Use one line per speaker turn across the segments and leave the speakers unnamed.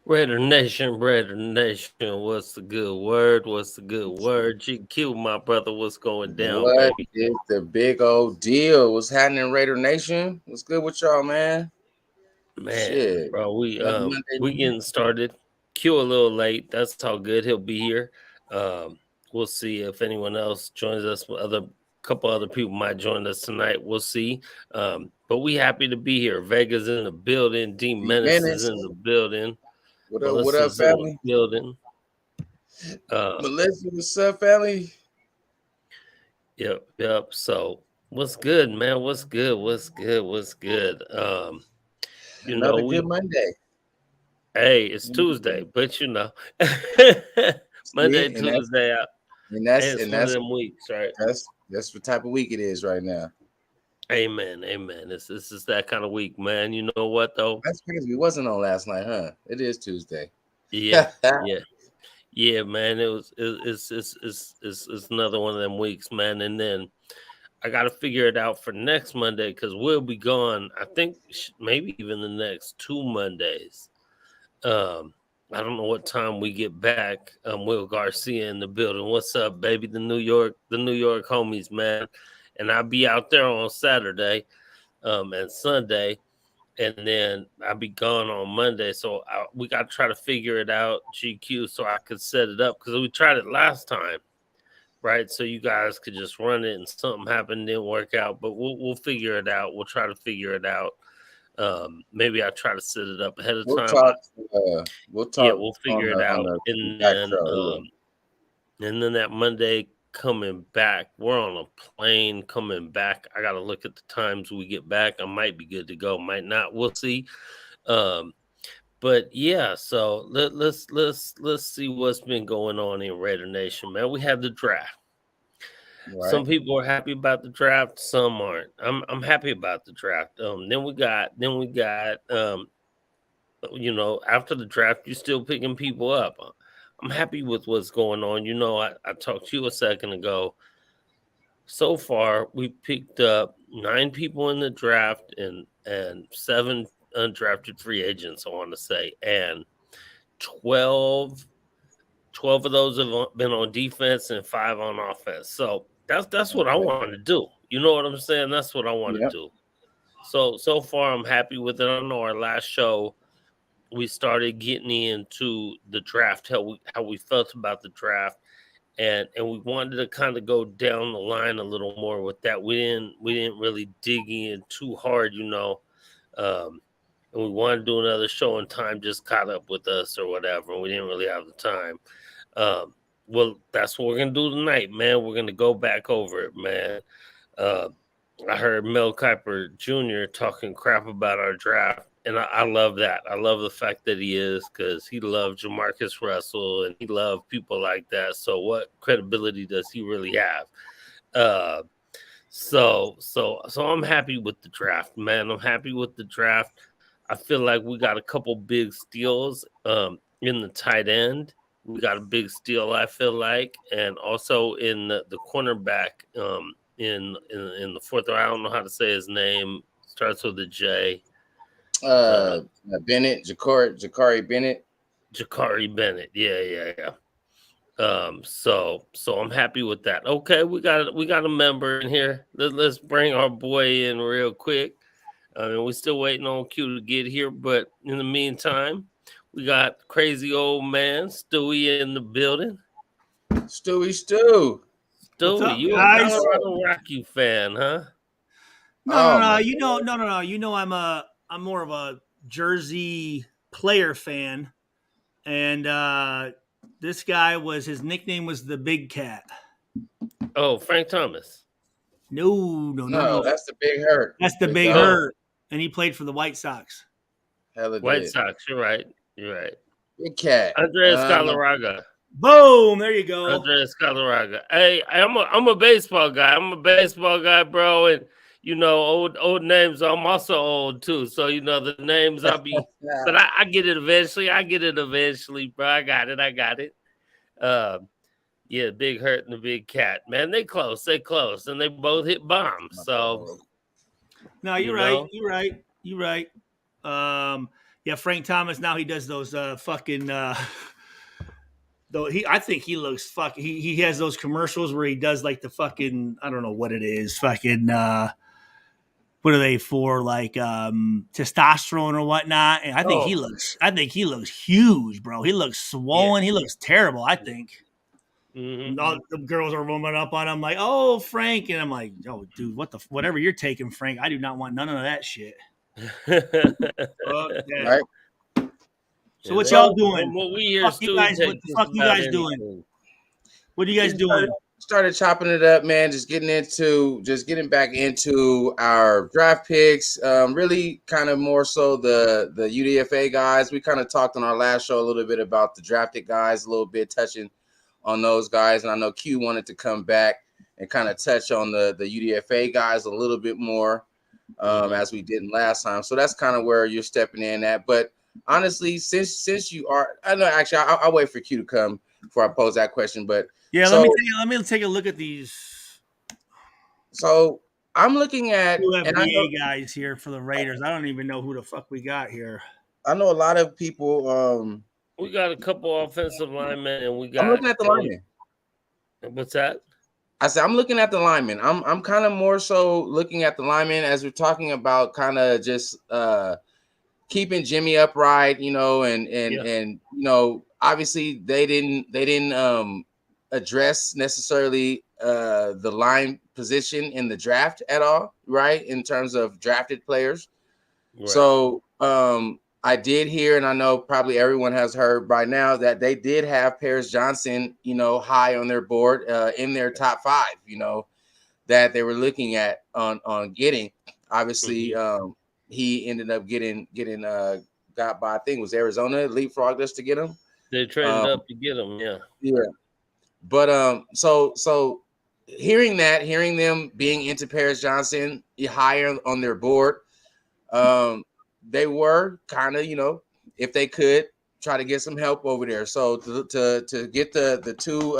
Raider Nation, what's the good word? What's the good word? GQ, my brother, what's going down,
What
baby?
is the big old deal? What's happening, Raider Nation? What's good with y'all, man?
Man,
Shit.
bro,
Another Monday
we
night.
getting started. Q a little late. That's how good he'll be here. Um, we'll see if anyone else joins us. Other couple other people might join us tonight. We'll see. But we happy to be here. Vega's in the building. D
The
Menace is
Menace.
in the building.
What up,
Melissa's in the
family?
building. Uh,
Melissa, what's up, family?
yep. So what's good, man? What's good? What's good? What's good?
Another good
We
Monday.
hey, it's Tuesday, but Monday,
See, and that's
Tuesday out.
and
Hey,
that's
it's
and
one of
that's
them weeks, right?
that's what type of week it is right now.
Amen, amen. This is that kind of week, man. You know what though?
That's crazy. We wasn't on last night, huh? It is Tuesday.
Yeah, yeah, yeah, man. It's another one of them weeks, man. And then I got to figure it out for next Monday because we'll be gone. I think maybe even the next 2 Mondays. Um, I don't know what time we get back. Will Garcia in the building. What's up, baby? The New York homies, man. And I'll be out there on Saturday, and Sunday, and then I'll be gone on Monday. So we got to try to figure it out, GQ, so I could set it up because we tried it last time, right? So you guys could just run it, and something happened, didn't work out, but we'll figure it out. We'll try to figure it out. Maybe I try to set it up ahead of
we'll
time.
talk. We'll
Yeah,
talk
we'll
on
figure it
on
out,
the back show.
and then that Monday coming back, we're on a plane coming back. I got to look at the times we get back. I might be good to go, might not. We'll see. Um, but yeah, so let's see what's been going on in Raider Nation, man. We had the draft.
Right.
Some people are happy about the draft, some aren't. I'm happy about the draft. Then we got after the draft, you're still picking people up. I'm happy with what's going on. I talked to you a second ago. So far, we picked up 9 people in the draft and 7 undrafted free agents, I want to say. And 12, 12 of those have been on defense and 5 on offense. So that's what I
Okay.
want to do. You know what I'm saying? That's what I want to
Yep.
do. So far, I'm happy with it. I know our last show we started getting into the draft, how we felt about the draft, and we wanted to kind of go down the line a little more with that. We didn't really dig in too hard, um, and we wanted to do another show, and time just caught up with us or whatever, and we didn't really have the time. Um, well, that's what we're gonna do tonight, man. We're gonna go back over it, man. Uh, I heard Mel Kiper Jr. talking crap about our draft, and I love that. I love the fact that he is because he loved Jamarcus Russell and he loved people like that. So, what credibility does he really have? Uh, so I'm happy with the draft, man. I'm happy with the draft. I feel like we got a couple big steals in the tight end. We got a big steal, I feel like, and also in the cornerback in the fourth round. I don't know how to say his name. Starts with a J. Uh,
Bennett, Jakari Bennett.
Jakari Bennett. Yeah. So I'm happy with that. Okay, we got a member in here. Let's bring our boy in real quick. I mean, we're still waiting on Q to get here, but in the meantime, we got crazy old man Stewie in the building.
Stew.
What's
Stewie,
up,
you a
guys?
Colorado Rocky fan, huh?
Oh
No.
my
You know,
god.
no. I'm more of a Jersey player fan, and this guy was his nickname was the Big Cat.
Oh, Frank Thomas.
No.
No, that's the big hurt.
That's the
Big
Big
dog.
Oh,
Hurt, and he played for the White Sox.
Hella
White
did.
Sox. You're right. You're right.
Big cat.
Andres Galarraga.
Boom! There you go.
Andres Galarraga. Hey, I'm a baseball guy. I'm a baseball guy, bro, and old names. I'm also old too, so the names I'll be. But I get it eventually. I get it eventually, bro. I got it. I got it. Um, yeah, Big Hurt and the Big Cat, man, they close. They close, and they both hit bombs. So
No,
you
you're right.
know,
You're right. You're right. Um, Yeah, Frank Thomas. Now he does those fucking. Though I think he looks fuck. He has those commercials where he does like the fucking. I don't know what it is. Fucking. What are they for? Like testosterone or whatnot. And I think he looks. I think he looks huge, bro. He looks swollen. Yeah. He looks terrible. I think. Mm-hmm. All the girls are roaming up on him like, "Oh, Frank," and I'm like, "Oh, dude, whatever you're taking, Frank. I do not want none of that shit."
Right.
So what y'all doing?
What we hear,
what the fuck you guys doing? What are you guys doing?
Started chopping it up, man. Just getting back into our draft picks. Really kind of more so the UDFA guys. We kind of talked on our last show a little bit about the drafted guys, a little bit touching on those guys. And I know Q wanted to come back and kind of touch on the UDFA guys a little bit more as we didn't last time. So that's kind of where you're stepping in at. But honestly, since you are, I know actually I'll wait for Q to come before I pose that question. But
yeah, let me take a look at these.
So I'm looking at
NBA guys here for the Raiders. I don't even know who the fuck we got here.
I know a lot of people.
We got a couple offensive linemen, and we got.
I'm looking at the linemen.
What's that?
I said I'm looking at the linemen. I'm kind of more so looking at the linemen as we're talking about kind of just keeping Jimmy upright, you know, and you know, obviously they didn't address necessarily the line position in the draft at all, right? In terms of drafted players. Right. So I did hear, and I know probably everyone has heard by now that they did have Paris Johnson, you know, high on their board in their top 5, you know, that they were looking at on getting. Obviously, he ended up getting got by, I think it was Arizona leapfrogged us to get him.
They traded up to get him, yeah.
Yeah. But so hearing them being into Paris Johnson higher on their board, they were kind of, you know, if they could try to get some help over there. So to get the two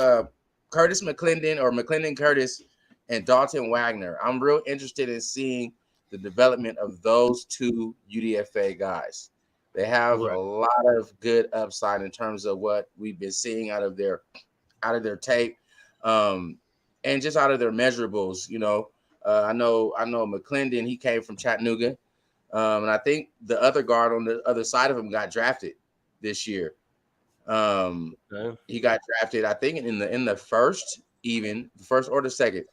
Curtis McClendon or McClendon Curtis and Dalton Wagner, I'm real interested in seeing the development of those two UDFA guys. They have a lot of good upside in terms of what we've been seeing out of their tape, and just out of their measurables. You know, I know McClendon, he came from Chattanooga, and I think the other guard on the other side of him got drafted this year. He got drafted, I think, in the first or the second.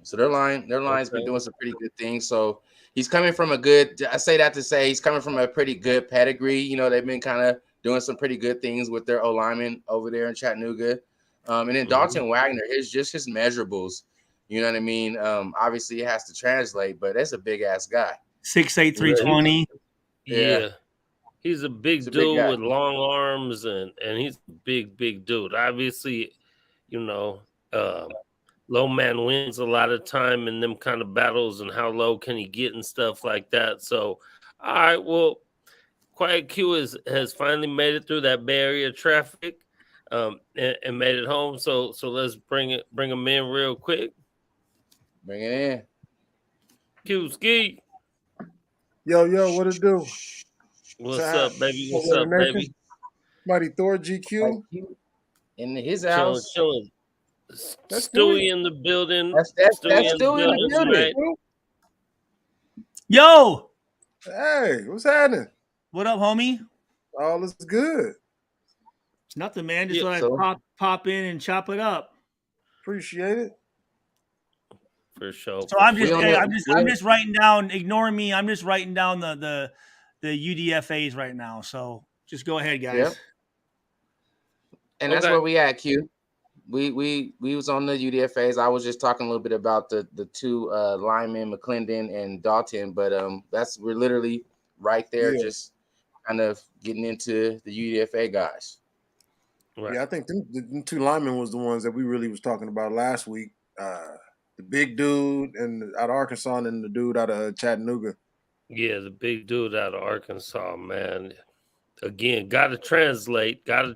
So their line's been doing some pretty good things. So he's coming from I say that to say he's coming from a pretty good pedigree. You know, they've been kind of doing some pretty good things with their O-lineman over there in Chattanooga. And then Dalton Wagner, his measurables. You know what I mean? Obviously, it has to translate, but that's a big-ass guy.
6'8", 320.
Yeah. He's a big dude with long arms, and he's a big dude. Obviously, you know, low man wins a lot of time in them kind of battles, and how low can he get and stuff like that. So, all right, well, Quiet Q has finally made it through that Bay Area traffic, and made it home. So let's bring him in real quick.
Bring it in.
Q Ski.
Yo, what it do?
What's up, baby? What's up, baby?
Mighty Thor GQ.
In his house.
Chilling. Stewie in the building.
That's Stewie in the building. Right?
Yo.
Hey, what's happening?
What up, homie?
All is good.
Nothing, man. Just thought I'd pop in and chop it up.
Appreciate it.
For sure.
So I'm just writing down. Ignore me. I'm just writing down the UDFAs right now. So just go ahead, guys.
Yep. And that's where we at, Q. We was on the UDFAs. I was just talking a little bit about the two linemen, McClendon and Dalton, but we're literally right there, just kind of getting into the UDFA guys.
Right. Yeah, I think the two linemen was the ones that we really was talking about last week. The big dude out of Arkansas and the dude out of Chattanooga.
Yeah, the big dude out of Arkansas, man. Again, gotta translate.
Right.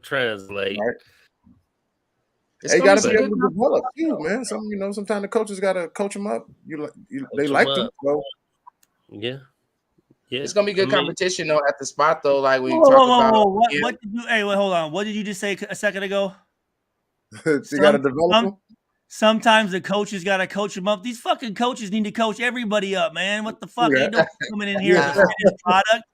They
got to be able to develop too, man. Sometimes the coaches got to coach them up. They like them. So.
Yeah. Yeah.
It's gonna be good
I mean,
competition though at the spot though. Like when you
Whoa,
talk
whoa,
about
whoa, what did you? Hey, wait, hold on. What did you just say a second ago?
You got to develop them.
Sometimes the coaches got to coach them up. These fucking coaches need to coach everybody up, man. What the fuck?
Yeah.
Ain't no coming in here as a finished product.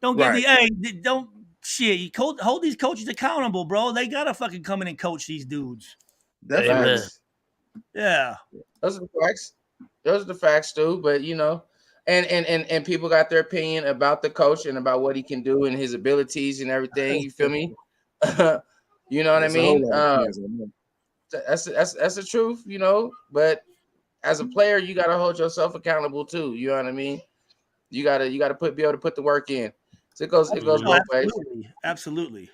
Don't get
Right.
don't shit. You hold these coaches accountable, bro. They gotta fucking come in and coach these dudes.
Definitely.
Amen.
Yeah.
those are the facts. Those are the facts, too. But you know, and people got their opinion about the coach and about what he can do and his abilities and everything. You feel me? You know what I
There's a whole
mean?
lot of opinions on that.
That's the truth, you know. But as a player, you gotta hold yourself accountable too. You know what I mean? You gotta be able to put the work in. So it goes both ways.
Absolutely.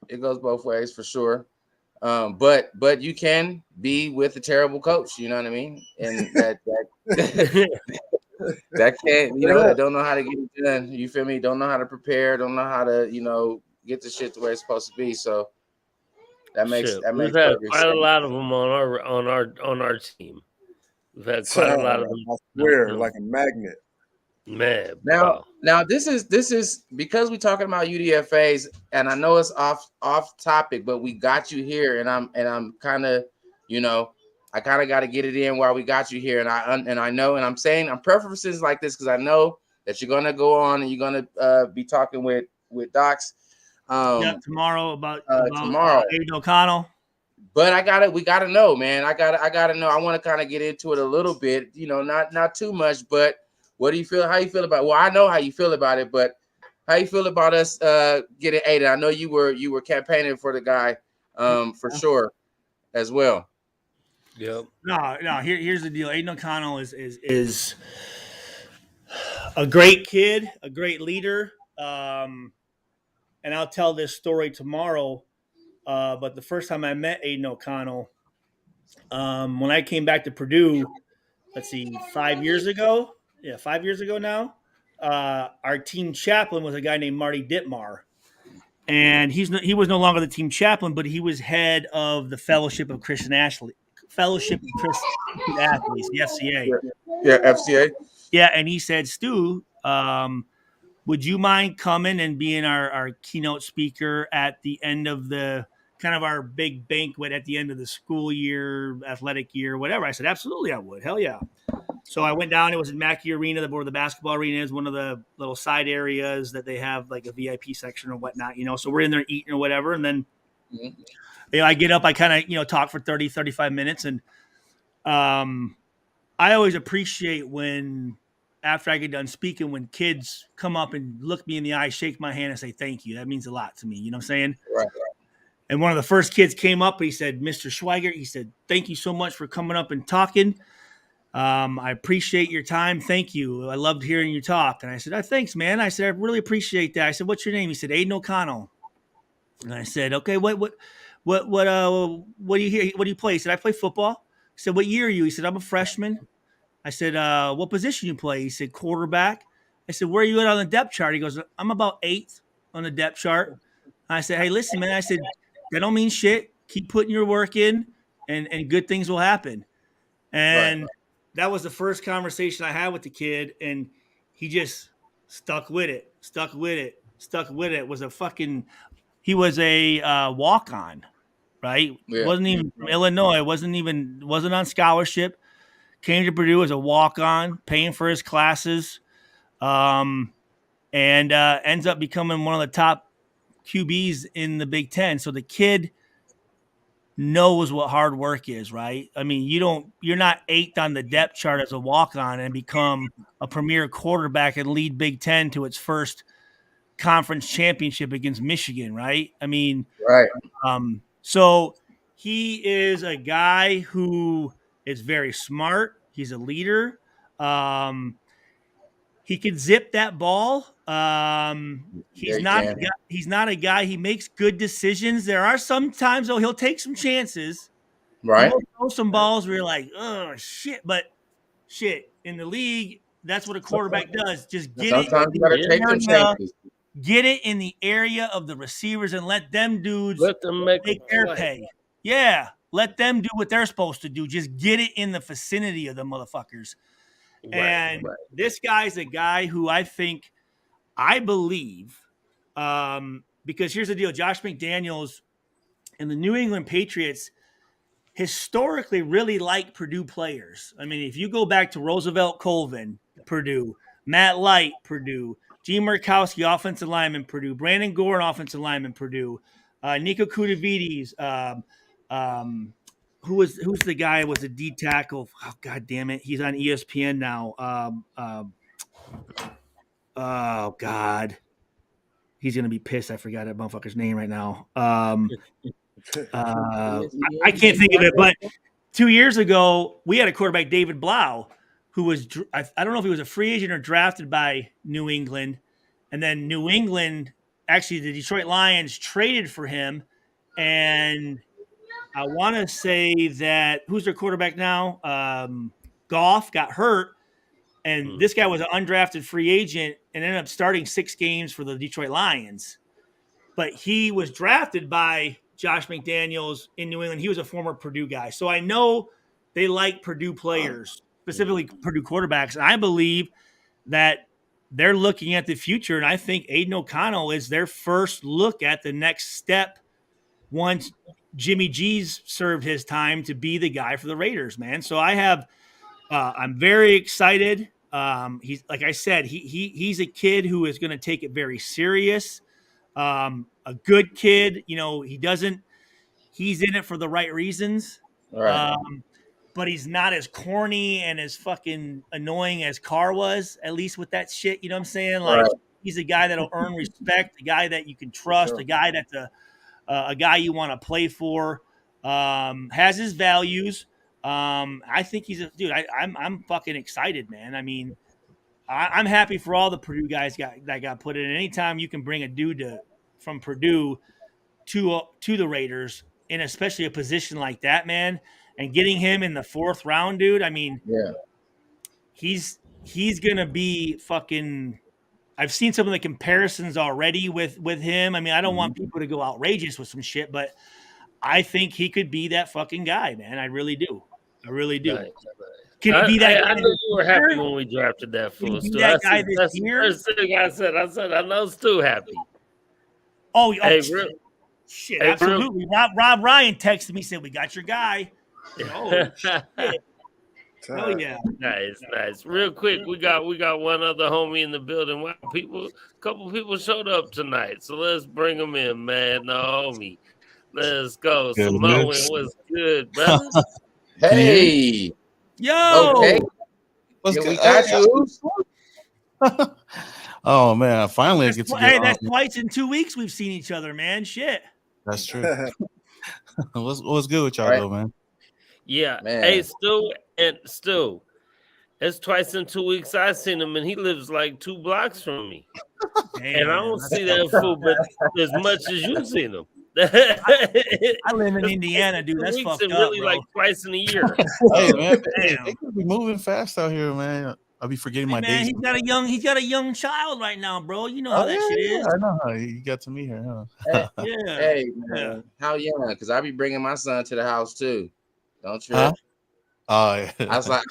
It goes both ways for sure. But you can be with a terrible coach. You know what I mean? And that that can't, you know, that don't know how to get it done. You feel me? Don't know how to prepare. Don't know how to, you know, get the shit to where it's supposed to be. So that makes
We've had
perfect
quite a
sense.
lot of them on our team. We've had quite a lot of them.
I swear, like a magnet.
Man,
Now this is because we're talking about UDFAs, and I know it's off topic, but we got you here, and I'm kind of, you know, I kind of got to get it in while we got you here, and I know, and I'm saying I'm preferences like this because I know that you're gonna go on and you're gonna be talking with Docs.
Tomorrow about
tomorrow.
Aiden O'Connell.
But we gotta know, man. I gotta know. I want to kind of get into it a little bit, you know, not too much, but what do you feel? How you feel about it? Well, I know how you feel about it, but how you feel about us getting Aiden? I know you were campaigning for the guy for sure as well.
Yep.
No. Here's the deal. Aiden O'Connell is a great kid, a great leader. And I'll tell this story tomorrow. But the first time I met Aiden O'Connell, when I came back to Purdue, let's see, 5 years ago. Yeah, 5 years ago now. Our team chaplain was a guy named Marty Dittmar. And he was no longer the team chaplain, but he was head of the Fellowship of Christian Athletes, the FCA.
Yeah, FCA.
Yeah, and he said, Stu, would you mind coming and being our keynote speaker at the end of the kind of our big banquet at the end of the school year, athletic year, whatever? I said, absolutely, I would. Hell yeah. So I went down. It was in Mackey Arena, where the basketball arena is, one of the little side areas that they have like a VIP section or whatnot, you know. So we're in there eating or whatever. And then you know, I get up, I kind of, you know, talk for 30, 35 minutes. And I always appreciate when, after I get done speaking, when kids come up and look me in the eye, shake my hand and say, thank you. That means a lot to me. You know what I'm saying?
Right.
And one of the first kids came up, he said, Mr. Schweigert, he said, thank you so much for coming up and talking. I appreciate your time. Thank you. I loved hearing you talk. And I said, thanks, man. I said, I really appreciate that. I said, what's your name? He said, Aiden O'Connell. And I said, okay, what do you hear? What do you play? He said, I play football. I said, what year are you? He said, I'm a freshman. I said, what position you play? He said, quarterback. I said, where are you at on the depth chart? He goes, I'm about 8th on the depth chart. I said, hey, listen, man. I said, that don't mean shit. Keep putting your work in and good things will happen. And that was the first conversation I had with the kid. And he just stuck with it. It was he was a walk-on, right?
Yeah.
Wasn't even from Illinois. Wasn't on scholarship. Came to Purdue as a walk-on, paying for his classes, and ends up becoming one of the top QBs in the Big Ten. So the kid knows what hard work is, right? I mean, you're not 8th on the depth chart as a walk-on and become a premier quarterback and lead Big Ten to its first conference championship against Michigan, right? I mean,
right.
So he is a guy who is very smart. He's a leader. He can zip that ball. He's not a guy. He makes good decisions. There are some times though he'll take some chances.
Right.
He'll throw some balls where you're like, oh shit, but shit in the league, that's what a quarterback does. Just get
Sometimes
it.
you gotta take some chances.
Get it in the area of the receivers and let them dudes
let them make
their pay. Yeah, let them do what they're supposed to do. Just get it in the vicinity of the motherfuckers. And this guy's a guy who I believe, because here's the deal: Josh McDaniels and the New England Patriots historically really like Purdue players. I mean, if you go back to Roosevelt Colvin, Purdue, Matt Light, Purdue, Gene Murkowski, offensive lineman, Purdue, Brandon Gore, offensive lineman, Purdue, Nico Kudavides, who's the guy who was a D tackle? Oh, God damn it. He's on ESPN now. Oh, God. He's going to be pissed. I forgot that motherfucker's name right now. I can't think of it, but 2 years ago, we had a quarterback, David Blau, who was, I don't know if he was a free agent or drafted by New England. And then New England, actually, the Detroit Lions traded for him. And I want to say that, who's their quarterback now? Goff got hurt. And this guy was an undrafted free agent and ended up starting 6 games for the Detroit Lions. But he was drafted by Josh McDaniels in New England. He was a former Purdue guy. So I know they like Purdue players, specifically Purdue quarterbacks. And I believe that they're looking at the future. And I think Aiden O'Connell is their first look at the next step once Jimmy G's served his time to be the guy for the Raiders, man. So I'm very excited. He's, like I said, he's a kid who is going to take it very serious. A good kid, he's in it for the right reasons.
Right.
But he's not as corny and as fucking annoying as Carr was, at least with that shit. You know what I'm saying? Like, he's a guy that'll earn respect, a guy that you can trust, a guy that's a guy you want to play for, has his values. I think he's a dude. I'm fucking excited, man. I mean, I'm happy for all the Purdue guys that got put in. Anytime you can bring a dude from Purdue to the Raiders, in especially a position like that, man, and getting him in the 4th round, dude. I mean, he's gonna be fucking. I've seen some of the comparisons already with him. I mean, I don't want people to go outrageous with some shit, but I think he could be that fucking guy, man. I really do. I really do.
Nice.
Can he be that guy?
I know you were happy when we drafted that fool.
Be that guy this year?
That's the first thing I said. I said I know Stu happy.
Oh,
Hey,
shit, absolutely. Rob Ryan texted me, said, "We got your guy." Oh shit. Oh yeah.
Nice. Real quick, we got one other homie in the building. Wow, a couple people showed up tonight, so let's bring them in, man. The homie. Let's go.
Good,
Samoan,
Mitch.
what's good, brother?
Hey.
Yo.
Okay.
What's
Yeah,
good?
we got you.
Oh man, I finally get to
Hey,
get
that's
on.
twice in 2 weeks we've seen each other, man. Shit.
That's true. What's good with y'all
Right.
though, man?
Yeah.
Man.
Hey, Stu. It's twice in 2 weeks I've seen him, and he lives like 2 blocks from me.
Damn,
And I don't see that fool but as much as you've seen him.
I live in Indiana, dude. That's fucked up,
really
bro.
like twice in a year.
Hey man,
Damn.
they could be moving fast out here, man. I'll be forgetting my
Man,
days.
he's got a young child right now, bro. You know how that shit is.
I know how you got to meet her, huh?
Yeah.
Hey, man. How young? Because I be bringing my son to the house too. Don't trip.
Huh? Oh yeah.
I was like,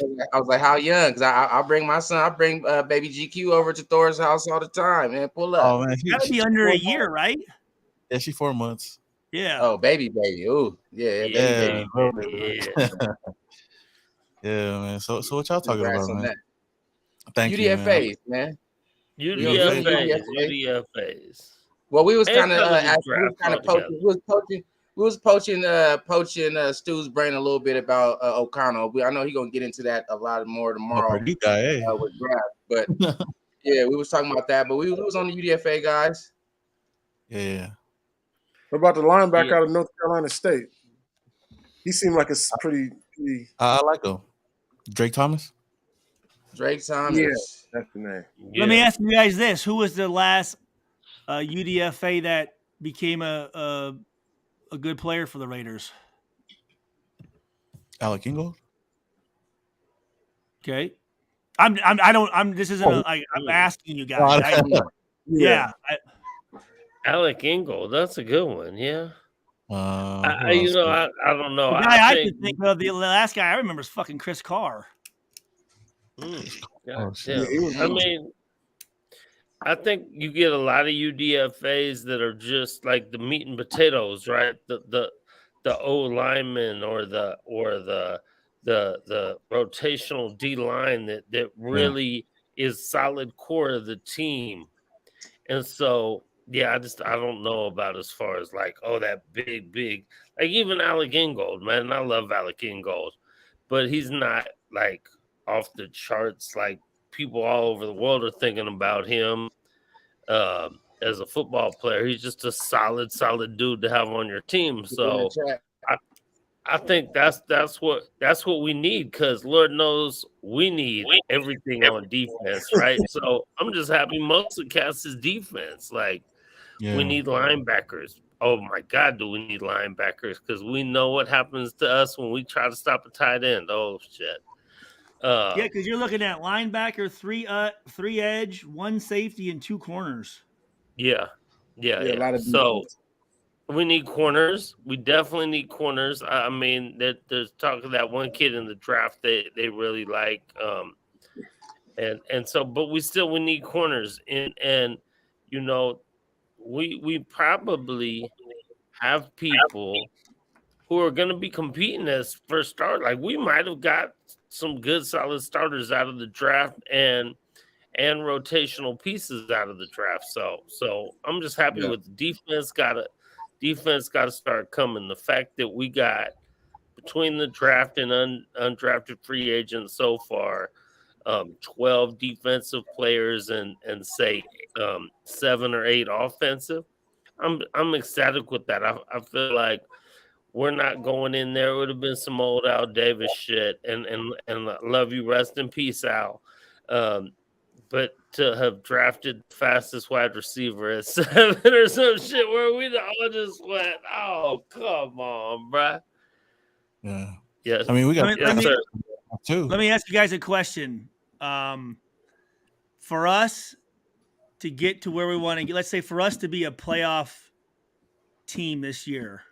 how young? Because I'll bring my son. I'll bring baby GQ over to Thor's house all the time, man. Pull up.
Oh man,
You gotta be under a year, right?
Yeah, she's 4 months.
Yeah.
Oh, baby. Ooh, yeah, baby.
Yeah.
Yeah, man. So what y'all talking
Congrats
about,
on
man?
that.
Thank you, man.
UDFAs, man.
UDFAs.
Well, we was
And
kind of
draft
poaching. We was poaching Stu's brain a little bit about O'Connell. I know he's gonna get into that a lot more tomorrow
Purdue guy, hey.
with draft. But yeah, we was talking about that. But we was on the UDFA guys.
Yeah.
What about the linebacker out of North Carolina State? He seemed like a pretty
I like him. Drake Thomas?
Drake Thomas.
Yeah, that's the name.
Let me ask you guys this: who was the last UDFA that became a good player for the Raiders?
Alec Ingold?
Okay, I'm asking you guys. Yeah.
Alec Ingold, that's a good one. Yeah. I
who else?
don't know.
The guy I could think of, the last guy I remember is fucking Chris Carr.
God
shit.
damn.
Yeah, it was
I
easy.
mean, I think you get a lot of UDFAs that are just like the meat and potatoes, right? The O lineman or the rotational D line that really is solid core of the team. And so yeah, I don't know about as far as like, oh, that big like even Alec Ingold, man. I love Alec Ingold, but he's not like off the charts like people all over the world are thinking about him as a football player. He's just a solid dude to have on your team.
In the
So
chat.
I think that's what we need because Lord knows we need everything on defense, right? So I'm just happy most of the cast is defense. Like we need linebackers. Oh my God, do we need linebackers? Because we know what happens to us when we try to stop a tight end. Oh shit.
Yeah, because you're looking at linebacker, three edge, one safety, and two corners.
Yeah.
A lot of
So
defense.
we need corners. We definitely need corners. I mean, there's talk of that one kid in the draft they really like. And so, but we need corners. And you know, we probably have people who are going to be competing as first start. Like we might have got some good solid starters out of the draft and rotational pieces out of the draft. So I'm just happy with the defense. Defense got to start coming. The fact that we got between the draft and undrafted free agents so far, 12 defensive players and say 7 or 8 offensive. I'm ecstatic with that. I feel like we're not going in there. It would have been some old Al Davis shit. And love you, rest in peace, Al. But to have drafted the fastest wide receiver at 7 or some shit where we all just went, oh, come on, bruh.
Yeah.
Yes.
I mean, we got
Let me ask you guys a question. For us to get to where we want to get, let's say for us to be a playoff team this year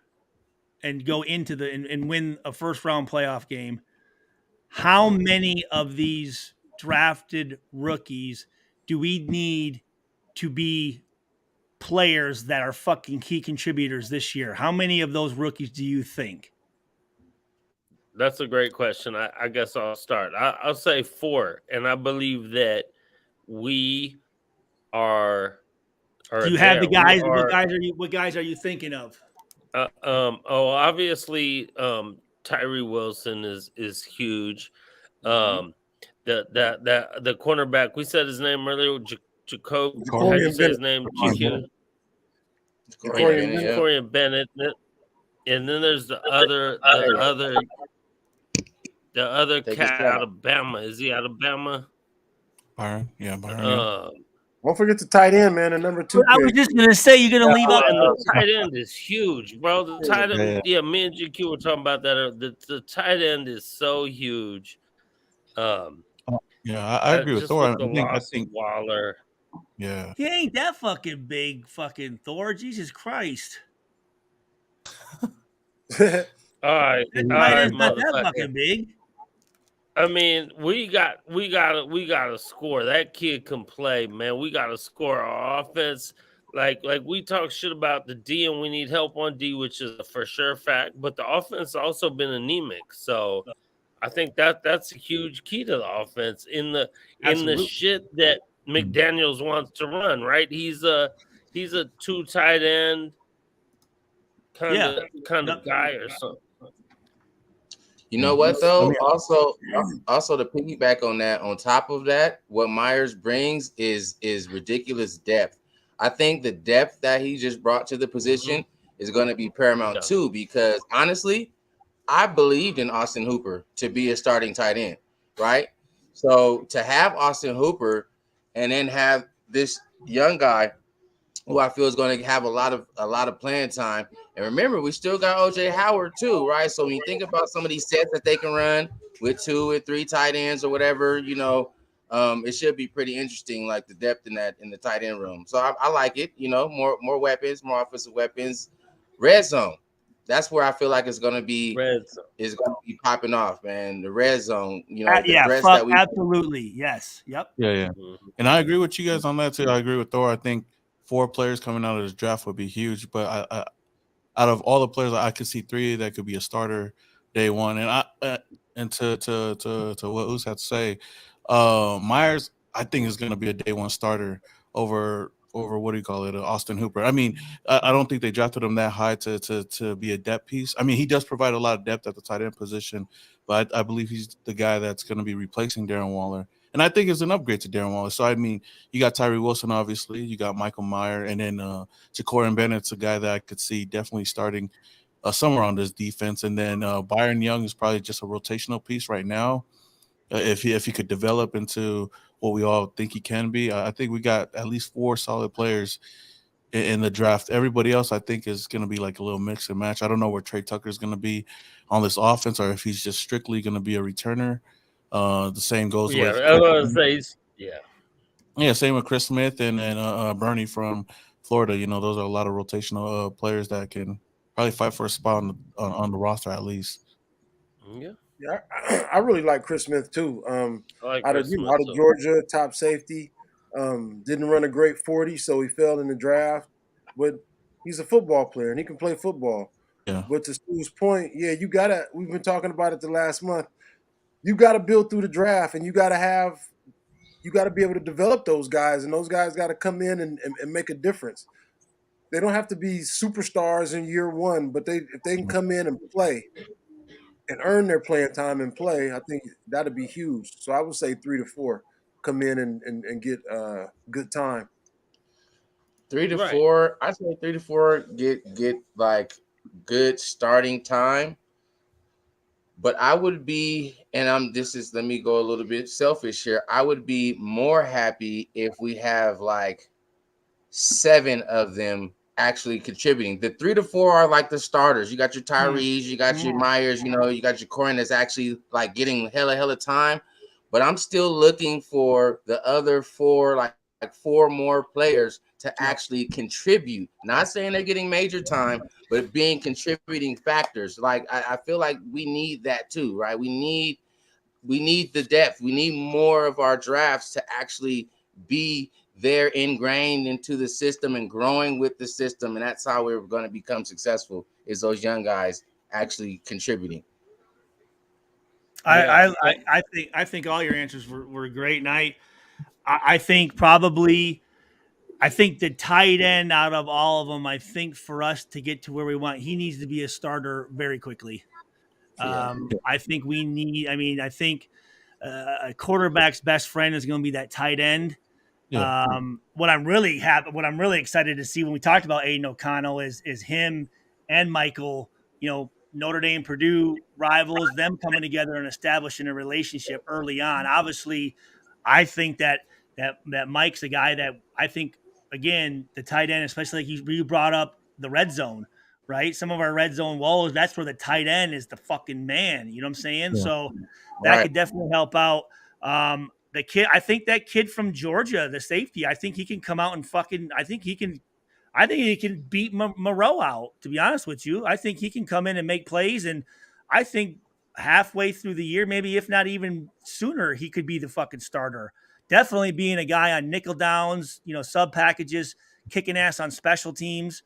and go into and win a first round playoff game, how many of these drafted rookies do we need to be players that are fucking key contributors this year? How many of those rookies do you think?
That's a great question. I guess I'll start. I'll say 4, and I believe that we are.
Do you have the guys? What guys are you thinking of?
Obviously, Tyree Wilson is huge. The cornerback, we said his name earlier, Jacob. How do you say his name? Corian Bennett. And then there's the other cat out of Bama. Is he out of Bama?
Byron. Yeah, Byron.
Don't forget the tight end, man. The number 2
I was just gonna say you're gonna leave out.
And the tight end is huge, bro. The tight end, me and GQ were talking about that. The tight end is so huge.
I agree with Thor. I think
Waller.
Yeah,
he ain't that fucking big, fucking Thor. Jesus Christ.
All right,
not that fucking big.
I mean, we gotta score. That kid can play, man. We gotta score our offense. Like we talk shit about the D and we need help on D, which is a for sure fact. But the offense also been anemic. So I think that's a huge key to the offense in the shit that McDaniels wants to run, right? He's a 2 tight end kind of guy or something.
You know what though? Also to piggyback on that, on top of that, what Myers brings is ridiculous depth. I think the depth that he just brought to the position is going to be paramount too, because honestly, I believed in Austin Hooper to be a starting tight end, right? So to have Austin Hooper and then have this young guy who I feel is going to have a lot of playing time. And remember, we still got OJ Howard too, right? So when you think about some of these sets that they can run with 2 and 3 tight ends or whatever, it should be pretty interesting, like the depth in the tight end room. So I like it, more weapons, more offensive weapons. Red zone. that's where I feel like it's gonna be
Red zone.
is gonna be popping off, man. The red zone, you know, the
Yeah,
dress
fuck,
that we
absolutely. Yes. Yep.
Yeah. And I agree with you guys on that too. I agree with Thor. I think 4 players coming out of this draft would be huge. But I out of all the players, I could see 3 that could be a starter day one. And to what Us had to say, Myers, I think is going to be a day one starter over what do you call it, Austin Hooper. I mean, I don't think they drafted him that high to be a depth piece. I mean, he does provide a lot of depth at the tight end position, but I believe he's the guy that's going to be replacing Darren Waller. And I think it's an upgrade to Darren Waller. So, I mean, you got Tyree Wilson, obviously. You got Michael Meyer. And then Jacorin Bennett's a guy that I could see definitely starting somewhere on this defense. And then Byron Young is probably just a rotational piece right now. If he could develop into what we all think he can be, I think we got at least 4 solid players in the draft. Everybody else, I think, is going to be like a little mix and match. I don't know where Trey Tucker is going to be on this offense, or if he's just strictly going to be a returner. The same goes with
I was gonna say,
yeah, same with Chris Smith and Bernie from Florida. You know, those are a lot of rotational players that can probably fight for a spot on the roster at least.
Yeah, I really like Chris Smith too.
I like
Out of
Chris Smith,
out of
too.
Georgia, top safety. Didn't run a great 40, so he fell in the draft. But he's a football player and he can play football.
Yeah.
But to Stu's point, yeah, you gotta. We've been talking about it the last month. You got to build through the draft, and you got to be able to develop those guys, and those guys got to come in and make a difference. They don't have to be superstars in year one, but if they can come in and play and earn their playing time and play, I think that'd be huge. So I would say 3 to 4 come in and get good time.
3 to 4. I say 3 to 4 get like good starting time. But I would be, and let me go a little bit selfish here. I would be more happy if we have like 7 of them actually contributing. The 3 to 4 are like the starters. You got your Tyrees, you got your Myers, you know, you got your Corin that's actually like getting hella time. But I'm still looking for the other 4, like 4 more players to actually contribute. Not saying they're getting major time, but being contributing factors. Like I feel like we need that too, right? We need the depth. We need more of our drafts to actually be there ingrained into the system and growing with the system. And that's how we're going to become successful, is those young guys actually contributing.
I think all your answers were great. And I think probably the tight end out of all of them, I think for us to get to where we want, he needs to be a starter very quickly. I think we need, I think a quarterback's best friend is going to be that tight end.
Yeah.
What I'm really excited to see when we talked about Aiden O'Connell is him and Michael, Notre Dame, Purdue rivals, them coming together and establishing a relationship early on. Obviously, I think that Mike's a guy that I think, again, the tight end, especially like you brought up the red zone, right? Some of our red zone woes, that's where the tight end is the fucking man. You know what I'm saying?
Yeah.
So that could definitely help out. The kid, I think that kid from Georgia, the safety, I think he can come out and I think he can beat Moreau out, to be honest with you. I think he can come in and make plays. And I think halfway through the year, maybe if not even sooner, he could be the fucking starter. Definitely being a guy on nickel downs, sub packages, kicking ass on special teams.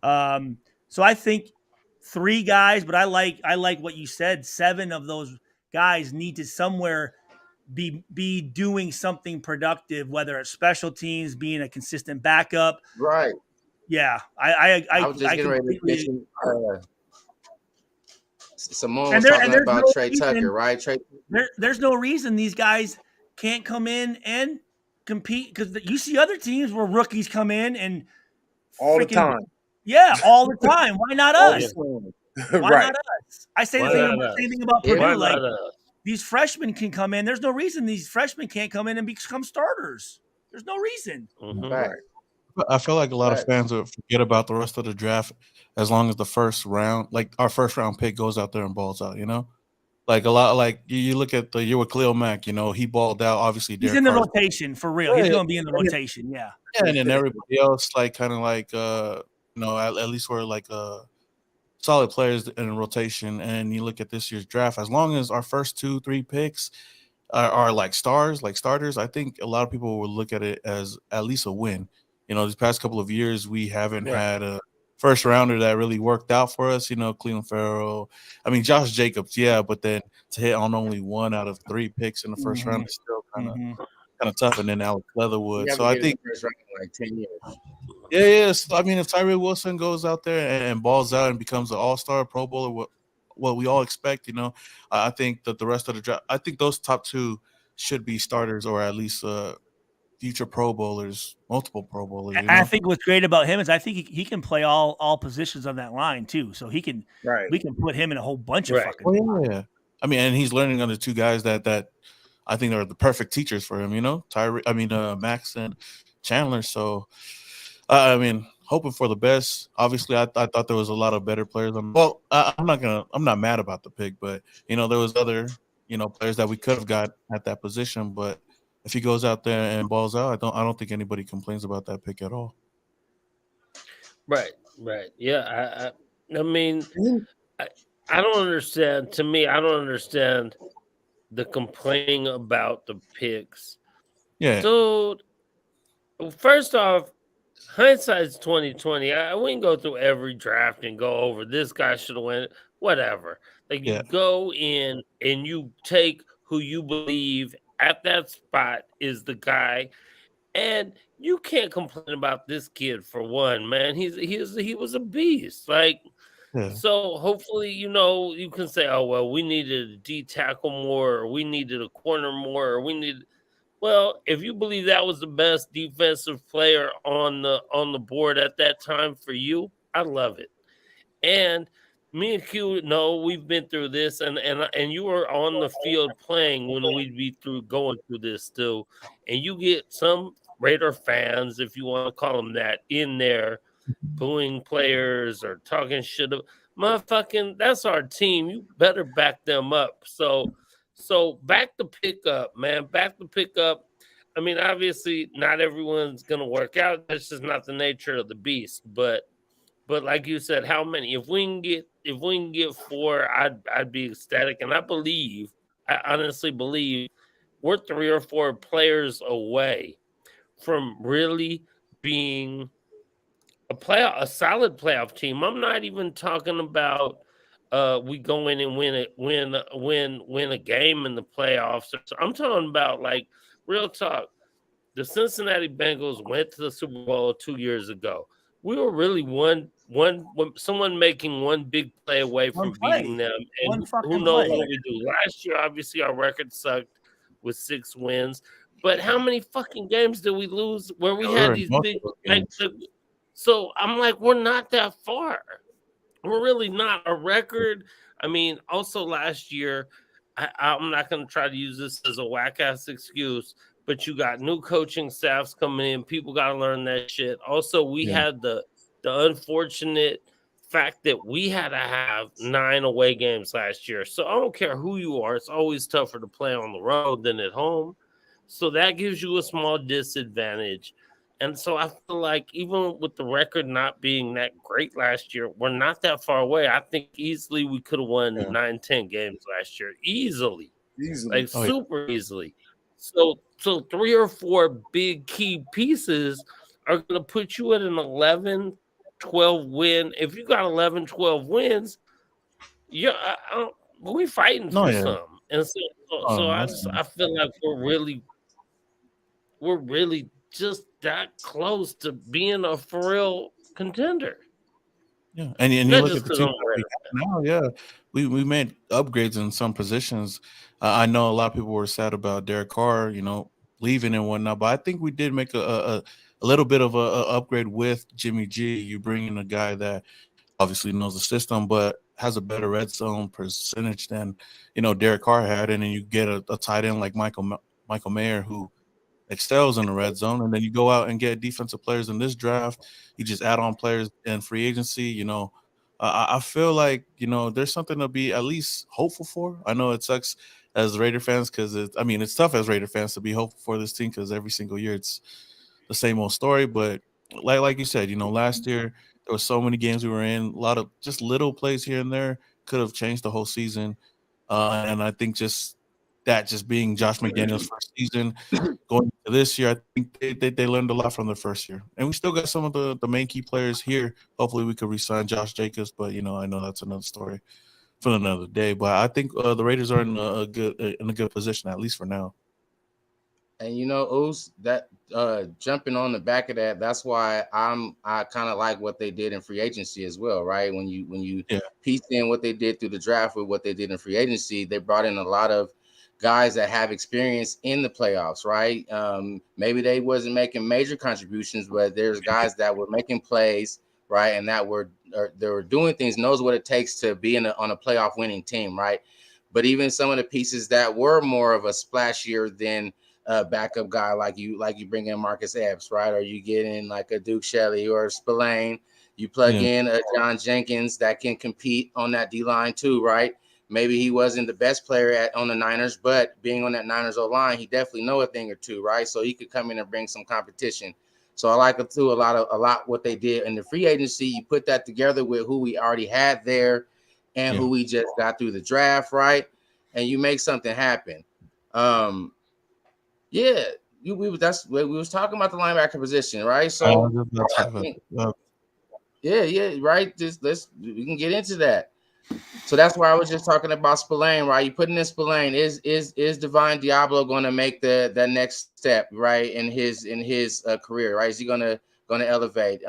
So I think 3 guys, but I like what you said. 7 of those guys need to somewhere be doing something productive, whether it's special teams, being a consistent backup.
Right.
Yeah. I
was just getting ready to mention Simone was talking about Trey Tucker, right?
There's no reason these guys can't come in and compete, because you see other teams where rookies come in and
all the time.
Yeah, all the time. Why not us? Why not us? I say the same thing about Purdue. Like, these freshmen can come in. There's no reason these freshmen can't come in and become starters. There's no reason.
Right.
I feel like a lot of fans would forget about the rest of the draft as long as the first round, like our first round pick, goes out there and balls out, Like a lot, like you look at the year with Khalil Mack, he balled out. Obviously,
he's in the rotation for real. He's going to be in the rotation, yeah.
And then everybody else, like kind of like at least we're like solid players in rotation, and you look at this year's draft, as long as our first 2-3 picks are like stars, like starters, I think a lot of people will look at it as at least a win. These past couple of years, we haven't had a first rounder that really worked out for us. Cleveland Farrell. I mean, Josh Jacobs, yeah, but then to hit on only 1 out of 3 picks in the first round is still kind of tough. And then Alex Leatherwood.
You
So
haven't
I
been
think,
in the first round in like 10 years.
yeah. So, I mean, if Tyree Wilson goes out there and balls out and becomes an all-star Pro Bowler, what we all expect, I think that the rest of the draft, I think those top 2 should be starters or at least future Pro Bowlers, multiple Pro Bowlers.
I think what's great about him is I think he can play all positions on that line too. So we can put him in a whole bunch of fucking.
Oh, yeah. I mean, and he's learning under 2 guys that I think are the perfect teachers for him. Tyree, Max and Chandler. So, I mean, hoping for the best. Obviously, I thought there was a lot of better players. I'm not mad about the pick, but there was other players that we could have got at that position. But if he goes out there and balls out, I don't think anybody complains about that pick at all.
Right. Yeah, I mean, I don't understand. To me, I don't understand the complaining about the picks.
Yeah,
dude. First off, hindsight's 2020. I wouldn't go through every draft and go over this guy should have won. Whatever. Like you go in and you take who you believe at that spot is the guy, and you can't complain about this kid for one, man. He was a beast. Like, so hopefully, you can say, oh well, we needed a D tackle more, or we needed a corner more, or we needed. Well, if you believe that was the best defensive player on the board at that time for you, I love it. And me and Q know we've been through this, and you were on the field playing when we'd be going through this too. And you get some Raider fans, if you want to call them that, in there booing players or talking shit. Motherfucking, that's our team. You better back them up. So back the pick up, man. Back the pick up. I mean, obviously, not everyone's gonna work out. That's just not the nature of the beast. But like you said, how many? If we can get 4, I'd be ecstatic. And I honestly believe, we're 3 or 4 players away from really being a solid playoff team. I'm not even talking about we go in and win a game in the playoffs. I'm talking about, like, real talk. The Cincinnati Bengals went to the Super Bowl 2 years ago. We were really someone making one big play away from beating them. And who knows what we do. Last year, obviously, our record sucked with 6 wins. But how many fucking games did we lose where we had these big? So I'm like, we're not that far. We're really not. A record. I mean, also last year, I'm not going to try to use this as a whack ass excuse, but you got new coaching staffs coming in. People got to learn that shit. Also, we had the unfortunate fact that we had to have 9 away games last year. So I don't care who you are. It's always tougher to play on the road than at home. So that gives you a small disadvantage. And so I feel like even with the record not being that great last year, we're not that far away. I think easily we could have won 9-10 games last year. Easily. Like super easily. So 3 or 4 big key pieces are going to put you at an 11-12 win. If you got 11-12 wins, we're fighting for some. And so I feel like we're really just that close to being a for real contender.
Yeah, and you look at the team now. We made upgrades in some positions. I know a lot of people were sad about Derek Carr, leaving and whatnot, but I think we did make a little bit of a upgrade with Jimmy G. You bring in a guy that obviously knows the system, but has a better red zone percentage than Derek Carr had, and then you get a tight end like Michael Mayer who excels in the red zone, and then you go out and get defensive players in this draft. You just add on players in free agency. I feel like there's something to be at least hopeful for. I know it sucks as Raider fans because it's tough as Raider fans to be hopeful for this team because every single year it's the same old story. But like you said, last year There were so many games we were in. A lot of just little plays here and there could have changed the whole season. And I think just being Josh McDaniels' first season, going into this year, I think they learned a lot from the first year. And we still got some of the main key players here. Hopefully we could re-sign Josh Jacobs, but I know that's another story for another day. But I think the Raiders are in a good position, at least for now.
And Oos, that jumping on the back of that, that's why I kind of like what they did in free agency as well, right? When you piece in what they did through the draft with what they did in free agency, they brought in a lot of guys that have experience in the playoffs, right? Maybe they wasn't making major contributions, but there's guys that were making plays, right, and they were doing things, knows what it takes to be on a playoff winning team, right? But even some of the pieces that were more of a splashier than a backup guy, like you bring in Marcus Epps, right? Or you get in like a Duke Shelley or a Spillane. You plug in a John Jenkins that can compete on that D-line too, right? Maybe he wasn't the best player on the Niners, but being on that Niners O-line, he definitely know a thing or two, right? So he could come in and bring some competition. So I like it too, a lot what they did in the free agency. You put that together with who we already had there and who we just got through the draft, right? And you make something happen. That's what we was talking about, the linebacker position, right? So I think, right. We can get into that. So that's why I was just talking about Spillane, right? You putting in Spillane, is Divine Diablo going to make that next step, right, in his career, right? Is he gonna elevate?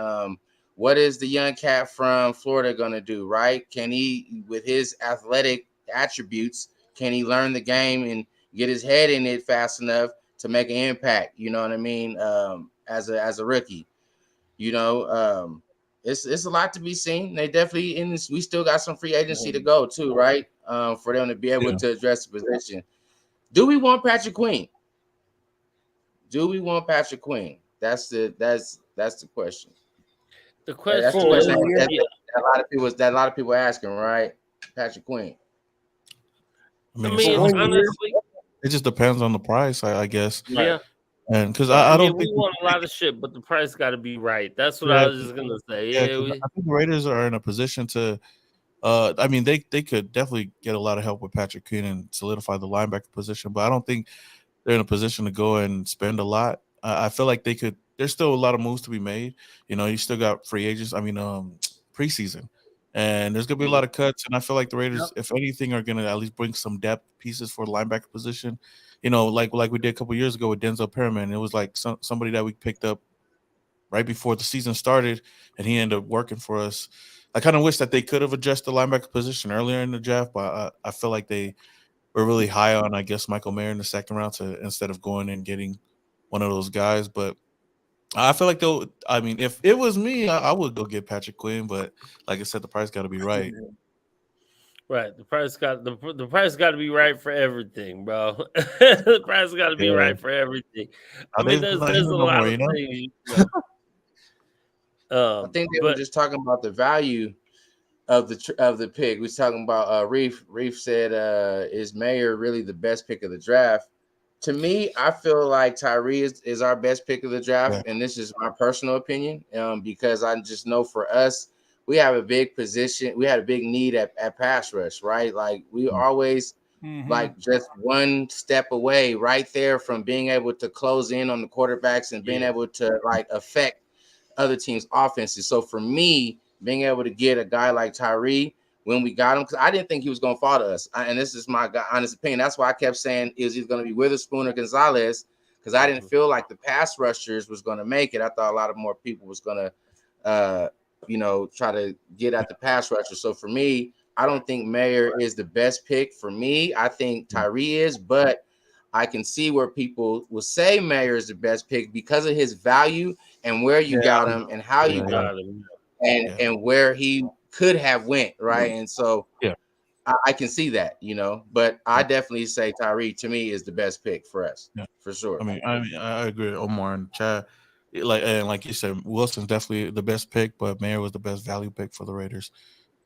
What is the young cat from Florida going to do, right? Can he, with his athletic attributes, can he learn the game and get his head in it fast enough to make an impact? You know what I mean? As a rookie, it's a lot to be seen. They definitely in this. We still got some free agency to go too, right? For them to be able to address the position. Do we want Patrick Queen? That's the question.
The question
That's the question
is,
that a lot of people are asking, right? Patrick Queen.
I mean, honestly,
it just depends on the price, I guess.
Yeah.
And because I don't think
we want a lot of shit, but the price got to be right. That's what I was just gonna say.
I think the Raiders are in a position to. I mean, they could definitely get a lot of help with Patrick Queen and solidify the linebacker position, but I don't think they're in a position to go and spend a lot. I feel like they could. There's still a lot of moves to be made. You still got free agents. I mean, preseason, and there's gonna be a lot of cuts. And I feel like the Raiders, if anything, are gonna at least bring some depth pieces for the linebacker position. Like we did a couple years ago with Denzel Perriman. It was like somebody that we picked up right before the season started, and he ended up working for us. I kind of wish that they could have addressed the linebacker position earlier in the draft, but I feel like they were really high on, I guess, Michael Mayer in the second round instead of going and getting one of those guys. But I feel like if it was me, I would go get Patrick Quinn. But like I said, the price got to be right.
Right, the price got to be right for everything, bro. The price got to be right for everything. I mean, there's a lot of things.
I think they were just talking about the value of the pick. We was talking about Reef. Reef said, "Is Mayer really the best pick of the draft?" To me, I feel like Tyree is our best pick of the draft, and this is my personal opinion, because I just know for us, we have a big position. We had a big need at pass rush, right? Like we always like just one step away right there from being able to close in on the quarterbacks and being able to like affect other teams' offenses. So for me, being able to get a guy like Tyree when we got him, because I didn't think he was going to fall to us. And this is my honest opinion. That's why I kept saying is he's going to be Witherspoon or Gonzalez, because I didn't feel like the pass rushers was going to make it. I thought a lot of more people was going to try to get at the pass rusher. So for me, I don't think Mayer is the best pick for me. I think Tyree is, but I can see where people will say Mayer is the best pick because of his value and where you got him and how you got him and where he could have went, right? And so I can see that, but I definitely say Tyree to me is the best pick for us, for sure.
I mean, I agree with Omar and Chad. Like you said, Wilson's definitely the best pick, but Mayer was the best value pick for the Raiders.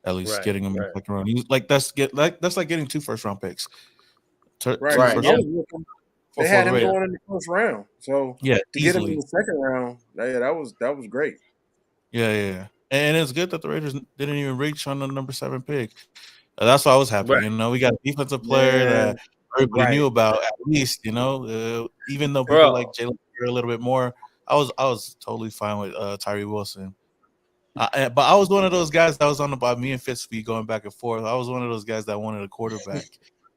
At least getting him in the second round. That's like getting 2 first-round picks.
Right. They had him going in the first round, so to get him in the second round, that was great.
Yeah. And it's good that the Raiders didn't even reach on the number 7 pick. That's why I was happy.
Right.
You know, we got a defensive player that everybody knew about at least. You know, even though people like Jalen a little bit more, I was totally fine with Tyree Wilson. But I was one of those guys that was on about me and Fitzfeet going back and forth. I was one of those guys that wanted a quarterback.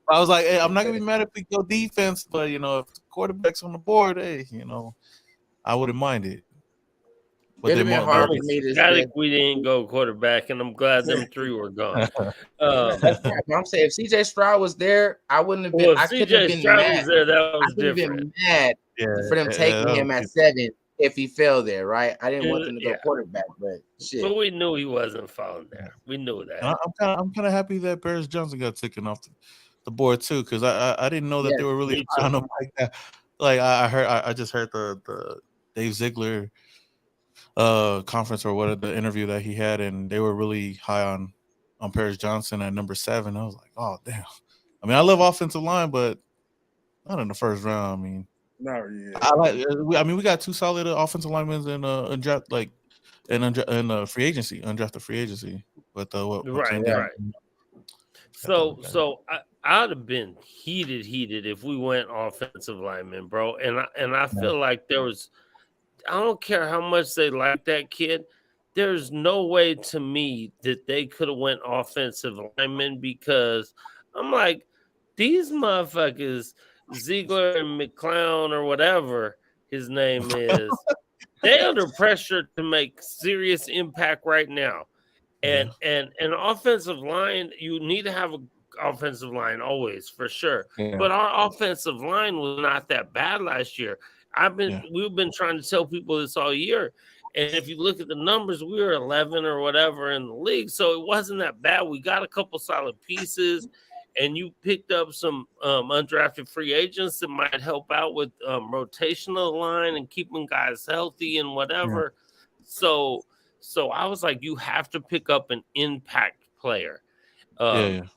I was like, hey, I'm not gonna be mad if we go defense, but you know, if the quarterback's on the board, hey, you know, I wouldn't mind it. But
It'd have been hard for me to say.
We didn't go quarterback, and I'm glad them 3 were gone.
That's right. But I'm saying if CJ Stroud was there, I wouldn't have been.
Well,
I couldn't have been mad.
Was there, that was
I could have been mad for them taking him at 7 if he fell there, right? I didn't want them to go quarterback, but shit.
But we knew he wasn't falling there. We knew that.
I'm kind of happy that Paris Johnson got taken off the board too, because I didn't know that they were really on him like that. Like I just heard the Dave Ziegler conference or whatever, the interview that he had, and they were really high on Paris Johnson at number 7. I was like, oh damn. I mean, I love offensive line, but not in the first round. I mean,
no, yeah.
I mean, we got 2 solid offensive linemen in draft, like in free agency, undrafted free agency. But
right. So I'd have been heated if we went offensive lineman, bro. And I feel like there was. I don't care how much they like that kid. There's no way to me that they could have went offensive lineman, because I'm like, these motherfuckers, Ziegler and McClown or whatever his name is, they under pressure to make serious impact right now. And an offensive line, you need to have an offensive line always, for sure. Yeah. But our offensive line was not that bad last year. We've been trying to tell people this all year. And if you look at the numbers, we were 11 or whatever in the league. So it wasn't that bad. We got a couple solid pieces, and you picked up some undrafted free agents that might help out with rotational line and keeping guys healthy and whatever. Yeah. So I was like, you have to pick up an impact player. And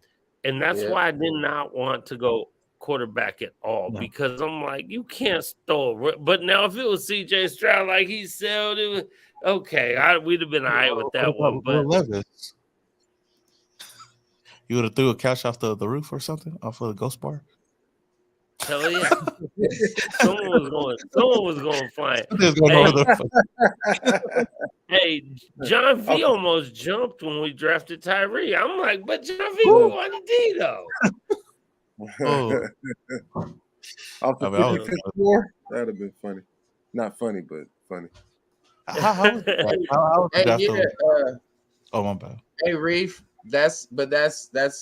that's why I did not want to go quarterback at all, because I'm like, you can't stall. But now if it was CJ Stroud, like he said, it was okay. We'd have been all right with that one. But
you would have threw a couch off the roof or something off of the ghost bar.
Hell yeah! Someone was going flying. Hey, John V almost jumped when we drafted Tyree. I'm like, but John V wanted D though.
Off the 54, that'd have been funny. Not funny, but funny.
Oh my bad.
Hey Reef, that's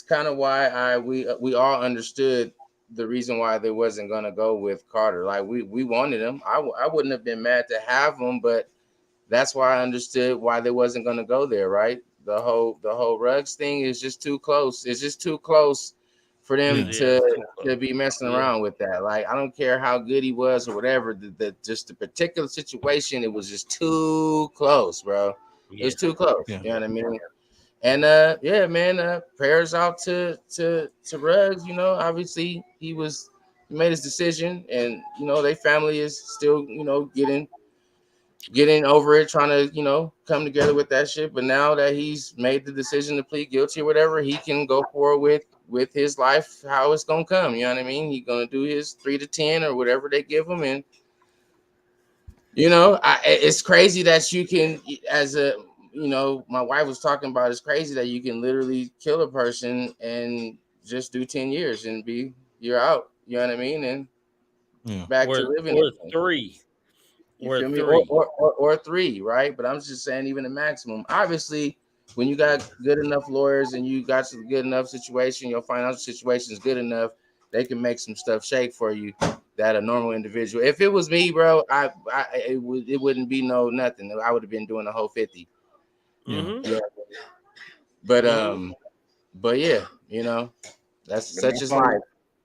kind of why we all understood the reason why they wasn't gonna go with Carter. Like we wanted him. I wouldn't have been mad to have him, but that's why I understood why they wasn't gonna go there. Right? The whole Ruggs thing is just too close. It's just too close for them to be messing around with that. Like, I don't care how good he was or whatever. Just the particular situation, it was just too close, bro. It was too close. Yeah. You know what I mean? And prayers out to Ruggs. You know, obviously he made his decision, and you know, their family is still, you know, getting over it, trying to, you know, come together with that shit. But now that he's made the decision to plead guilty or whatever, he can go forward with his life, how it's gonna come. You know what I mean? He's gonna do his 3 to 10 or whatever they give him, and you know, it's crazy that you can, as a, you know, my wife was talking about, it's crazy that you can literally kill a person and just do 10 years and you're out. You know what I mean? And back to living.
Or 3.
Or 3, right? But I'm just saying, even the maximum. Obviously, when you got good enough lawyers and you got some good enough situation, your financial situation is good enough, they can make some stuff shake for you that a normal individual. If it was me, bro, it wouldn't be nothing. I would have been doing the whole 50.
Mm-hmm.
Yeah. But yeah, you know, that's such as life.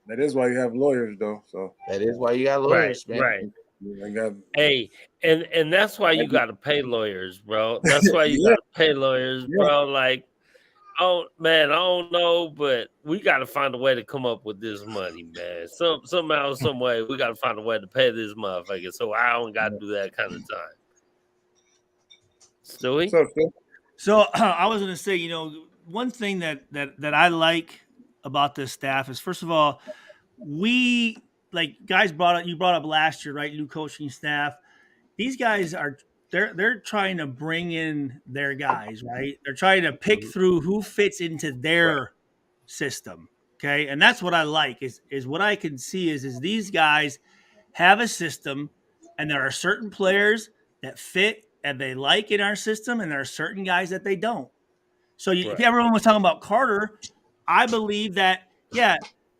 That is why you have lawyers, though. So
that is why you got lawyers, man.
Right. Hey, and that's why you got to pay lawyers, bro. That's why you got to pay lawyers, bro. Like, oh man, I don't know, but we got to find a way to come up with this money, man. Somehow, some way, we got to find a way to pay this motherfucker. So I don't got to do that kind of time. Stewie?
What's up, Phil?
So I was going to say, one thing that I like about this staff is, first of all, we like guys you brought up last year, right? New coaching staff. These guys are they're trying to bring in their guys, right? They're trying to pick through who fits into their system. Okay. And that's what I like is what I can see is these guys have a system, and there are certain players that fit and they like in our system, and there are certain guys that they don't. So if everyone was talking about Carter, I believe that, yeah,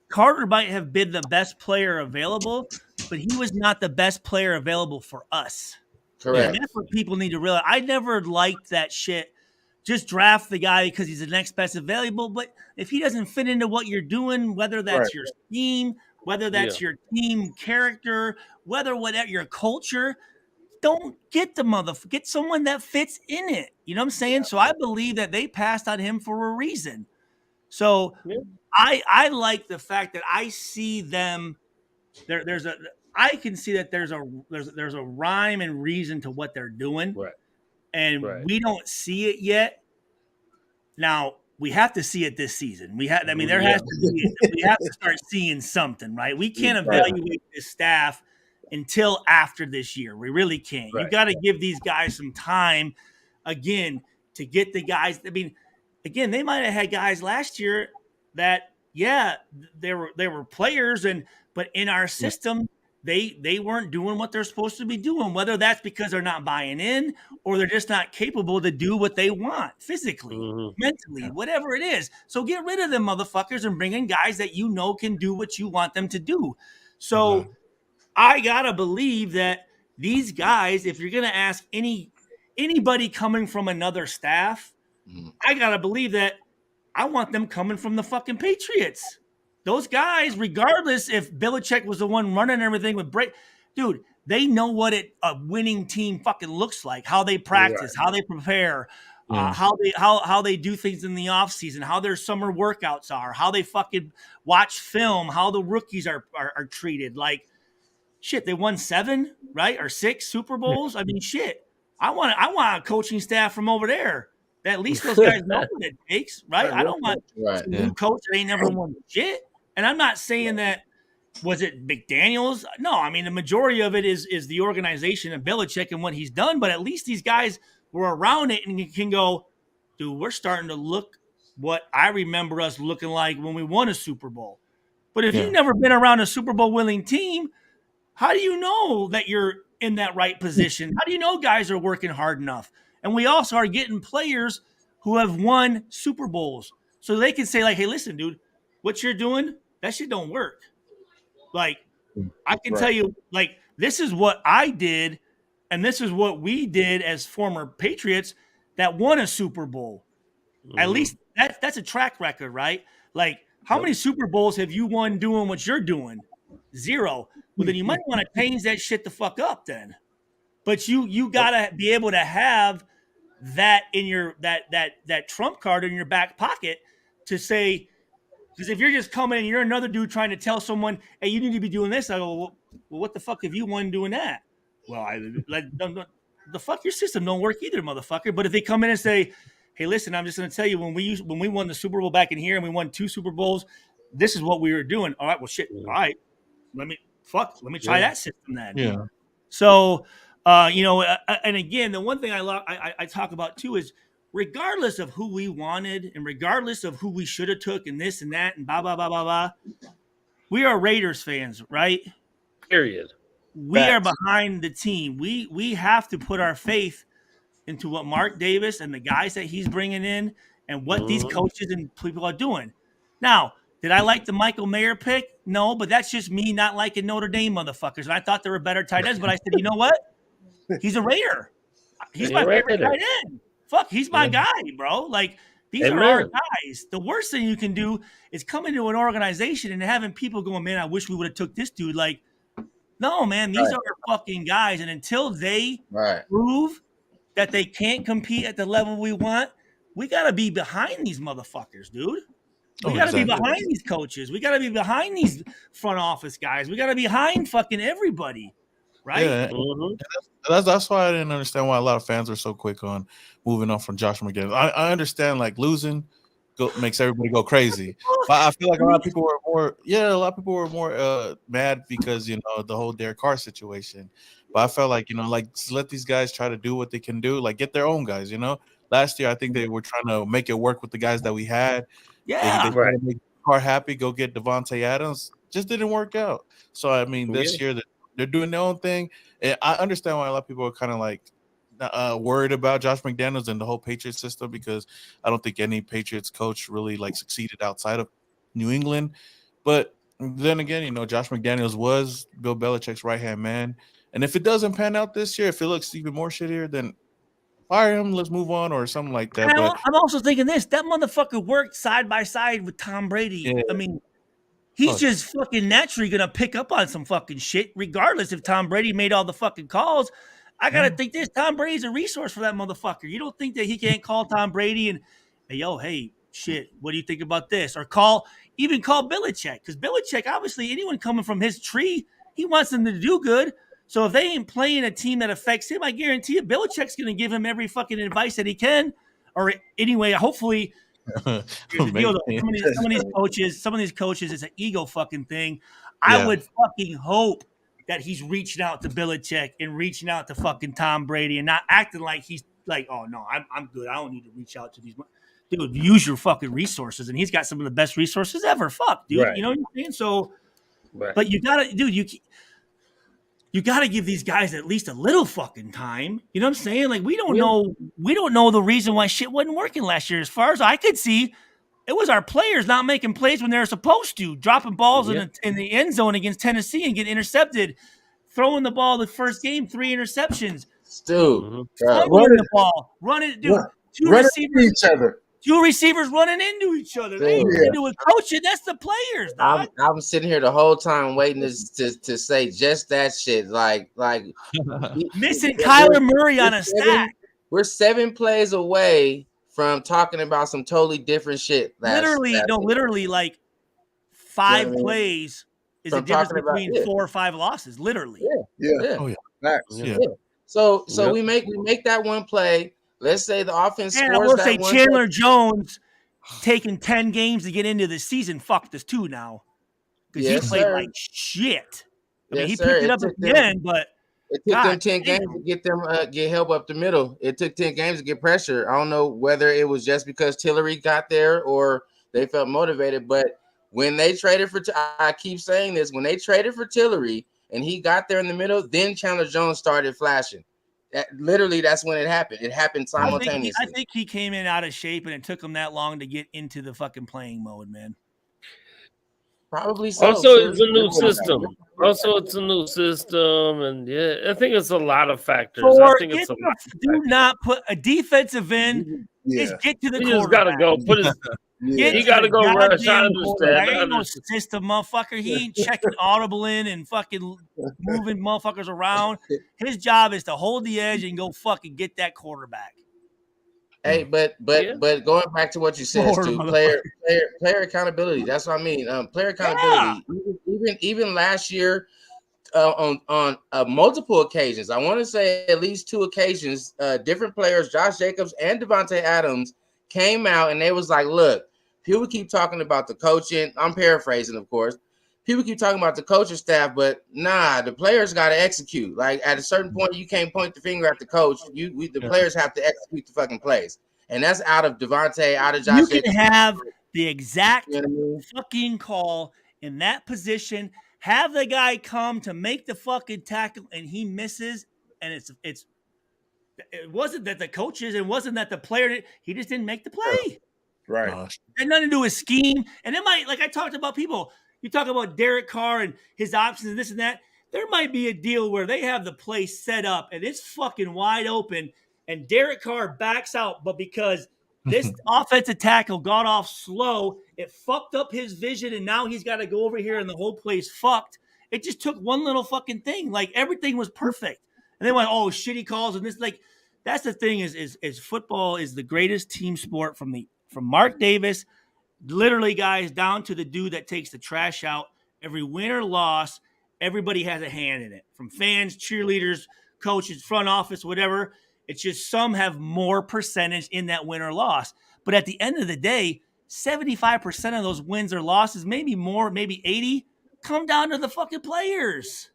Carter might have been the best player available, but he was not the best player available for us.
Correct.
And that's what people need to realize. I never liked that shit. Just draft the guy because he's the next best available. But if he doesn't fit into what you're doing, whether that's your scheme, whether that's your team character, whether whatever your culture, don't get get someone that fits in it. You know what I'm saying? So I believe that they passed on him for a reason. So I like the fact that I see them I can see that there's a rhyme and reason to what they're doing.
Right.
And we don't see it yet. Now we have to see it this season. We have we have to start seeing something, right? We can't evaluate this staff until after this year. We really can't. You got to give these guys some time again to get the guys. I mean, again, they might have had guys last year that, they were players, but in our system, they weren't doing what they're supposed to be doing, whether that's because they're not buying in or they're just not capable to do what they want physically, mentally, whatever it is. So get rid of them motherfuckers and bring in guys that can do what you want them to do. So I gotta believe that these guys, if you're gonna ask anybody coming from another staff, I gotta believe that I want them coming from the fucking Patriots. Those guys, regardless if Belichick was the one running everything with dude, they know what a winning team fucking looks like, how they practice, how they prepare, how they do things in the offseason, how their summer workouts are, how they fucking watch film, how the rookies are treated. Like, shit, they won 7, right? Or 6 Super Bowls. I mean, shit. I want a coaching staff from over there. That at least those guys know what it takes, right? I don't want a new coach that ain't never won shit. And I'm not saying that, was it McDaniels? No, I mean, the majority of it is the organization and Belichick and what he's done. But at least these guys were around it and you can go, dude, we're starting to look what I remember us looking like when we won a Super Bowl. But if you've never been around a Super Bowl winning team, how do you know that you're in that right position? How do you know guys are working hard enough? And we also are getting players who have won Super Bowls. So they can say, like, hey, listen, dude, what you're doing, that shit don't work. Like, I can tell you, like, this is what I did, and this is what we did as former Patriots that won a Super Bowl. At least that's a track record, right? Like, how many Super Bowls have you won doing what you're doing? 0. Well, then you might want to change that shit the fuck up then. But you gotta be able to have that in your that trump card in your back pocket to say, because if you're just coming and you're another dude trying to tell someone, hey, you need to be doing this, I go, well, what the fuck have you won doing that? Well, the fuck, your system don't work either, motherfucker. But if they come in and say, hey, listen, I'm just going to tell you, when we won the Super Bowl back in here and we won 2 Super Bowls, this is what we were doing. All right, well, shit. All right, let me try that system then.
Yeah.
So, and again, the one thing I talk about too is, regardless of who we wanted and regardless of who we should have took and this and that and blah, blah, blah, blah, blah, we are Raiders fans, right?
Period.
We are behind the team. We have to put our faith into what Mark Davis and the guys that he's bringing in and what these coaches and people are doing. Now, did I like the Michael Mayer pick? No, but that's just me not liking Notre Dame motherfuckers. And I thought they were better tight ends, but I said, you know what? He's a Raider. He's my favorite tight end. Fuck, he's my guy, bro. Like, these are our guys. The worst thing you can do is come into an organization and having people going, man, I wish we would have took this dude. Like, no, man, these are our fucking guys. And until they prove that they can't compete at the level we want, we got to be behind these motherfuckers, dude. We got to be behind these coaches. We got to be behind these front office guys. We got to be behind fucking everybody. right?
Yeah, that's why I didn't understand why a lot of fans were so quick on moving on from Josh McDaniels. I understand like losing makes everybody go crazy, but I feel like a lot of people were more mad because the whole Derek Carr situation. But I felt like like just let these guys try to do what they can do, like get their own guys. Last year I think they were trying to make it work with the guys that we had. They
Yeah.
tried to make Carr happy, go get Devontae Adams. Just didn't work out. So I mean, this year they're doing their own thing. And I understand why a lot of people are kind of like worried about Josh McDaniels and the whole Patriots system, because I don't think any Patriots coach really like succeeded outside of New England. But then again, Josh McDaniels was Bill Belichick's right-hand man. And if it doesn't pan out this year, if it looks even more shittier, then fire him, let's move on or something like that. But
I'm also thinking this: that motherfucker worked side by side with Tom Brady.
Yeah.
I mean, he's just fucking naturally gonna pick up on some fucking shit, regardless if Tom Brady made all the fucking calls. I gotta think this: Tom Brady's a resource for that motherfucker. You don't think that he can't call Tom Brady and, hey, shit, what do you think about this? Or call Belichick, because Belichick, obviously, anyone coming from his tree, he wants them to do good. So if they ain't playing a team that affects him, I guarantee you, Belichick's gonna give him every fucking advice that he can. Or anyway, hopefully. Here's the deal, though. Some of these coaches, it's an ego fucking thing. I would fucking hope that he's reaching out to Belichick and reaching out to fucking Tom Brady and not acting like he's like, oh no, I'm good. I don't need to reach out to these. Dude, use your fucking resources, and he's got some of the best resources ever. Fuck, dude.
Right.
You know what I'm saying? So, but you gotta, dude, you gotta give these guys at least a little fucking time. You know what I'm saying? Like we don't know the reason why shit wasn't working last year. As far as I could see, it was our players not making plays when they're supposed to, dropping balls in the end zone against Tennessee and getting intercepted, throwing the ball the first game, 3 interceptions.
Dude,
fumbling the ball, running, dude. Two receivers running into each other. They ain't doing coaching. That's the players, dog.
I'm sitting here the whole time waiting to say just that shit. Like
missing Kyler Murray on a stack.
We're 7 plays away from talking about some totally different shit.
Literally, like 5 plays is the difference between 4 or 5 losses. Literally.
Yeah.
Oh yeah.
Facts. Yeah. So we make that one play. Let's say the offense scores.
And I will
that
say
one
Chandler Jones taking 10 games to get into the season fucked us too now. Because he played like shit. I mean, he picked it up at the end, but
it took them 10 games to get them get help up the middle. It took 10 games to get pressure. I don't know whether it was just because Tillery got there or they felt motivated, but when they traded for I keep saying this, when they traded for Tillery and he got there in the middle, then Chandler Jones started flashing. That's when it happened. It happened simultaneously.
I think he came in out of shape, and it took him that long to get into the fucking playing mode, man.
Probably so.
Also, it's a new system. And I think it's a lot of factors.
Do not put a defensive end. Just get to the quarterback.
He just gotta go. He gotta go rush. I understand.
Ain't no system, motherfucker. He ain't checking audible in and fucking moving motherfuckers around. His job is to hold the edge and go fucking get that quarterback.
Hey, but going back to what you said, Stu, player accountability. That's what I mean. Player accountability. Yeah. Even last year, on multiple occasions, I want to say at least 2 occasions, different players, Josh Jacobs and Devontae Adams, came out and they was like, look, people keep talking about the coaching. I'm paraphrasing, of course. People keep talking about the coaching staff, but the players got to execute. Like at a certain point, you can't point the finger at the coach. The players have to execute the fucking plays, and that's out of Devontae, out of Josh.
You can have the exact fucking call in that position. Have the guy come to make the fucking tackle, and he misses, and it wasn't that the coaches, it wasn't that the player, he just didn't make the play.
Right.
It had nothing to do with scheme. And it might, like I talked about people, you talk about Derek Carr and his options and this and that. There might be a deal where they have the play set up and it's fucking wide open and Derek Carr backs out, but because this offensive tackle got off slow, it fucked up his vision, and now he's got to go over here and the whole play's fucked. It just took one little fucking thing. Like everything was perfect. And they went, oh, shitty calls and this. Like that's the thing is football is the greatest team sport from Mark Davis, literally guys, down to the dude that takes the trash out. Every win or loss, everybody has a hand in it, from fans, cheerleaders, coaches, front office, whatever. It's just some have more percentage in that win or loss. But at the end of the day, 75% of those wins or losses, maybe more, maybe 80, come down to the fucking players.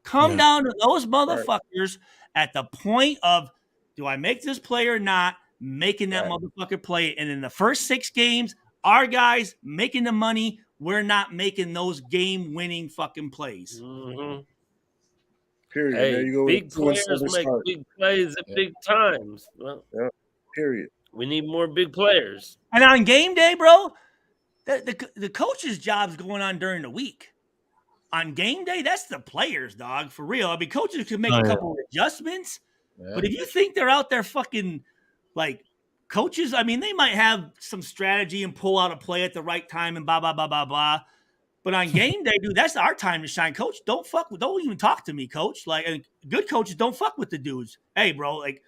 Come down to those motherfuckers at the point of, do I make this play or not? Making that motherfucker play. And in the first 6 games, our guys making the money, we're not making those game-winning fucking plays.
Mm-hmm.
Period.
Hey,
there you go.
big players make big plays at big times. Well,
period.
We need more big players.
And on game day, bro, the coach's job's going on during the week. On game day, that's the players, dog, for real. I mean, coaches can make a couple of adjustments, but if you think they're out there fucking like coaches, I mean, they might have some strategy and pull out a play at the right time and blah, blah, blah, blah, blah. But on game day, dude, that's our time to shine. Coach, don't even talk to me, coach. Like, good coaches don't fuck with the dudes. Hey, bro, like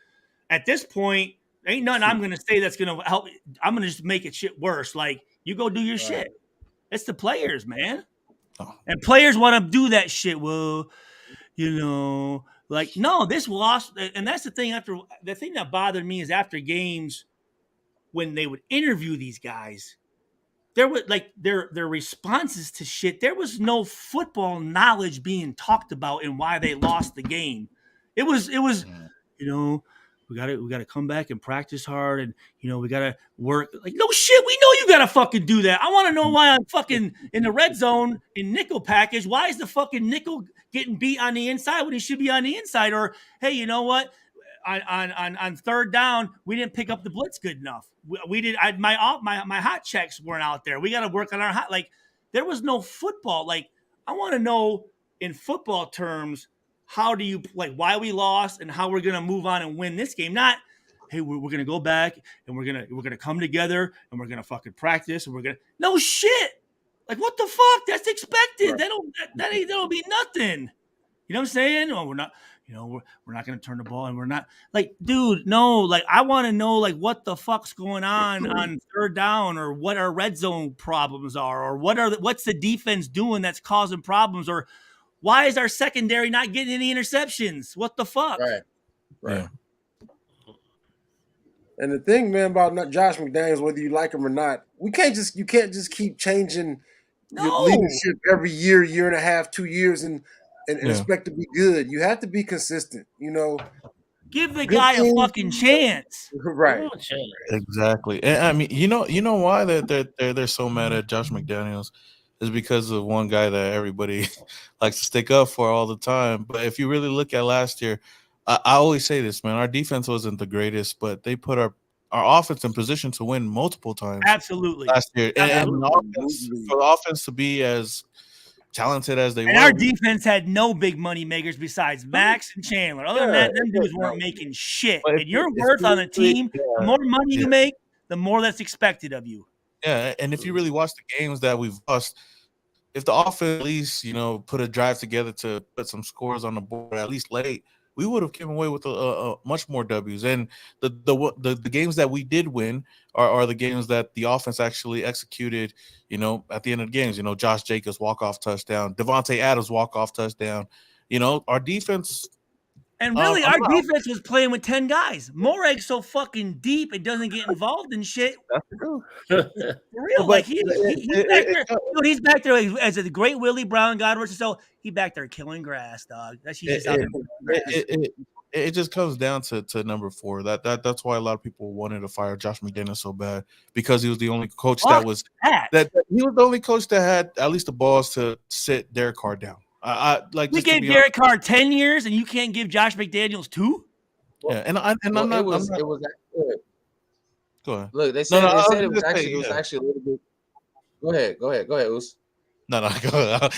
at this point, ain't nothing I'm going to say that's going to help. I'm going to just make it shit worse. Like, you go do your shit. It's the players, man. And players want to do that shit. Well, like, no, this loss. And that's the thing the thing that bothered me is after games when they would interview these guys, there was like their responses to shit. There was no football knowledge being talked about and why they lost the game. It was, we gotta come back and practice hard, and we gotta work. Like, no shit, we know you gotta fucking do that. I want to know why I'm fucking in the red zone in nickel package. Why is the fucking nickel getting beat on the inside when he should be on the inside? Or hey, you know what? On third down, we didn't pick up the blitz good enough. We did. My hot checks weren't out there. We got to work on our hot. Like, there was no football. Like, I want to know in football terms, how do you, like, why we lost and how we're gonna move on and win this game? Not, hey, we're gonna go back and we're gonna come together and we're gonna fucking practice and we're gonna, no shit. Like, what the fuck? That's expected. That'll be nothing. You know what I'm saying? Oh, we're not. We're not going to turn the ball, and we're not like, dude, no, like, I want to know, like, what the fuck's going on third down, or what our red zone problems are, or what's the defense doing that's causing problems, or why is our secondary not getting any interceptions? What the fuck?
Right.
Yeah.
And the thing, man, about Josh McDaniels, whether you like him or not, you can't just keep changing your leadership every year and a half, 2 years, and expect to be good. You have to be consistent.
Give the guy a fucking chance.
Right.
Exactly. And I mean, you know why they're so mad at Josh McDaniels is because of one guy that everybody likes to stick up for all the time. But if you really look at last year, I always say this, man, our defense wasn't the greatest, but they put our offense in position to win multiple times.
Absolutely.
Last year. And for the offense to be as talented as they were.
And our defense had no big money makers besides Max and Chandler. Other than that, them dudes weren't making shit. And your worth on the team, the more money you make, the more that's expected of you.
Yeah, and if you really watch the games that we've lost, if the offense at least, put a drive together to put some scores on the board, at least late, we would have came away with a much more W's. And the games that we did win are the games that the offense actually executed, at the end of the games. Josh Jacobs walk-off touchdown, Devontae Adams walk-off touchdown. Our defense.
And really, our defense was playing with 10 guys. Moreg's so fucking deep, it doesn't get involved in shit.
That's true.
For real. Like, he's back there. Dude, he's back there as a great Willie Brown, God rest his soul. He back there killing grass, dog. That's just out there killing grass.
It just comes down to number 4. That's why a lot of people wanted to fire Josh McDaniels so bad, because he was the only coach that he was the only coach that had at least the balls to sit Derek Carr down.
We gave Derek Carr 10 years, and you can't give Josh McDaniels 2?
Yeah, and it was
good.
Go ahead.
Look, they said it was actually a little bit. Go ahead, Us.
No, go ahead.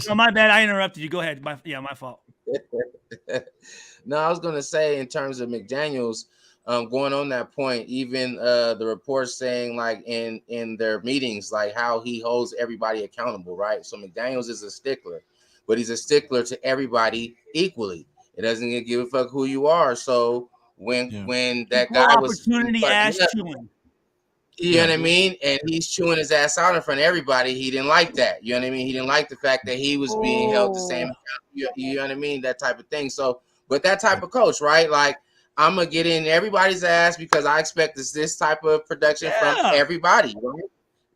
No, my bad. I interrupted you. Go ahead. My fault.
No, I was gonna say, in terms of McDaniels, going on that point, even the reports saying, like, in their meetings, like, how he holds everybody accountable, right? So McDaniels is a stickler, but he's a stickler to everybody equally. It doesn't give a fuck who you are. So when that guy was
opportunity ass chewing.
You know what I mean? And he's chewing his ass out in front of everybody. He didn't like that. You know what I mean? He didn't like the fact that he was being held the same. You know what I mean? That type of thing. So, but that type of coach, right? Like, I'm gonna get in everybody's ass because I expect this type of production from everybody. Right?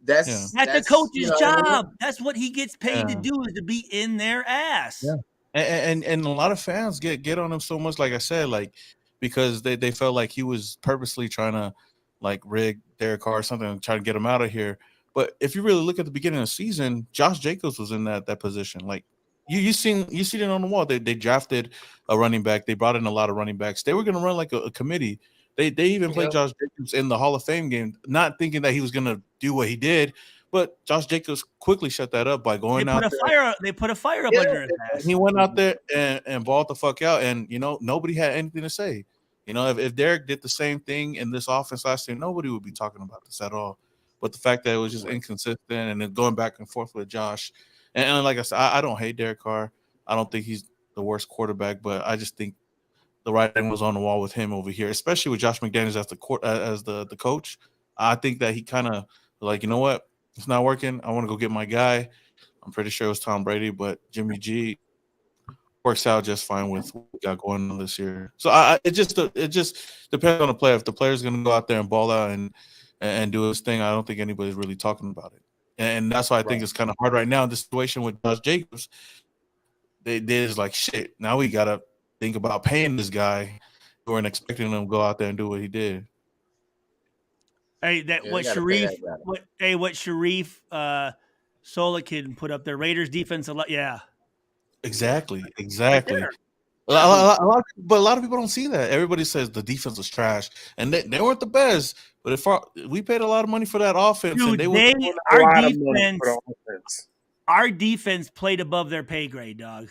That's
the coach's job.
I mean?
That's what he gets paid to do, is to be in their ass.
Yeah. And a lot of fans get on him so much, like I said, like because they felt like he was purposely trying to like rig Derek Carr or something and try to get him out of here. But if you really look at the beginning of the season, Josh Jacobs was in that position. Like you seen it on the wall. They drafted a running back. They brought in a lot of running backs. They were going to run like a committee. They even played Josh Jacobs in the Hall of Fame game, not thinking that he was going to do what he did. But Josh Jacobs quickly shut that up by going out there.
They put a fire up under his ass.
He went out there and balled the fuck out, and nobody had anything to say. If Derek did the same thing in this offense last year, nobody would be talking about this at all. But the fact that it was just inconsistent and then going back and forth with Josh, and like I said, I don't hate Derek Carr. I don't think he's the worst quarterback, but I just think the writing was on the wall with him over here, especially with Josh McDaniels as the coach. I think that he kind of like, you know what, it's not working. I want to go get my guy. I'm pretty sure it was Tom Brady, but Jimmy G works out just fine with what we got going on this year. So it just depends on the player. If the player's going to go out there and ball out and do his thing, I don't think anybody's really talking about it. And that's why I think it's kind of hard right now in this situation with Josh Jacobs. They is like, shit, now we got to think about paying this guy. We weren't expecting him to go out there and do what he did.
Hey, what Sharif Solikin put up there. Raiders defense,
Exactly. Right, a lot of people don't see that. Everybody says the defense was trash, and they weren't the best. But if we paid a lot of money for that offense,
dude,
and
our defense played above their pay grade, dog.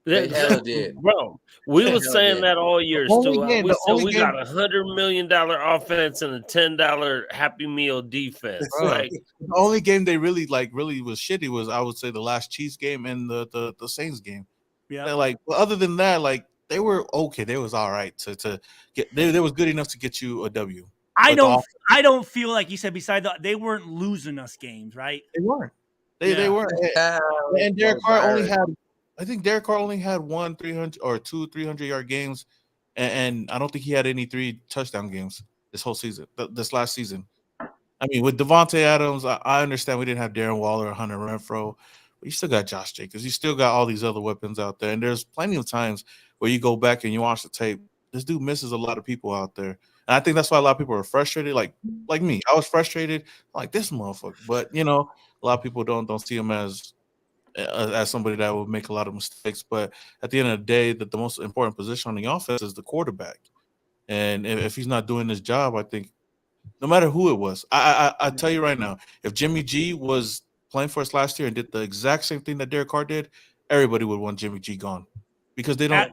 They did,
bro. We were saying that all year. We got $100 million offense and a $10 Happy Meal defense. Like
the only game they really was shitty was, I would say, the last Chiefs game and the Saints game. Yeah, other than that, they were okay. They was all right to get. They was good enough to get you a W.
I don't feel like you said. Besides that, they weren't losing us games, right?
They weren't. They weren't. And Derek Carr only had. I think Derek Carr only had 1 300 or 2 300-yard games, and I don't think he had any 3 touchdown games this whole season. This last season, I mean, with Devontae Adams, I understand we didn't have Darren Waller or Hunter Renfrow, but you still got Josh Jacobs. You still got all these other weapons out there, and there's plenty of times where you go back and you watch the tape. This dude misses a lot of people out there, and I think that's why a lot of people are frustrated. Like me, I was frustrated, like this motherfucker. But a lot of people don't see him as somebody that will make a lot of mistakes. But at the end of the day, the most important position on the offense is the quarterback. And if he's not doing his job, I think no matter who it was, I tell you right now, if Jimmy G was playing for us last year and did the exact same thing that Derek Carr did, everybody would want Jimmy G gone because they don't.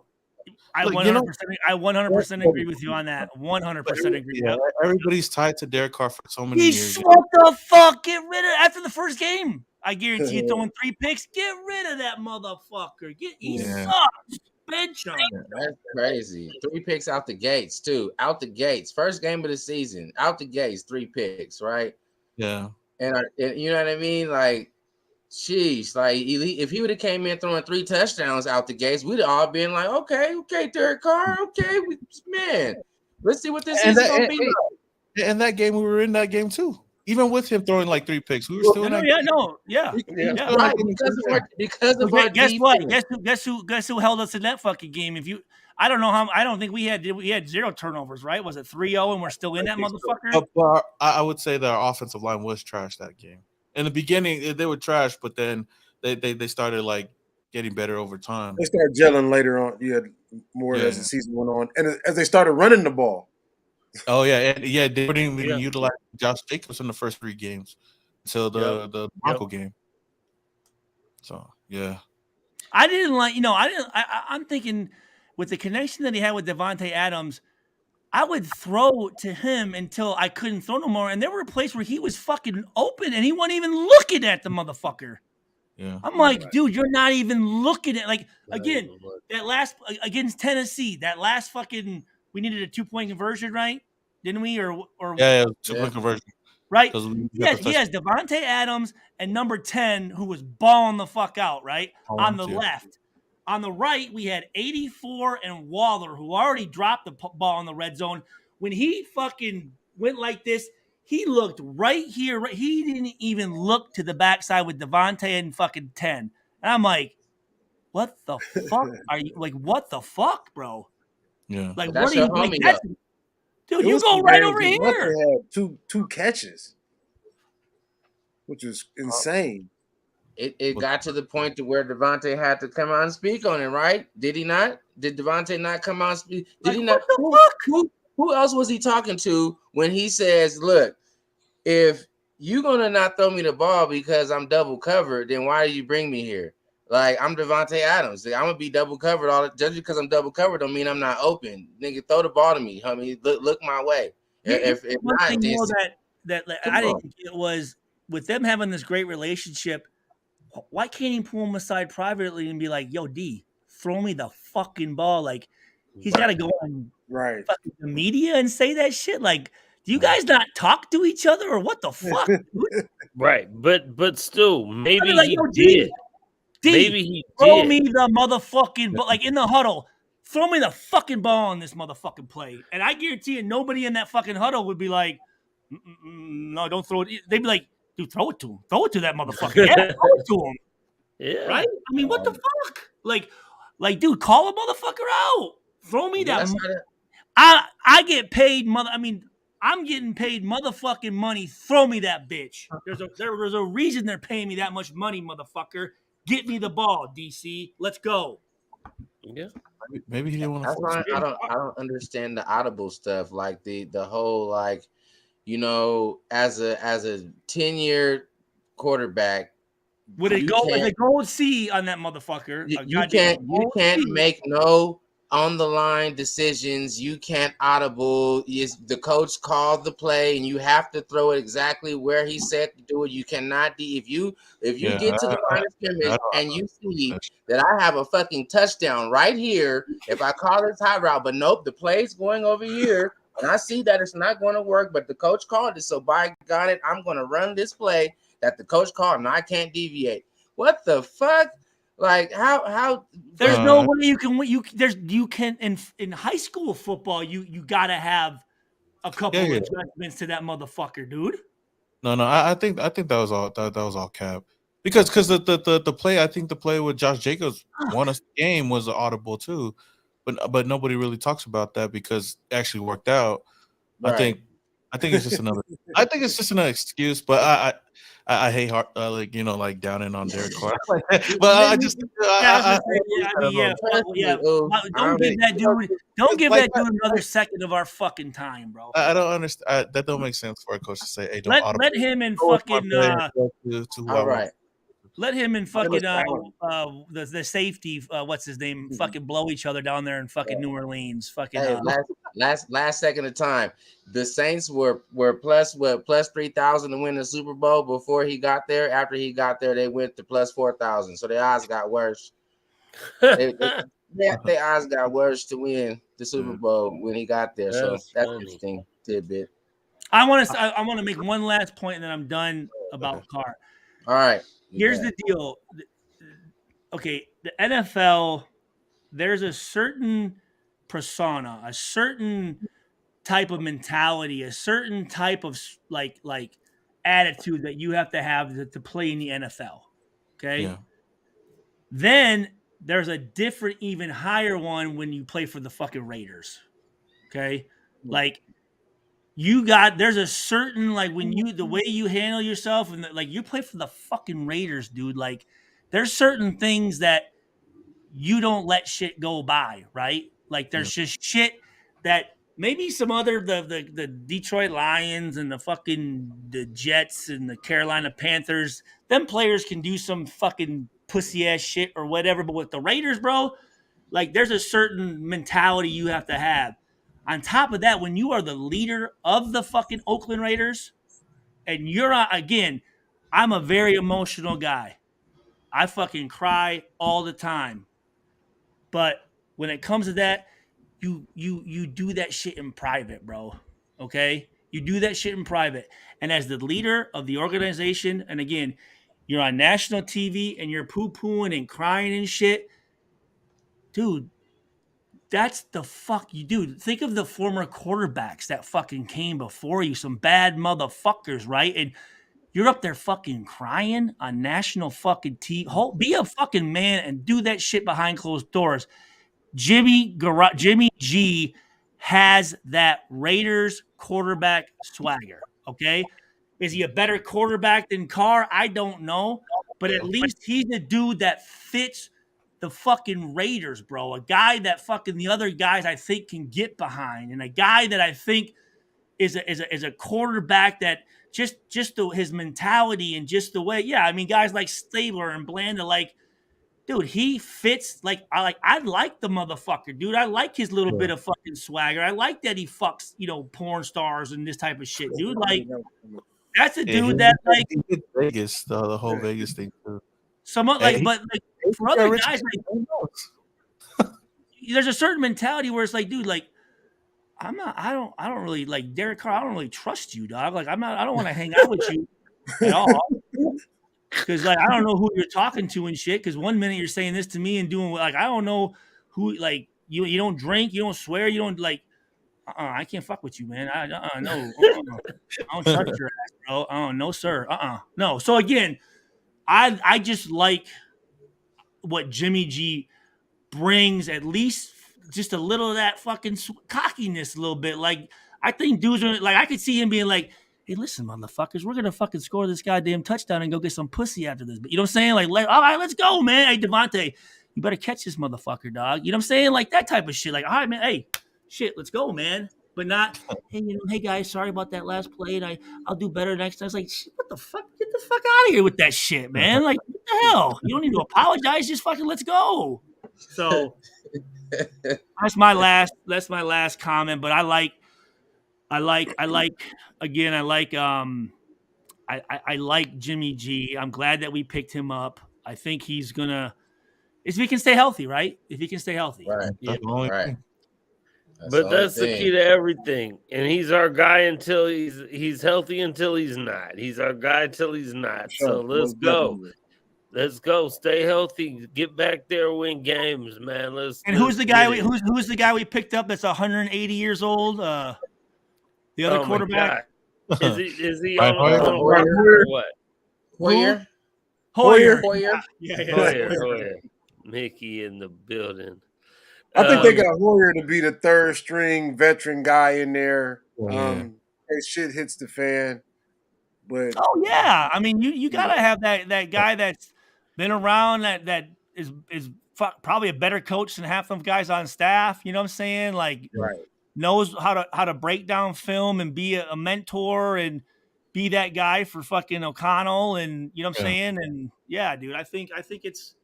I 100% agree with you on that. 100% agree.
Yeah, everybody's tied to Derek Carr for so many years.
What the fuck? Get rid of after the first game. I guarantee you throwing 3 picks. Get rid of that motherfucker. He sucks. Bench him.
That's crazy. 3 picks out the gates, too. Out the gates. First game of the season. Out the gates, 3 picks, right?
Yeah.
And you know what I mean? Like, jeez. Like, if he would have came in throwing 3 touchdowns out the gates, we'd have all been like, okay, Derek Carr, okay, man. Let's see what this is going to be like.
And that game, we were in that game, too. Even with him throwing 3 picks, we were still in that game.
Right, because of our
guess
defense.
What? Guess who held us in that fucking game? I don't know how. I don't think we had 0 turnovers, right? Was it 3-0 and we're still in that motherfucker?
But I would say that our offensive line was trash that game. In the beginning, they were trash, but then they started getting better over time.
They started gelling later on. You had more as the season went on, and as they started running the ball.
Oh yeah, they wouldn't even utilize Josh Jacobs in the first 3 games until the Bronco game. So yeah,
I didn't like. I'm thinking with the connection that he had with Devontae Adams, I would throw to him until I couldn't throw no more. And there were places where he was fucking open and he wasn't even looking at the motherfucker.
Yeah,
I'm like, dude, you're not even looking at again that last against Tennessee. That last fucking we needed a 2-point conversion, right? Didn't we? Or
2-point conversion.
right?
Because
He has Devontae Adams and number 10, who was balling the fuck out, right? On the left. On the right, we had 84 and Waller, who already dropped the ball in the red zone. When he fucking went like this, he looked right here. He didn't even look to the backside with Devontae and fucking 10. And I'm like, what the fuck are you like? What the fuck, bro?
Yeah.
Like,
But that's
what are
your
you like?
homie,
That's, dude,
It
you
was
go
some
right
games
over
Devontae
here.
had two catches, which is insane.
It got to the point to where Devontae had to come out and speak on it, right? Did he not? Did Devontae not come out and speak? Did
Like,
he
what
not?
the fuck?
Who else was he talking to when he says, "Look, if you're gonna not throw me the ball because I'm double covered, then why do you bring me here? Like, I'm Devontae Adams. I'm gonna be double covered just because I'm double covered don't mean I'm not open. Nigga, throw the ball to me, homie. Look my way. If
One
not,
thing
then
more that like,
come
I
on.
didn't get was with them having this great relationship. Why can't he pull him aside privately and be like, "Yo, D, throw me the fucking ball"? Like, he's got to go on
Right.
fucking the media and say that shit. Like, do you guys not talk to each other or what the fuck, dude?
Right, but still,
I
maybe
mean, like,
he
yo,
did.
D,
Maybe he
throw
did.
me the motherfucking ball. Like in the huddle, throw me the fucking ball on this motherfucking play. And I guarantee you, nobody in that fucking huddle would be like, no, don't throw it. They'd be like, dude, throw it to him. Throw it to that motherfucker. Yeah, throw it to him.
Yeah.
Right? I mean, what the fuck? Like, dude, call a motherfucker out. Throw me that.
That's how that,
I get paid I'm getting paid motherfucking money. Throw me that bitch. There's a reason they're paying me that much money, motherfucker. Get me the ball, DC. Let's go.
Yeah.
Maybe he didn't want to
that's
force
why
it.
I don't understand the audible stuff, like the whole, like, you know, as a 10-year quarterback,
Would it
you
go with
can't
a gold C on that motherfucker? A
you
goddamn
can't
gold C.
make no on the line decisions. You can't audible. Is the coach called the play and you have to throw it exactly where he said to do it. You cannot if you
Yeah,
get to the line of scrimmage and you see that I have a fucking touchdown right here, if I call this high route, but nope, the play's going over here. And I see that it's not going to work, but the coach called it. So by God, I'm going to run this play that the coach called and I can't deviate. What the fuck? Like how
There's no way you can in high school football you gotta have a couple adjustments to that motherfucker, dude.
No, I think that was all that was all cap. Because the play, I think the play with Josh Jacobs won us the game was audible too. But nobody really talks about that because it actually worked out.
right.
I think it's just another excuse, but I hate like, you know, like downing on Derek Carr. But I just
Don't give that dude another second of our fucking time, bro.
I don't understand. That don't make sense for a coach to say, "Hey, don't audible."
Let him and fucking
All right.
let him and fucking the safety what's his name fucking blow each other down there in fucking New Orleans. Fucking
Hey, last second of time. The Saints were plus 3,000 to win the Super Bowl before he got there. After he got there, they went to plus 4,000. So their odds got worse. Their odds got worse to win the Super Bowl when he got there. That's interesting tidbit.
I want to make one last point and then I'm done about Carr.
All right.
Here's the deal. Okay, the NFL, there's a certain persona, a certain type of mentality, a certain type of like attitude that you have to play in the NFL. Okay.
Yeah.
Then there's a different, even higher one when you play for the fucking Raiders. Okay. Like there's a certain, like when the way you handle yourself and like you play for the fucking Raiders, dude. Like there's certain things that you don't let shit go by, right? Like there's just shit that maybe some other the Detroit Lions and the Jets and the Carolina Panthers, them players can do some fucking pussy ass shit or whatever. But with the Raiders, bro, like there's a certain mentality you have to have. On top of that, when you are the leader of the fucking Oakland Raiders, and you're again, I'm a very emotional guy. I fucking cry all the time. But when it comes to that, you do that shit in private, bro. Okay? You do that shit in private. And as the leader of the organization, and again, you're on national TV and you're poo-pooing and crying and shit, dude. That's the fuck you do. Think of the former quarterbacks that fucking came before you, some bad motherfuckers, right? And you're up there fucking crying on national fucking TV. Be a fucking man and do that shit behind closed doors. Jimmy G has that Raiders quarterback swagger. Okay, is he a better quarterback than Carr? I don't know, but at least he's a dude that fits the fucking Raiders, bro. A guy that fucking the other guys I think can get behind, and a guy that I think is a quarterback that his mentality and just the way. Yeah, I mean guys like Stabler and Blanda, like. Dude, he fits I like the motherfucker, dude. I like his little bit of fucking swagger. I like that he fucks, porn stars and this type of shit, dude. Like that's a dude that like
he did Vegas, the whole Vegas thing too.
Somewhat like, but like for other guys, like there's a certain mentality where it's like, dude, like I don't really like Derek Carr. I don't really trust you, dog. Like I don't want to hang out with you at all. Because like I don't know who you're talking to and shit. Because one minute you're saying this to me and doing like I don't know who like you don't drink, you don't swear, you don't like. I can't fuck with you, man. No. I don't trust your ass, bro. No, sir. No. So again, I just like what Jimmy G brings. At least just a little of that fucking cockiness, a little bit. Like I think dudes are like I could see him being like. Hey, listen, motherfuckers, we're gonna fucking score this goddamn touchdown and go get some pussy after this. But you know what I'm saying? Like, all right, let's go, man. Hey, Devontae, you better catch this motherfucker, dog. You know what I'm saying? Like that type of shit. Like, all right, man. Hey, shit, let's go, man. But not, hey guys, sorry about that last play. And I'll do better next time. It's like, shit, what the fuck? Get the fuck out of here with that shit, man. Like, what the hell? You don't need to apologize. Just fucking let's go. So that's my last comment. But I like Jimmy G. I'm glad that we picked him up. I think he's gonna if he can stay healthy, right? If he can stay healthy.
Right.
Yeah.
Right.
But that's the key to everything. And he's our guy until he's healthy until he's not. He's our guy until he's not. Sure. So let's go. Let's go. Stay healthy. Get back there, win games, man.
Who's the guy we picked up that's 180 years old? The other quarterback.
Is he on or what?
Hoyer.
Yeah.
Hoyer. Mickey in the building.
I think they got Hoyer to be the third string veteran guy in there. His shit hits the fan. But
I mean you gotta have that guy that's been around that is probably a better coach than half of guys on staff. You know what I'm saying? Like knows how to break down film and be a mentor and be that guy for fucking O'Connell and you know what I'm saying? And yeah, dude, I think it's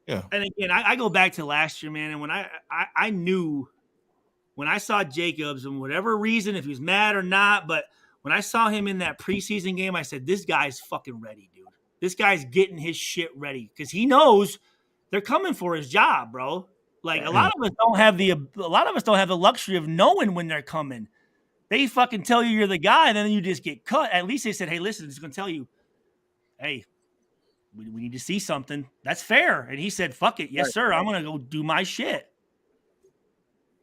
And again, I go back to last year, man, and when I knew when I saw Jacobs and whatever reason, if he was mad or not, but when I saw him in that preseason game, I said, this guy's fucking ready, dude. This guy's getting his shit ready because he knows they're coming for his job, bro. Like a lot of us don't have the luxury of knowing when they're coming. They fucking tell you you're the guy, and then you just get cut. At least they said, hey, listen, it's going to tell you, hey, we need to see something. That's fair. And he said, fuck it. Yes, sir. I'm going to go do my shit.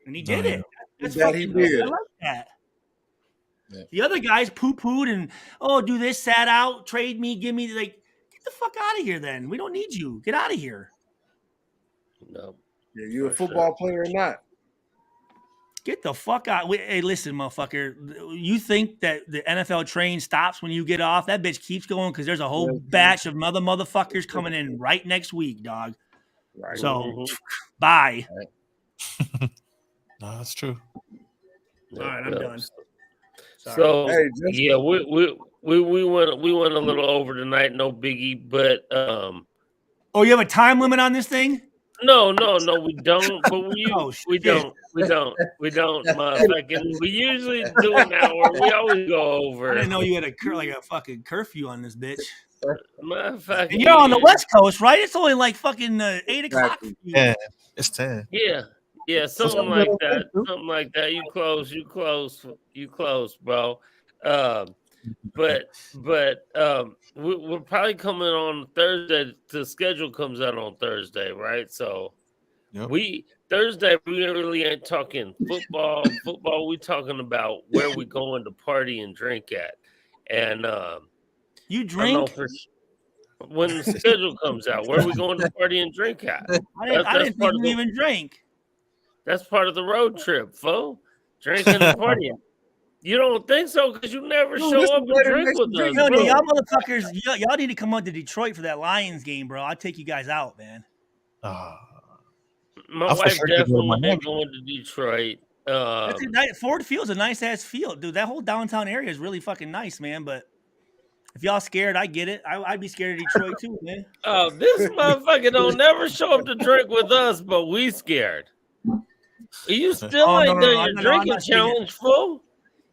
And he did it. That's
he did.
I like that. Yeah. The other guys poo-pooed and, do this, sat out, trade me, give me, like, get the fuck out of here then. We don't need you. Get out of here.
No.
Yeah, you a football player or not?
Get the fuck out. Hey, listen, motherfucker. You think that the NFL train stops when you get off? That bitch keeps going because there's a whole batch of motherfuckers coming in right next week, dog. Right. So, bye.
Right. No, that's true.
All right, I'm done.
Sorry. So, yeah, we went a little over tonight. No biggie, but
you have a time limit on this thing?
No, we don't. But we don't. Motherfucking, we usually do an hour. We always go over.
I didn't know you had a fucking curfew on this bitch.
And
you're on the West Coast, right? It's only like fucking 8 o'clock.
Yeah, it's 10.
Yeah. Yeah, something like that. Something like that. You close, bro. But we're probably coming on Thursday. The schedule comes out on Thursday, right? So
Yep.
Thursday we really ain't talking football. Football, we talking about where we going to party and drink at. And
You
I know
drink?
for when the schedule comes out, where we going to party and drink at.
I didn't think you even drank.
That's part of the road trip, fool. Drinking and partying. You don't think so? Because you never show up and drink with us,
No,
bro.
y'all motherfuckers, y'all need to come out to Detroit for that Lions game, bro. I'll take you guys out, man.
My wife definitely ain't going to Detroit.
Ford Field's a nice ass field, dude. That whole downtown area is really fucking nice, man. But if y'all scared, I get it. I'd be scared of Detroit too, man.
Oh, this motherfucker don't never show up to drink with us, but we scared. You still ain't done your drinking challenge, fool.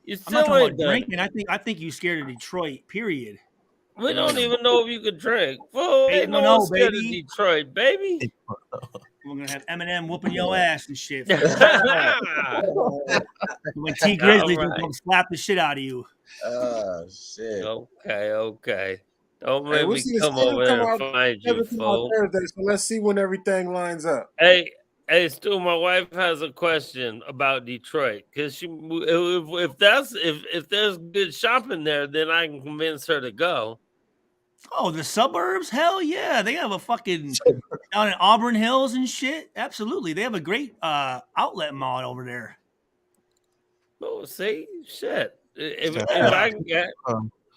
You still ain't done
drinking. I think you scared of Detroit. Period.
We don't even know if you could drink. Fool, ain't no one scared of Detroit, baby.
We're gonna have Eminem whooping your ass and shit. When T Grizzly's gonna slap the shit out of you.
Oh shit.
Okay. Don't make me come over there and find you, fool.
Thursday, so let's see when everything lines up.
Hey, Stu, my wife has a question about Detroit because if there's good shopping there, then I can convince her to go.
Oh, the suburbs? Hell yeah. They have a fucking down in Auburn Hills and shit. Absolutely. They have a great outlet mall over there.
Oh, see? Shit. If I can get,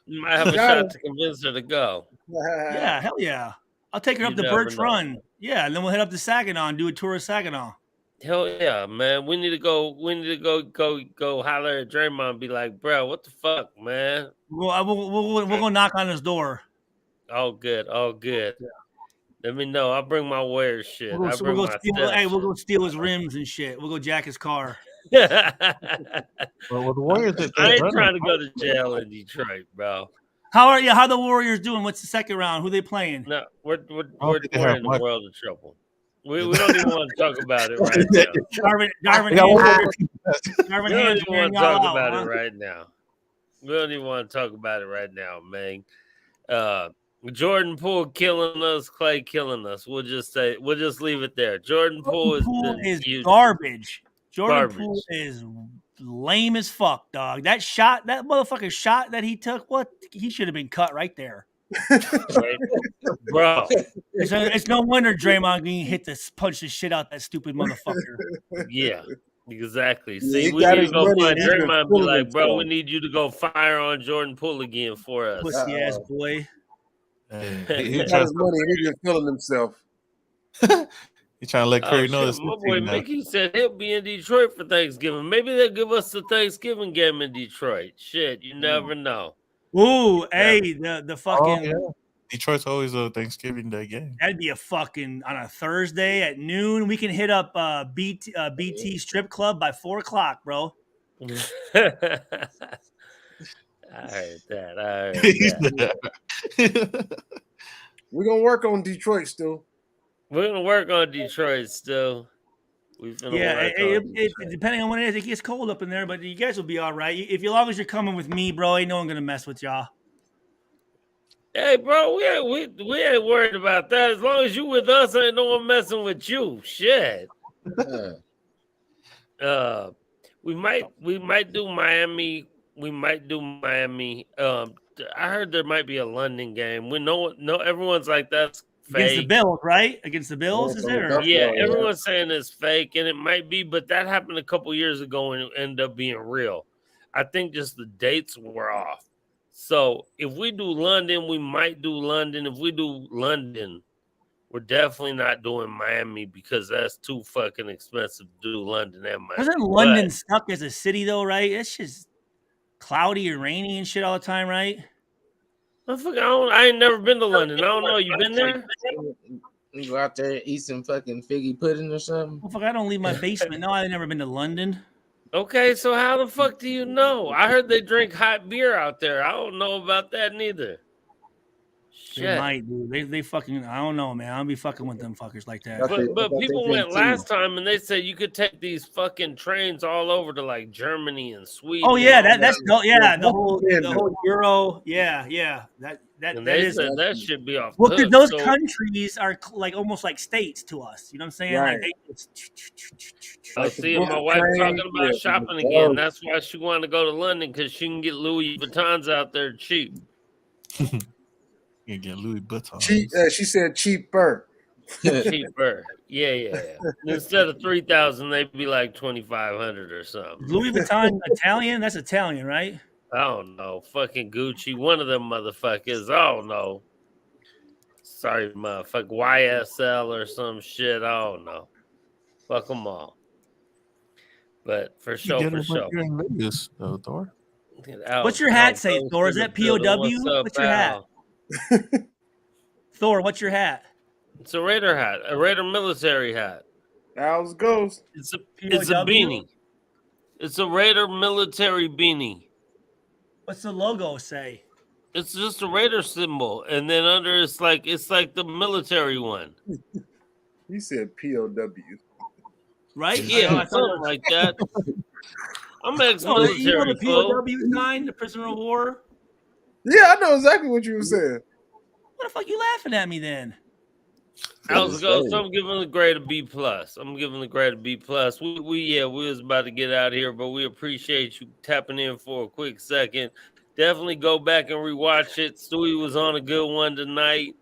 you might have a shot to convince her to go.
Yeah, hell yeah. I'll take her up to Birch Run. Yeah, and then we'll head up to Saginaw and do a tour of Saginaw.
Hell yeah, man. We need to go holler at Draymond and be like, bro, what the fuck, man?
We'll go knock on his door.
All good. Yeah. Let me know. I'll bring my Warriors shit.
We'll go steal his rims and shit. We'll go jack his car.
Well, the Warriors,
I ain't trying to go to jail in Detroit, bro.
How the Warriors doing? What's the second round? Who they playing?
No, we're in the world of trouble. We don't even want to talk about it right now.
Darvin
we don't even want to talk about it right now. We don't even want to talk about it right now, man. Jordan Poole killing us, Clay killing us. We'll just leave it there. Jordan Poole is
garbage. Jordan Poole is lame as fuck, dog. That motherfucking shot that he took, he should have been cut right there.
Right? Bro.
It's no wonder Draymond Green punch the shit out that stupid motherfucker.
Yeah. Exactly. See, we need to go find Draymond and be like, bro, we need you to go fire on Jordan Poole again for us.
Pussy ass boy.
He got his money and he's just feeling himself.
He's trying to let Curry know this.
My boy Mickey said he'll be in Detroit for Thanksgiving. Maybe they'll give us the Thanksgiving game in Detroit. Shit, you never know.
Ooh, hey, the fucking
Detroit's always a Thanksgiving Day game.
That'd be a fucking on a Thursday at noon. We can hit up BT Strip Club by 4:00, bro.
I heard that.
We're gonna work on Detroit still.
We're gonna work on Detroit still.
Depending on when it is, it gets cold up in there, but you guys will be all right. As long as you're coming with me, bro, ain't no one gonna mess with y'all.
Hey, bro, we ain't worried about that. As long as you with us, ain't no one messing with you. Shit. We might do Miami. I heard there might be a London game. We know everyone's like that's fake.
Against the Bills, right? Against the Bills, is there?
Yeah, everyone's saying it's fake, and it might be, but that happened a couple years ago and it ended up being real. I think just the dates were off. So if we do London, we might do London. If we do London, we're definitely not doing Miami because that's too fucking expensive to do London and Miami.
Isn't London stuck as a city though, right? It's just cloudy and rainy and shit all the time, right?
I ain't never been to London. I don't know. You been there?
You go out there and eat some fucking figgy pudding or something?
I don't leave my basement. No, I've never been to London.
Okay, so how the fuck do you know? I heard they drink hot beer out there. I don't know about that neither.
They
Shit.
might, dude. They fucking. I don't know, man. I don't be fucking with them fuckers like that.
Okay.
But
thought they
people
did
went
too.
last time and they said you could take these fucking trains all over to like Germany and Sweden.
Oh yeah,
and all
that's no, yeah. The whole
Yeah,
Euro. Yeah. That
and
that
they
is.
said that should be off
Well,
the
because
hook.
those
So,
countries are like almost like states to us. You know what I'm saying?
Right.
Like they just.
I
Like
was
the
seeing my
bullet
wife
train,
talking about
yeah,
shopping
the
again.
boat.
That's why she wanted to go to London because she can get Louis Vuittons out there cheap.
You get Louis Vuitton.
she said cheaper.
Cheaper. Yeah. Instead of 3,000, they'd be like 2,500 or something.
Louis Vuitton Italian? That's Italian, right?
I don't know. Fucking Gucci, one of them motherfuckers. I don't know. Sorry, motherfucker. YSL or some shit. I don't know. Fuck them all. But for
You
sure,
get
for
it, but
sure.
you're in Vegas, though, Thor.
What's your hat say, Thor? Is that POW? What's your hat? Thor, what's your hat?
It's a Raider hat, a Raider military hat.
How's it goes?
It's a
POW?
beanie. It's a Raider military beanie.
What's the logo say?
It's just a Raider symbol, and then under it's like the military one.
He said POW.
Right?
Yeah,
I thought
something like that. I'm
you know
ex-military,
the
fool.
POW sign, the prisoner of war?
Yeah, I know exactly what you were saying.
What the fuck you laughing at me then?
How's it go? So I'm giving the grade a B plus. I'm giving the grade a B plus. We was about to get out of here, but we appreciate you tapping in for a quick second. Definitely go back and rewatch it. Stewie was on a good one tonight.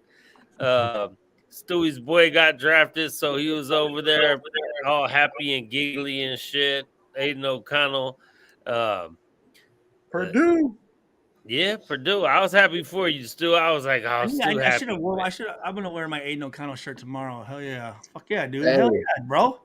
Stewie's boy got drafted, so he was over there all happy and giggly and shit. Aiden O'Connell.
Purdue.
Yeah, Purdue. I was happy for you, Stu. I was like, oh, Stu
I
happy.
should have worn. I'm gonna wear my Aiden O'Connell shirt tomorrow. Hell yeah! Fuck yeah, dude.
Hey.
Hell yeah, bro.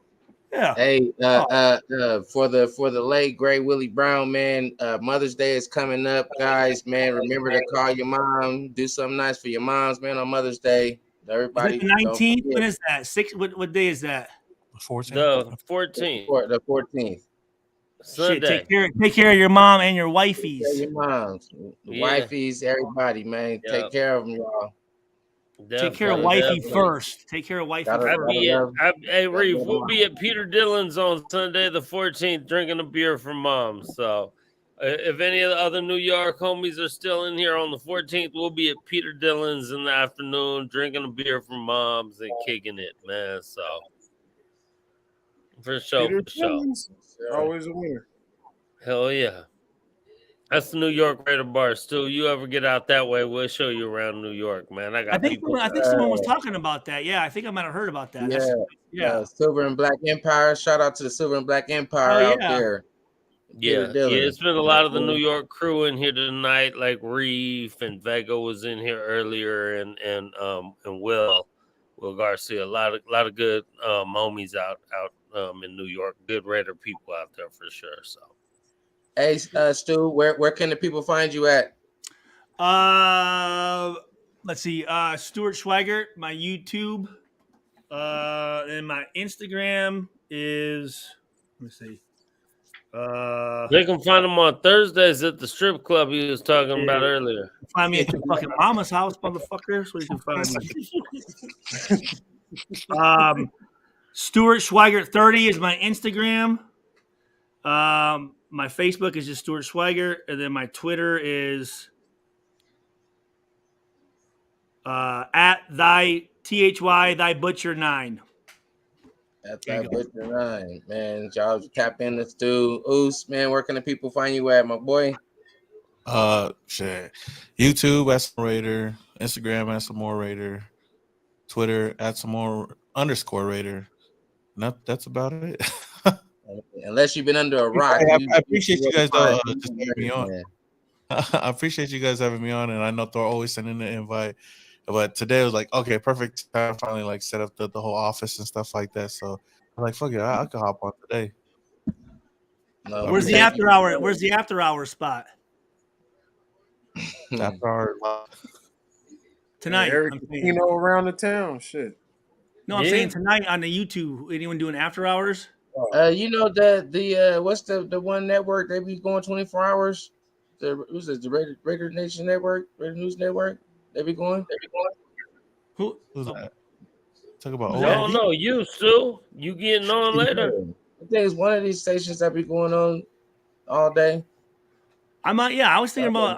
Yeah.
Hey, for the late great Willie Brown, man. Mother's Day is coming up, guys. Man, remember to call your mom. Do something nice for your moms, man, on Mother's Day. Everybody,
Is it the 19th. When is that? What day is that?
The
14th.
14th.
The 14th.
Sunday.
Shit, take care of your mom and your wifeys.
Your moms, the wifeys, everybody, man.
Yep.
Take care of them, y'all.
Take care of wifey first. Take care of wifey first.
Hey, Reeve, we'll be at Peter Dillon's on Sunday the 14th drinking a beer for mom. So if any of the other New York homies are still in here on the 14th, we'll be at Peter Dillon's in the afternoon drinking a beer for moms and kicking it, man. So for sure,
Peter
for sure.
Dillon's, always a winner.
Hell yeah. That's the New York Raider bar. Stu, you ever get out that way, we'll show you around New York, man. I think
someone was talking about that. Yeah, I think I might have heard about that.
Yeah. Silver and Black Empire. Shout out to the Silver and Black Empire out there.
Yeah, it's been a lot of the New York crew in here tonight, like Reef and Vega was in here earlier, and Will Garcia. A lot of good homies out in New York. Good Raider people out there for sure. So.
Hey, Stu, where can the people find you at?
Let's see. Stuart Schweigert, my YouTube, and my Instagram is. Let me see.
They can find him on Thursdays at the strip club he was talking about earlier.
Find me at your fucking mama's house, motherfucker. So you can find me. Stuart Schweigert 30 is my Instagram. My Facebook is just Stuart Schweigert, and then my Twitter is at thy butcher 9.
At that butcher 9, man. Y'all tap in the Stu. Oos, man. Where can the people find you at, my boy?
Shit. YouTube at some Raider, Instagram at some more Raider, Twitter at some more _ Raider. That's about it.
Unless you've been under a rock.
I appreciate you guys just having me on. I appreciate you guys having me on, and I know Thor always sending the invite. But today was like, okay, perfect time. Finally, like set up the whole office and stuff like that. So I'm like, fuck it, I could hop on today.
No,
Where's the after hour? Where's the after hour spot?
After our
Tonight.
You know, around the town, shit.
No, I'm saying tonight on the YouTube. Anyone doing after hours?
You know the what's the one network they be going 24 hours? The Raider Nation Network, Raider News Network. They be going.
Who?
Who's that? Talk about
Who's
I
that?
don't know. You, Stu. You getting on later?
I think it's one of these stations that be going on all day.
I was thinking about.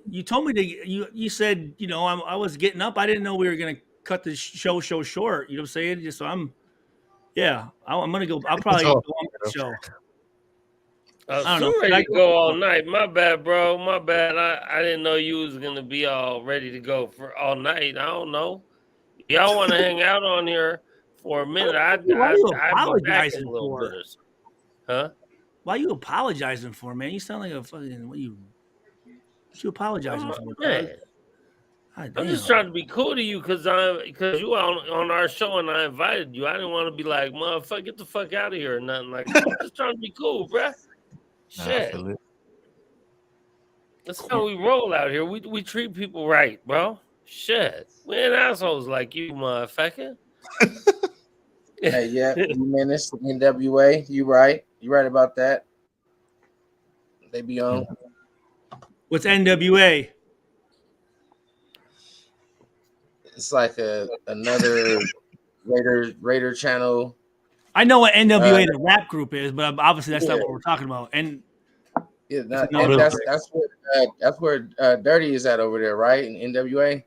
You told me to. You said I was getting up. I didn't know we were gonna cut the show short. You know what I'm saying? Just so I'm. Yeah, I'm gonna go. I'll probably go
all-
on the show. I don't
Stu
know.
ready to go all night. My bad, bro. My bad. I didn't know you was gonna be all ready to go for all night. I don't know. Y'all want to hang out on here for a minute?
What are you
I'd be back in
apologizing
a little
for?
bit. Huh?
Why are you apologizing for, man? You sound like a fucking what you apologizing for,
Man,
dog? God
I'm just
damn.
trying to be cool to you because you on our show and I invited you. I didn't want to be like, motherfucker, get the fuck out of here or nothing like that. I'm just trying to be cool, bruh.
Nah, I
Shit.
feel it.
That's how we roll out here. We treat people right, bro. Shit. We ain't assholes like you, motherfucker.
Hey, yeah, man, it's NWA. You right about that. They be on.
What's NWA?
It's like another Raider channel.
I know what NWA the rap group is, but obviously that's not what we're talking about. And
Yeah,
It's
and
another-
that's where Dirty is at over there, right? In NWA.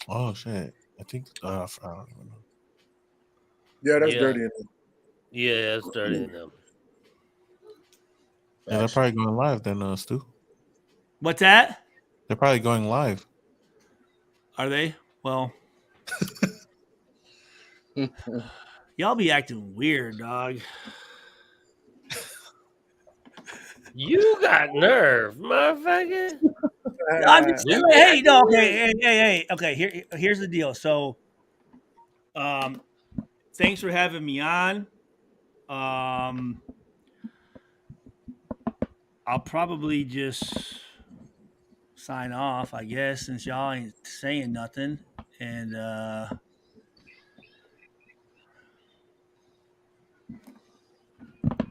Oh shit! I think I don't even know.
Yeah, that's
Yeah.
dirty.
Yeah, it's dirty in them.
Yeah, they're probably going live then, Stu.
what's that?
They're probably going live.
Are they? Well, y'all be acting weird, dog.
You got nerve, motherfucker.
I'm just hey, no, hey. Okay, here's the deal. So, thanks for having me on. I'll probably just sign off, I guess, since y'all ain't saying nothing. And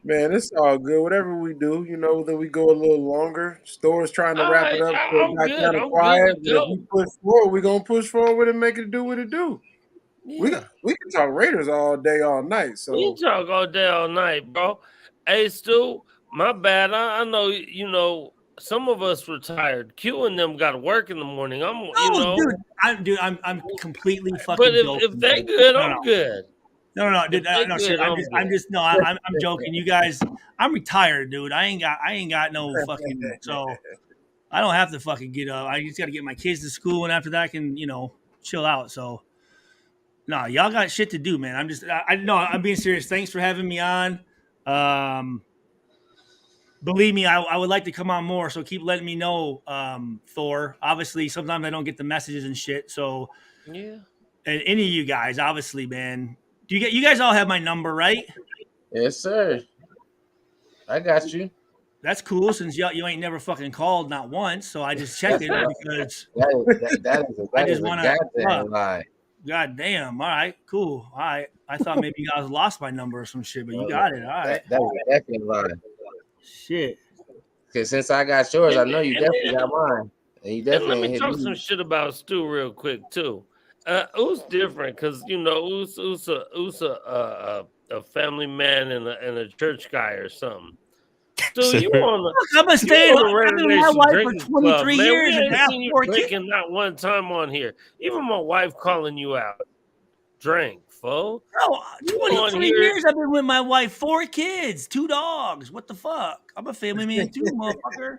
Man, it's all good. Whatever we do, that we go a little longer. Store's trying to wrap it up. So
I'm
it got
good.
kind of
I'm
quiet.
good to
But if
go.
we push forward, we're gonna push forward and make it do what it do.
Yeah.
We can talk Raiders all day, all night.
We
So
talk all day, all night, bro. Hey, Stu, my bad. I know, some of us retired. Q and them got to work in the morning.
I'm completely fucking
But
joking.
if they good,
No,
I'm
no.
good.
No, dude.
If they
No,
good,
shit. I'm joking. You guys, I'm retired, dude. I ain't got no fucking. So I don't have to fucking get up. I just got to get my kids to school, and after that, I can chill out. So no, y'all got shit to do, man. I'm being serious. Thanks for having me on. Believe me, I would like to come on more. So keep letting me know, Thor. Obviously, sometimes I don't get the messages and shit. So
Yeah.
and any of you guys, obviously, man. You guys all have my number, right?
Yes, sir. I got you.
That's cool since you ain't never fucking called, not once. So I just checked it because
That is
I
a
just wanna-
goddamn lie.
God damn. All right, cool. All right. I thought maybe you guys lost my number or some shit, but you got it. All right.
That is a definite lie.
Shit.
Because since I got yours, I know you definitely got mine. And you
And
definitely
let me
hit
talk
me.
some shit about Stu real quick too. Who's different because who's a family man and a church guy or something. Stu, you on the
Look, I'm a stay.
you on the
I've
Red
been with my
Nation
wife for
drinking
23
club, man.
years
We
and
ain't
have
seen you
4 kids.
drinking not one time on here. Even my wife calling you out. Drink, fool.
Bro,
You on
23
here-
years I've been with my wife, 4 kids, 2 dogs. What the fuck? I'm a family man too, motherfucker.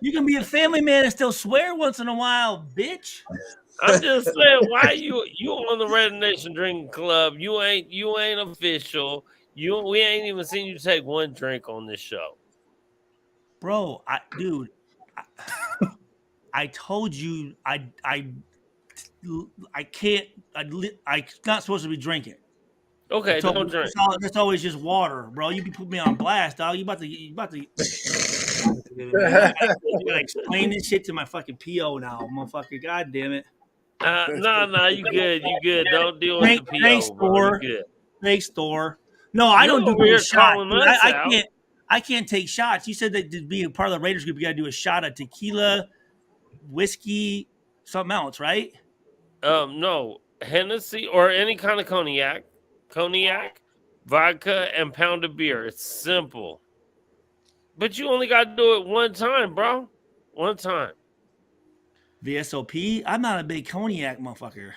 You can be a family man and still swear once in a while, bitch.
I'm just saying, why you on the Red Nation drinking club? You ain't official. We ain't even seen you take one drink on this show.
Bro, I told you I can't. I'm not supposed to be drinking.
Okay, don't drink.
That's always just water, bro. You be putting me on blast, dog. You about to. You gotta explain this shit to my fucking PO now, motherfucker. God damn it.
No, you good. Don't deal with the PO,
Thanks,
bro.
Thor.
You good.
Thanks, Thor. No, I don't do
over here
no shots.
calling
dude.
us
I
out.
can't. I can't take shots. You said that to be a part of the Raiders group, you got to do a shot of tequila whiskey, something else, right?
No, Hennessy or any kind of cognac, vodka, and pound of beer. It's simple. But you only got to do it one time, bro. One time.
VSOP. I'm not a big cognac motherfucker.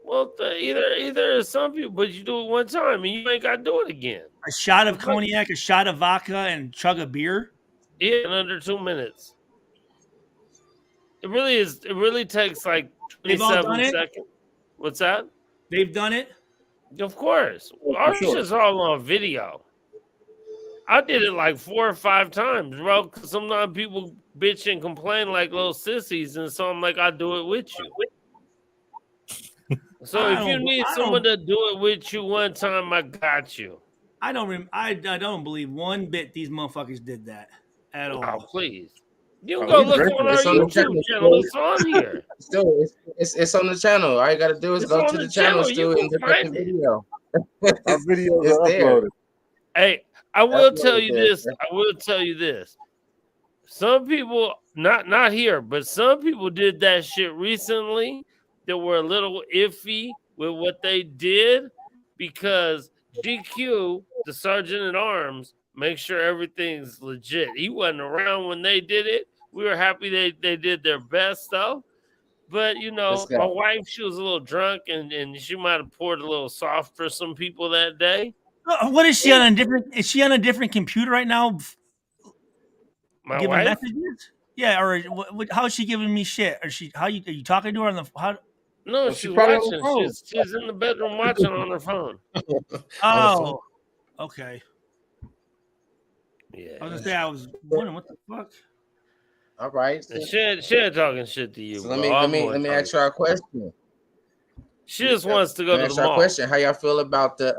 Well, either some people, but you do it one time and you ain't got to do it again.
A shot of cognac, a shot of vodka, and chug a beer.
Yeah, in under 2 minutes. It really is. It really takes like
They've all
27
done it?
seconds. What's that?
They've done it.
Of course. Our shit's all on video. I did it like 4 or 5 times, bro. Because sometimes people bitch and complain like little sissies, and so I'm like, I'll do it with you. So if you need someone to do it with you one time, I got you.
I don't believe one bit these motherfuckers did that at all.
Oh, please. You can go look on our YouTube channel. It's on here.
Still, it's on the channel. All you got to do is go to the channel still and look at the video.
Our videos are uploaded.
Hey, I will tell you this. I will tell you this. Some people, not here, but some people did that shit recently that were a little iffy with what they did because GQ, the sergeant at arms, make sure everything's legit. He wasn't around when they did it. We were happy they did their best though. But you know, my wife, she was a little drunk and she might have poured a little soft for some people that day.
What is she on a different? Is she on a different computer right now?
My
giving
wife?
Messages? Yeah, or how is she giving me shit? Are you talking to her on the how?
No,
Well,
she's
probably
watching. She's in the bedroom watching on her phone.
Oh, okay.
Yeah.
I was gonna say I was wondering what the fuck.
All right.
And she ain't talking shit to you.
So
bro.
let me ask y'all a question.
She just wants to go to the mall.
Question: how y'all feel about the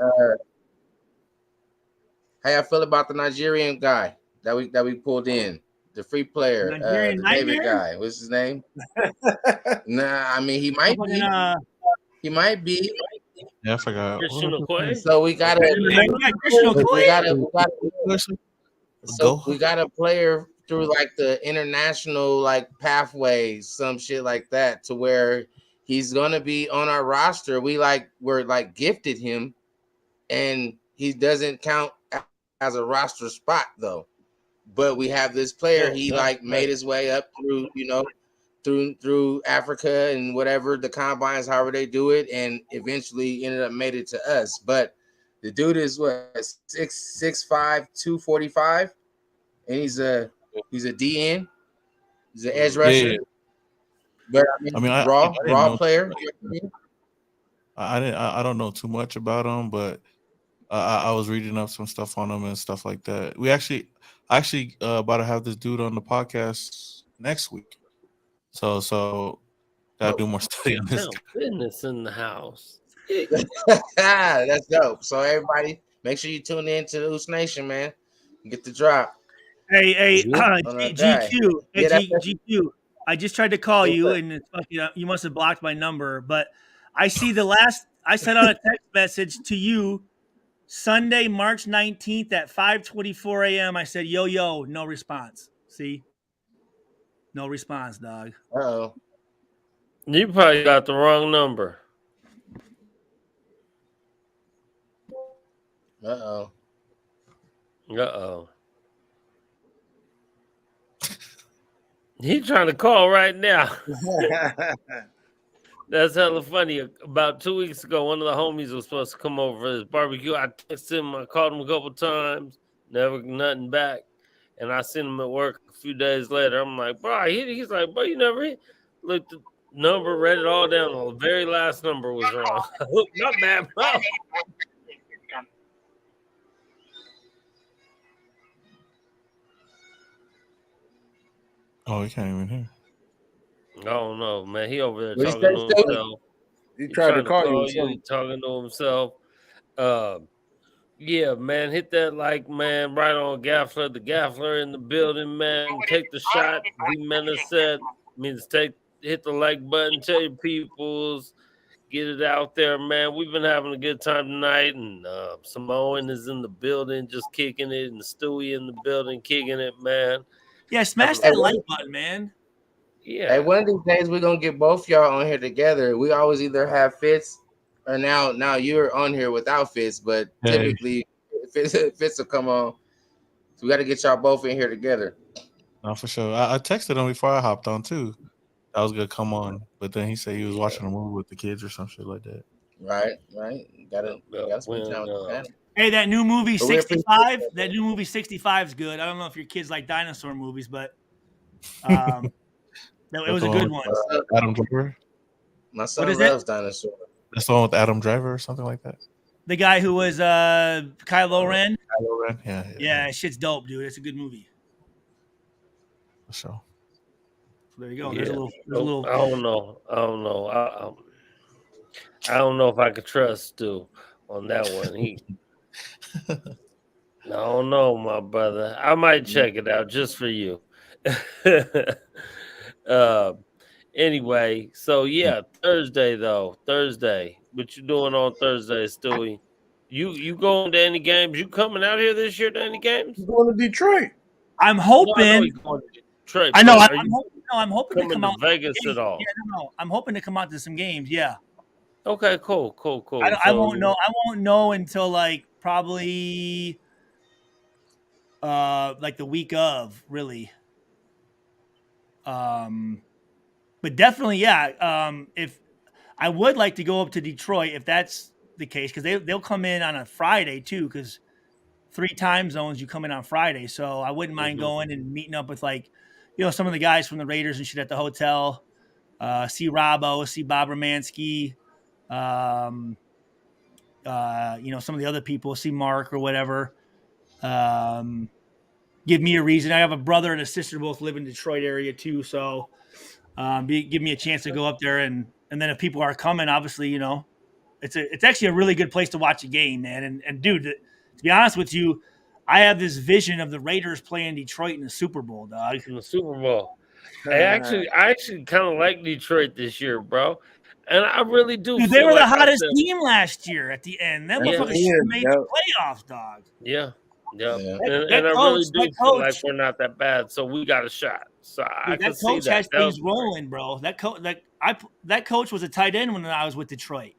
Nigerian guy that we pulled in, the free player, the David guy? What's his name? Nah, I mean he might be. He might be.
Yeah, I forgot.
So we got a player through like the international like pathways, some shit like that, to where he's gonna be on our roster. We're gifted him, and he doesn't count as a roster spot though. But we have this player. He made his way up through, through Africa and whatever the combines, however they do it, and eventually ended up made it to us. But the dude is what 6'5", 245, and he's a DN. He's an edge rusher. Yeah. But I mean raw player.
I don't know too much about him, but I was reading up some stuff on him and stuff like that. We actually about to have this dude on the podcast next week. So gotta do more study on this.
Business in the house.
That's dope. So everybody, make sure you tune in to the Oos Nation, man. Get the drop.
Hey, GQ. GQ. I just tried to call you, and it's you must have blocked my number. But I see I sent out a text message to you Sunday, March 19th at 5:24 a.m. I said, yo, no response. See? No response, dog.
Uh-oh.
You probably got the wrong number.
Uh-oh.
He trying to call right now. That's hella funny. About 2 weeks ago, one of the homies was supposed to come over for his barbecue. I texted him. I called him a couple times. Never nothing back. And I seen him at work a few days later. I'm like, bro, he's like, bro, you never hit. Looked the number, read it all down. The very last number was wrong. Not bad, bro.
Oh, he can't even hear.
Oh no, man. He over there talking to himself.
He tried to call you.
He talking to himself. Yeah, man. Hit that like, man, right on Gaffler. The Gaffler in the building, man. Take the shot. D Mena said means hit the like button. Tell your peoples. Get it out there, man. We've been having a good time tonight, and Samoan is in the building, just kicking it, and Stewie in the building, kicking it, man.
Yeah, smash that like button, man.
Yeah.
Hey, one of these days we're gonna get both y'all on here together. We always either have Fitz, or now you're on here without Fitz, but typically Fitz will come on. So we got to get y'all both in here together.
No, for sure. I texted him before I hopped on too. I was gonna come on, but then he said he was watching a movie with the kids or some shit like that.
Right. Gotta spend time with the family.
Hey, that new movie
But we
65. That new movie 65 is good. I don't know if your kids like dinosaur movies, but it was a good one.
Adam Driver.
My son
What is
loves dinosaurs.
That's the one with Adam Driver or something like that.
The guy who was Kylo Ren.
Kylo Ren. Yeah.
Shit's dope, dude. It's a good movie.
For sure.
So there you go.
Yeah.
There's a little.
I don't know. I don't know if I could trust Stu on that one. I don't know, my brother. I might check it out just for you. Anyway, so yeah, Thursday. What you doing on Thursday, Stewie? You going to any games? You coming out here this year to any games?
I'm going to Detroit.
I'm hoping.
Detroit,
I know. I'm hoping to come out
to Vegas at all.
Yeah, no. I'm hoping to come out to some games. Yeah.
Okay. Cool.
I won't know. I won't know until like probably like the week of, really. But definitely, yeah. If I would like to go up to Detroit, if that's the case, because they'll come in on a Friday too, because 3 time zones you come in on Friday. So I wouldn't mind going and meeting up with some of the guys from the Raiders and shit at the hotel. See Robbo, see Bob Romanski, some of the other people, see Mark or whatever. Give me a reason. I have a brother and a sister both live in Detroit area too, so give me a chance to go up there, and then if people are coming, obviously, it's actually a really good place to watch a game, man. And dude, to be honest with you, I have this vision of the Raiders playing Detroit in the Super Bowl, dog.
In the Super Bowl. I actually kind of like Detroit this year, bro. And I really do.
Dude, they were the hottest team last year at the end. That motherfucker should have made the playoffs, dog.
Yeah. And I really do feel like we're not that bad, so we got a shot. So I can see that.
That coach has things rolling, bro. That coach was a tight end when I was with Detroit,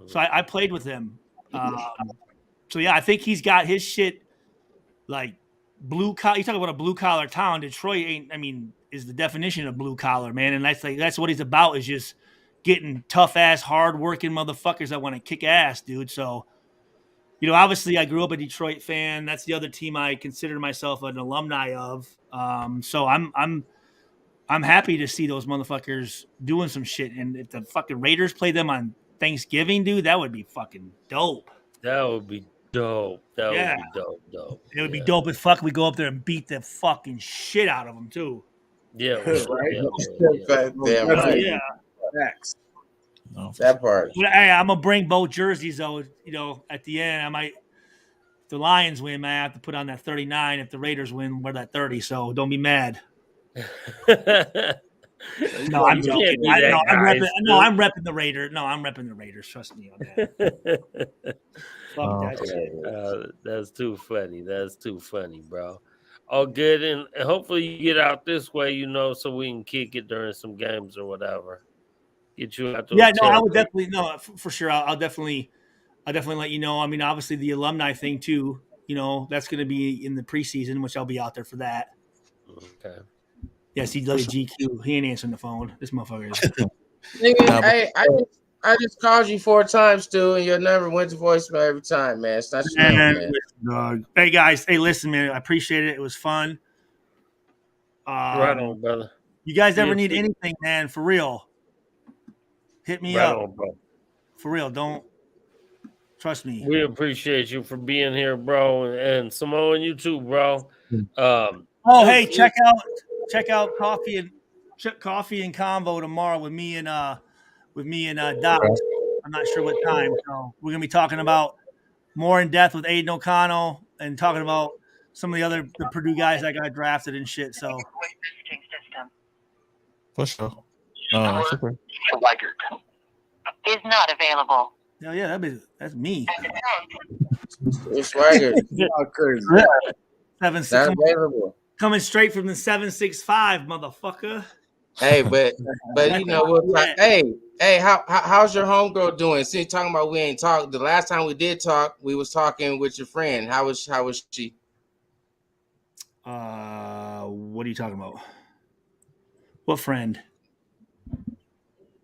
so I played with him. So yeah, I think he's got his shit like blue collar. You talk about a blue collar town. Detroit is the definition of blue collar, man, and that's what he's about, is just getting tough ass, hard working motherfuckers that want to kick ass, dude. So. Obviously, I grew up a Detroit fan. That's the other team I consider myself an alumni of. So I'm happy to see those motherfuckers doing some shit. And if the fucking Raiders play them on Thanksgiving, dude, that would be fucking dope.
That would be dope. Would be dope.
It would be dope as fuck. We go up there and beat the fucking shit out of them too.
Yeah,
right.
Yeah.
Next. No, that part.
But, hey, I'm gonna bring both jerseys though. At the end, I might. If the Lions win, man, I have to put on that 39. If the Raiders win, wear that 30. So don't be mad. No, I'm joking. I'm repping the Raiders. No, I'm repping the Raiders. Trust me on that. Fuck that shit.
That's too funny. That's too funny, bro. All good, and hopefully you get out this way, so we can kick it during some games or whatever. Get you out.
I would definitely for sure. I'll definitely let you know. I mean, obviously the alumni thing too. That's going to be in the preseason, which I'll be out there for that.
Okay.
Yes, he's like a GQ. He ain't answering the phone. This motherfucker is.
Nigga, hey, I just called you 4 times, Stu, and your number went to voicemail every time, man. It's not man.
Dog. Hey guys, listen, man. I appreciate it. It was fun.
Right on, brother.
You guys ever need anything, man? For real. Hit me up.
On, bro.
For real, don't trust me.
We appreciate you for being here, bro, and Samoan, you too, bro.
Hey, check out coffee and convo tomorrow with me and Doc. I'm not sure what time, so we're gonna be talking about more in depth with Aiden O'Connell and talking about some of the Purdue guys that got drafted and shit. So
for sure. No, super.
Is not available.
Hell yeah, that's me.
It's Swagger.
Crazy.
7-6
Not available.
coming straight from the 765, motherfucker.
Hey, but you know what? Hey, how's your homegirl doing? See, talking about we ain't talked. The last time we did talk, we was talking with your friend. How was she?
What are you talking about? What friend?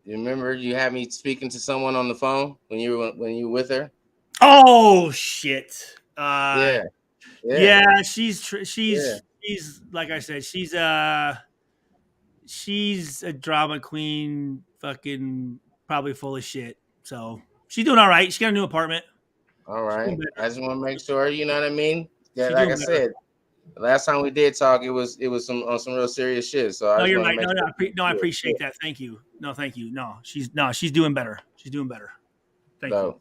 You remember you had me speaking to someone on the phone when you were with her?
Oh shit.
Yeah.
Yeah, she's
Yeah.
like I said, she's a drama queen, fucking probably full of shit. So she's doing all right. She got a new apartment.
All
She's doing
right.
better.
I just want to make sure, you know what I mean? Yeah,
She's
like
doing
I
better.
said, the last time we did talk, it was some on some real serious shit. So I
No,
just
you're
want to
right.
make sure.
I appreciate that. Thank you. No, thank you. No, she's doing better. She's doing better. Thank you.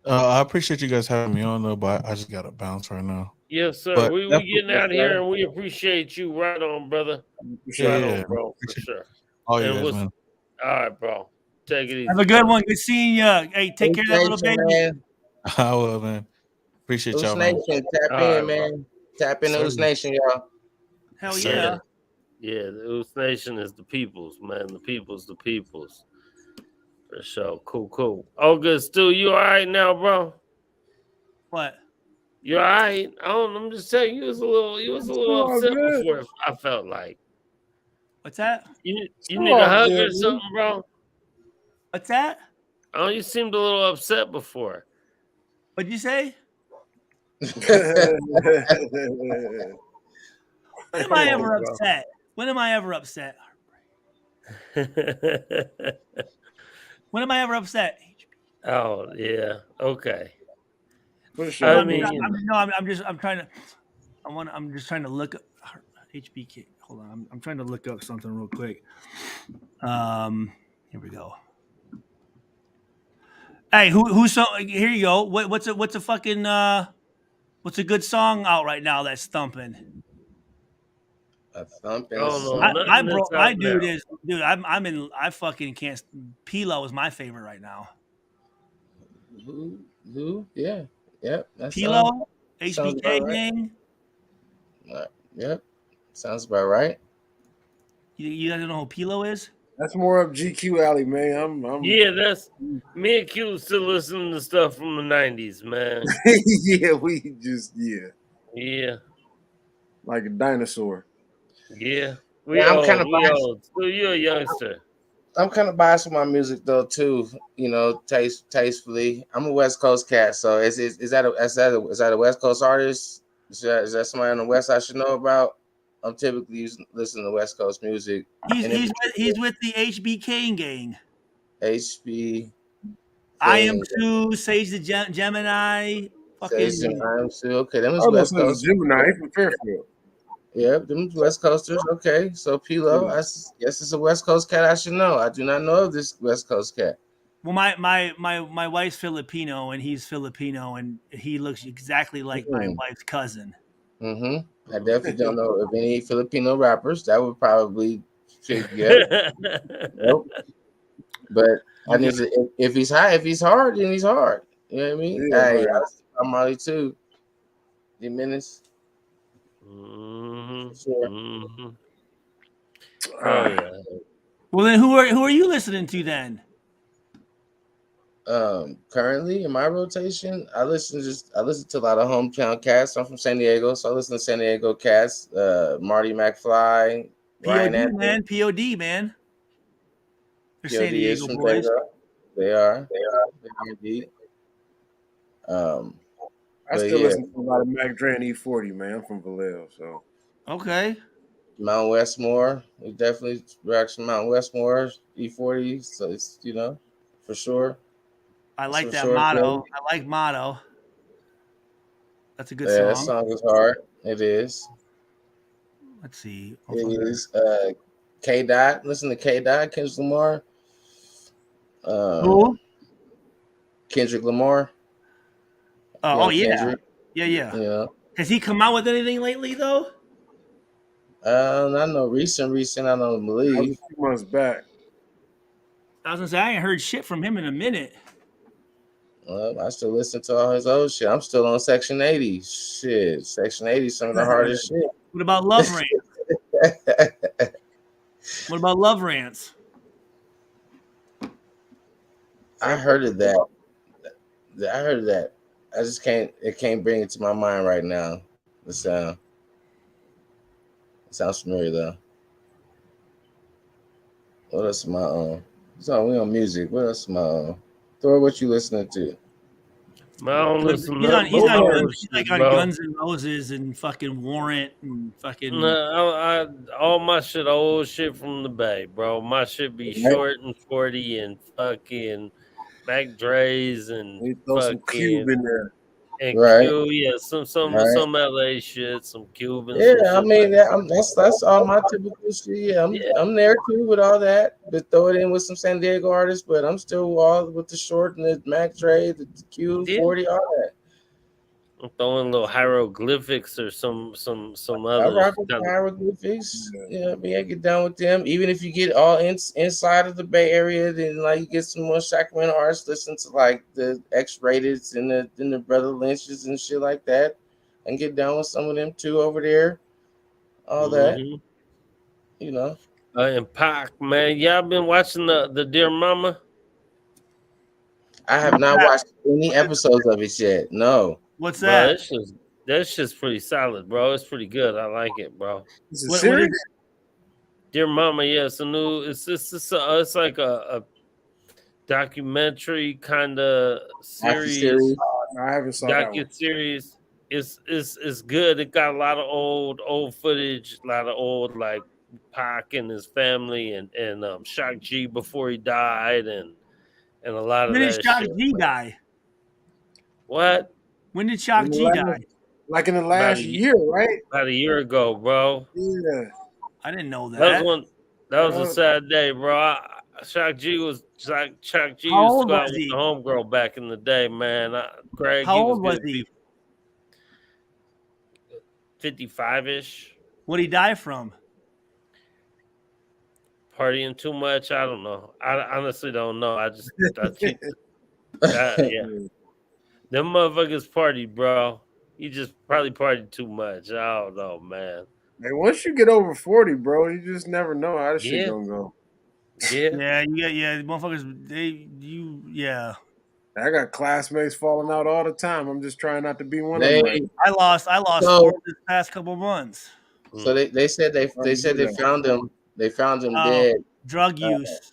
So,
I appreciate you guys having me on though, but I just gotta bounce right now.
Yes, sir.
But
We getting out of here, and we appreciate you. Right on, brother. Right on, bro, for sure.
All you
And
guys,
what's
man.
all right, bro? Take it easy.
Have a good one. Good seeing you. Hey, take care of that little baby.
Man.
I will, man. Appreciate y'all, man.
Nation, tap
All
in,
right,
man. Tap into Oos Nation, y'all.
Hell
Sir.
yeah.
Yeah, the Oos Nation is the people's, man. The people's. For sure. Cool. Oh, good. Stu, you all right now, bro?
What?
You all right? I'm just saying you was a little upset before. I felt like.
What's that?
You need a hug or something, bro?
What's that?
Oh, you seemed a little upset before.
What'd you say? When am I ever upset? When am I ever upset? When am I ever upset?
Oh yeah. Okay.
For sure.
I mean,
I'm just trying to look up HBK. Hold on, I'm trying to look up something real quick. Here we go. Hey, who's so? Here you go. What's a fucking what's a good song out right now that's thumping?
A thumping
oh
song.
no,
My
nothing
bro,
that's
my
out
dude
now.
is dude. I fucking can't. Pilo is my favorite right now.
Who? Yeah. Yep. That
Pilo,
sounds about
HBK
right.
gang.
Yep. Sounds about right.
You guys know who Pilo is?
That's more up GQ alley, man. I'm
Yeah, that's me and Q still listening to stuff from the '90s, man.
yeah, we just
Yeah,
like a dinosaur.
yeah.
Yeah, I'm kind of
We
biased.
old. So you're a youngster.
I'm kind of biased with my music though too. You know, tastefully. I'm a West Coast cat, so is that a West Coast artist? Is that somebody on the West I should know about? I'm typically listening to West Coast music.
He's with the HBK gang.
HB.
I am too. Sage the Gemini. Fucking.
I'm still okay. Them
I
is
was
West
gonna say
Coast.
Gemini from Fairfield.
Yeah, them West Coasters. Okay, so Pilo, I guess it's a West Coast cat. I should know. I do not know of this West Coast cat.
Well, my wife's Filipino and he's Filipino and he looks exactly like my wife's cousin.
I definitely don't know of any Filipino rappers. That would probably fit. Yep. Nope. But I need to. If he's hard, then he's hard. You know what I mean?
Yeah,
Hey,
right.
I'm Molly too. The minutes. Sure.
Oh yeah.
Well, then who are you listening to then?
Currently in my rotation, I listen to a lot of hometown cats. I'm from San Diego, so I listen to San Diego cats. Marty McFly,
POD man, POD man. They're San
POD is
Diego
from
boys.
Diego. They are indeed.
I still listen to a lot of Mac Dre and E40, man. I'm from Vallejo, so
Okay.
Mount Westmore. We definitely rock some Mount Westmore, E40. So it's for sure.
I like that motto. I like motto. That's a good song.
That song is hard. It is.
Let's see.
It is. K Dot. Listen to K Dot, Kendrick Lamar.
Who?
Kendrick Lamar.
Oh yeah.
Kendrick.
Yeah.
Yeah.
Has he come out with anything lately though?
I know recent. I don't believe.
that was a few months back.
I was gonna say I ain't heard shit from him in a minute.
Well, I still listen to all his old shit. I'm still on Section 80. Shit, Section 80 is some of the hardest shit.
What about Love Rain? What about Love Rants?
I heard of that. I heard of that. I just can't bring it to my mind right now. The sound. It sounds familiar though. What else am I on? So we on music. What else am I on? Thor, what you listening to?
Man, I don't listen
He's
to
on,
nothing
he's
but
on,
bullshit,
he's like on
bro.
Guns N' Roses and fucking Warrant and fucking.
No, all my shit, old shit from the Bay, bro. My shit be
Right.
short and 40 and fucking Mac Dre's and
We throw some cube
fucking
in there.
and
Right.
Q, yeah, some
Right.
LA shit, some Cuban,
Yeah,
some
I
shit
mean
like that.
that's all my typical shit. Yeah,
Yeah.
I'm there too with all that. But throw it in with some San Diego artists, but I'm still all with the short and the Mac Dre, the
Yeah.
Q40, all that.
I'm throwing little hieroglyphics or some
I
other
rock with the
kind of
hieroglyphics. Yeah, I mean, I get down with them. Even if you get all inside of the Bay Area, then like you get some more Sacramento artists listen to like the X-Rateds and the Brother Lynches and shit like that, and get down with some of them too over there. All that, you know.
And Pac, man. Y'all been watching the Dear Mama?
I have not watched any episodes of it yet. No.
What's
Bro,
that?
that's just pretty solid, bro. It's pretty good. I like it, bro.
Is it
What is
serious?
it?
Dear Mama, yeah, it's a new. It's like a documentary kind of series,
Series.
No, I haven't saw that one.
docu series. It's good. It got a lot of old footage, a lot of old like Pac and his family and Shock G before he died and a lot of
When did
that
Shock
shit.
G die?
What?
When did Shock G die?
Like in the
About
last
a
year, right?
About a year ago, bro.
Yeah.
I didn't know
That
that.
was one. That was a sad day, bro. Shock G used
How
to
old
go out
was
with
he?
the homegirl back in the day, man. Greg,
How
he was
old was
good.
he?
55-ish.
What did he die from?
Partying too much. I don't know. I honestly don't know. I think yeah. Them motherfuckers party, bro. He just probably partied too much. I don't know, man.
Man, once you get over 40, bro, you just never know how this shit
Yeah.
gonna go.
Yeah.
Yeah, motherfuckers. Yeah.
I got classmates falling out all the time. I'm just trying not to be one of
They
them. Right?
I lost
So-
4 this past couple months.
So they said they said they found him. They found him dead.
Drug use.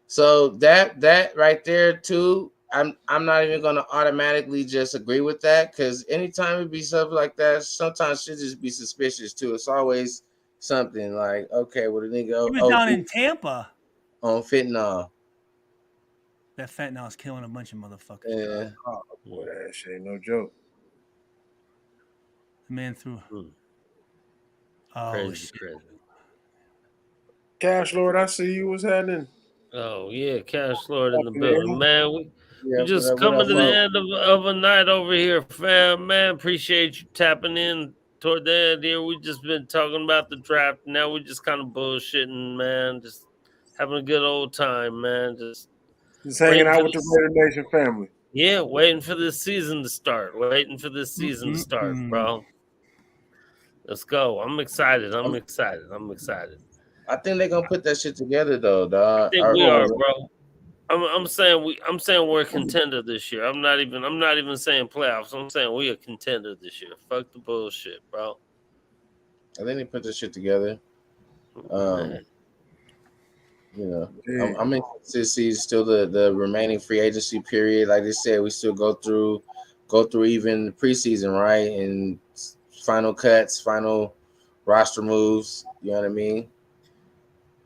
So that right there too, I'm not even gonna automatically just agree with that, because anytime it be stuff like that, sometimes shit just be suspicious too. It's always something like, okay, well the nigga
He was down in Tampa.
on fentanyl.
That fentanyl's killing a bunch of motherfuckers.
Yeah.
Oh boy, that shit ain't no joke.
The man threw.
Hmm.
Oh
Crazy,
shit.
crazy.
Cash Lord, I see you. What's happening?
Oh yeah, Cash Lord in the
Fucking
building,
hell.
man. We
Yeah,
just
what
coming
up,
to the
Mo?
end of a night over here, fam. Man, appreciate you tapping in toward the end here. We just been talking about the draft. Now we just kind of bullshitting, man. Just having a good old time, man. Just
hanging
waiting
out
for
with the
this-
Raider Nation family.
Yeah, waiting for this season to start. Waiting for this season to start, bro. Let's go. I'm excited. I'm excited.
I think they're gonna put that shit together though, dog.
I think we are, bro. I'm saying we're a contender this year. I'm not even saying playoffs. I'm saying we a contender this year. Fuck the bullshit, bro.
I think they put this shit together. You know, I'm interested to see still the remaining free agency period. Like they said, we still go through even the preseason, right? And final cuts, final roster moves. You know what I mean?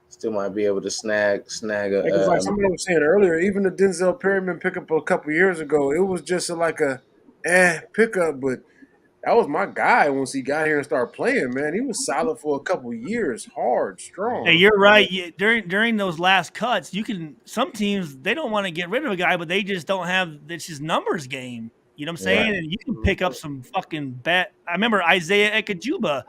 Still might be able to snag a.
Because like somebody was saying earlier, even the Denzel Perryman pickup a couple years ago, it was just like a pickup, but that was my guy once he got here and started playing, man. He was solid for a couple years, hard, strong.
Hey, you're right. During those last cuts, some teams they don't want to get rid of a guy, but they just don't have. It's just numbers game. You know what I'm saying?
Right.
And you can pick up some fucking bet. I remember Isaiah Ekajuba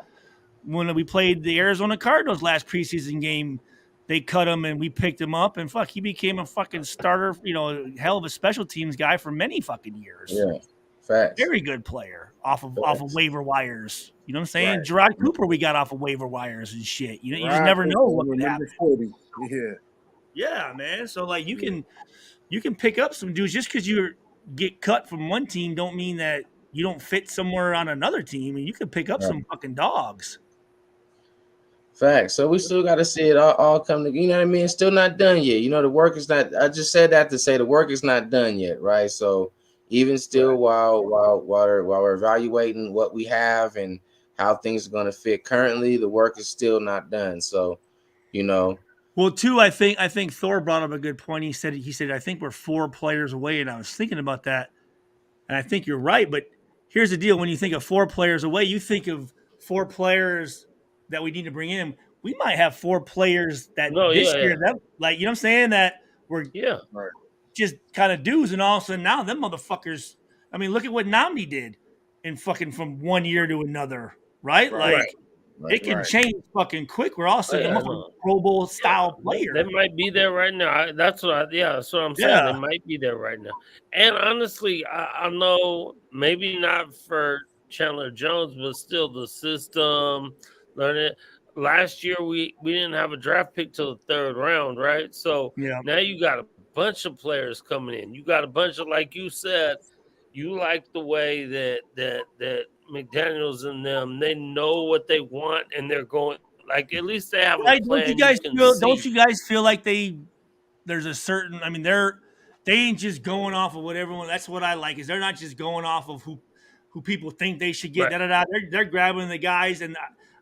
when we played the Arizona Cardinals last preseason game. They cut him and we picked him up, and he became a fucking starter. You know, hell of a special teams guy for many fucking years.
Yeah. Facts.
Very good player off of waiver wires. You know what I'm saying?
Right.
Gerard Cooper, we got off of waiver wires and shit. You just
Right,
never know
Cooper,
what could
number
happen.
40. Yeah.
Yeah, man. So like you can pick up some dudes just because you get cut from one team don't mean that you don't fit somewhere on another team, and you can pick up
Right.
some fucking dogs.
Facts. So we still got to see it all come together. You know what I mean? It's still not done yet. You know, the work is not. I just said that to say the work is not done yet, right? So even still, while we're evaluating what we have and how things are going to fit currently, the work is still not done. So, you know,
Well, too, I think Thor brought up a good point. He said I think we're 4 players away, and I was thinking about that, and I think you're right. But here's the deal: when you think of 4 players away, you think of 4 players that we need to bring in. We might have 4 players that
No,
this year
yeah.
that like you know what I'm saying that we're
Yeah.
Right.
just kind of dudes, and all of a sudden now them motherfuckers. I mean, look at what Namdi did in fucking from one year to another, right?
Right.
Like it can
Right.
change fucking quick. We're all of a sudden
Yeah,
a
I
motherfucking
know.
Pro Bowl style
They
player.
might be there right now. That's what I'm saying. They
Yeah.
might be there right now. And honestly, I know maybe not for Chandler Jones, but still the system, learning. Last year we didn't have a draft pick till the 3rd round, right? So
Yeah.
now you got a bunch of players coming in. You got a bunch of, like you said, you like the way that McDaniels and them, they know what they want and they're going, like, at least they have a
Right? Don't you
plan you
guys
can
feel?
see.
Don't you guys feel like there's a certain? I mean, they ain't just going off of what everyone. That's what I like is they're not just going off of who people think they should get.
Right.
Da da da. They're grabbing the guys, and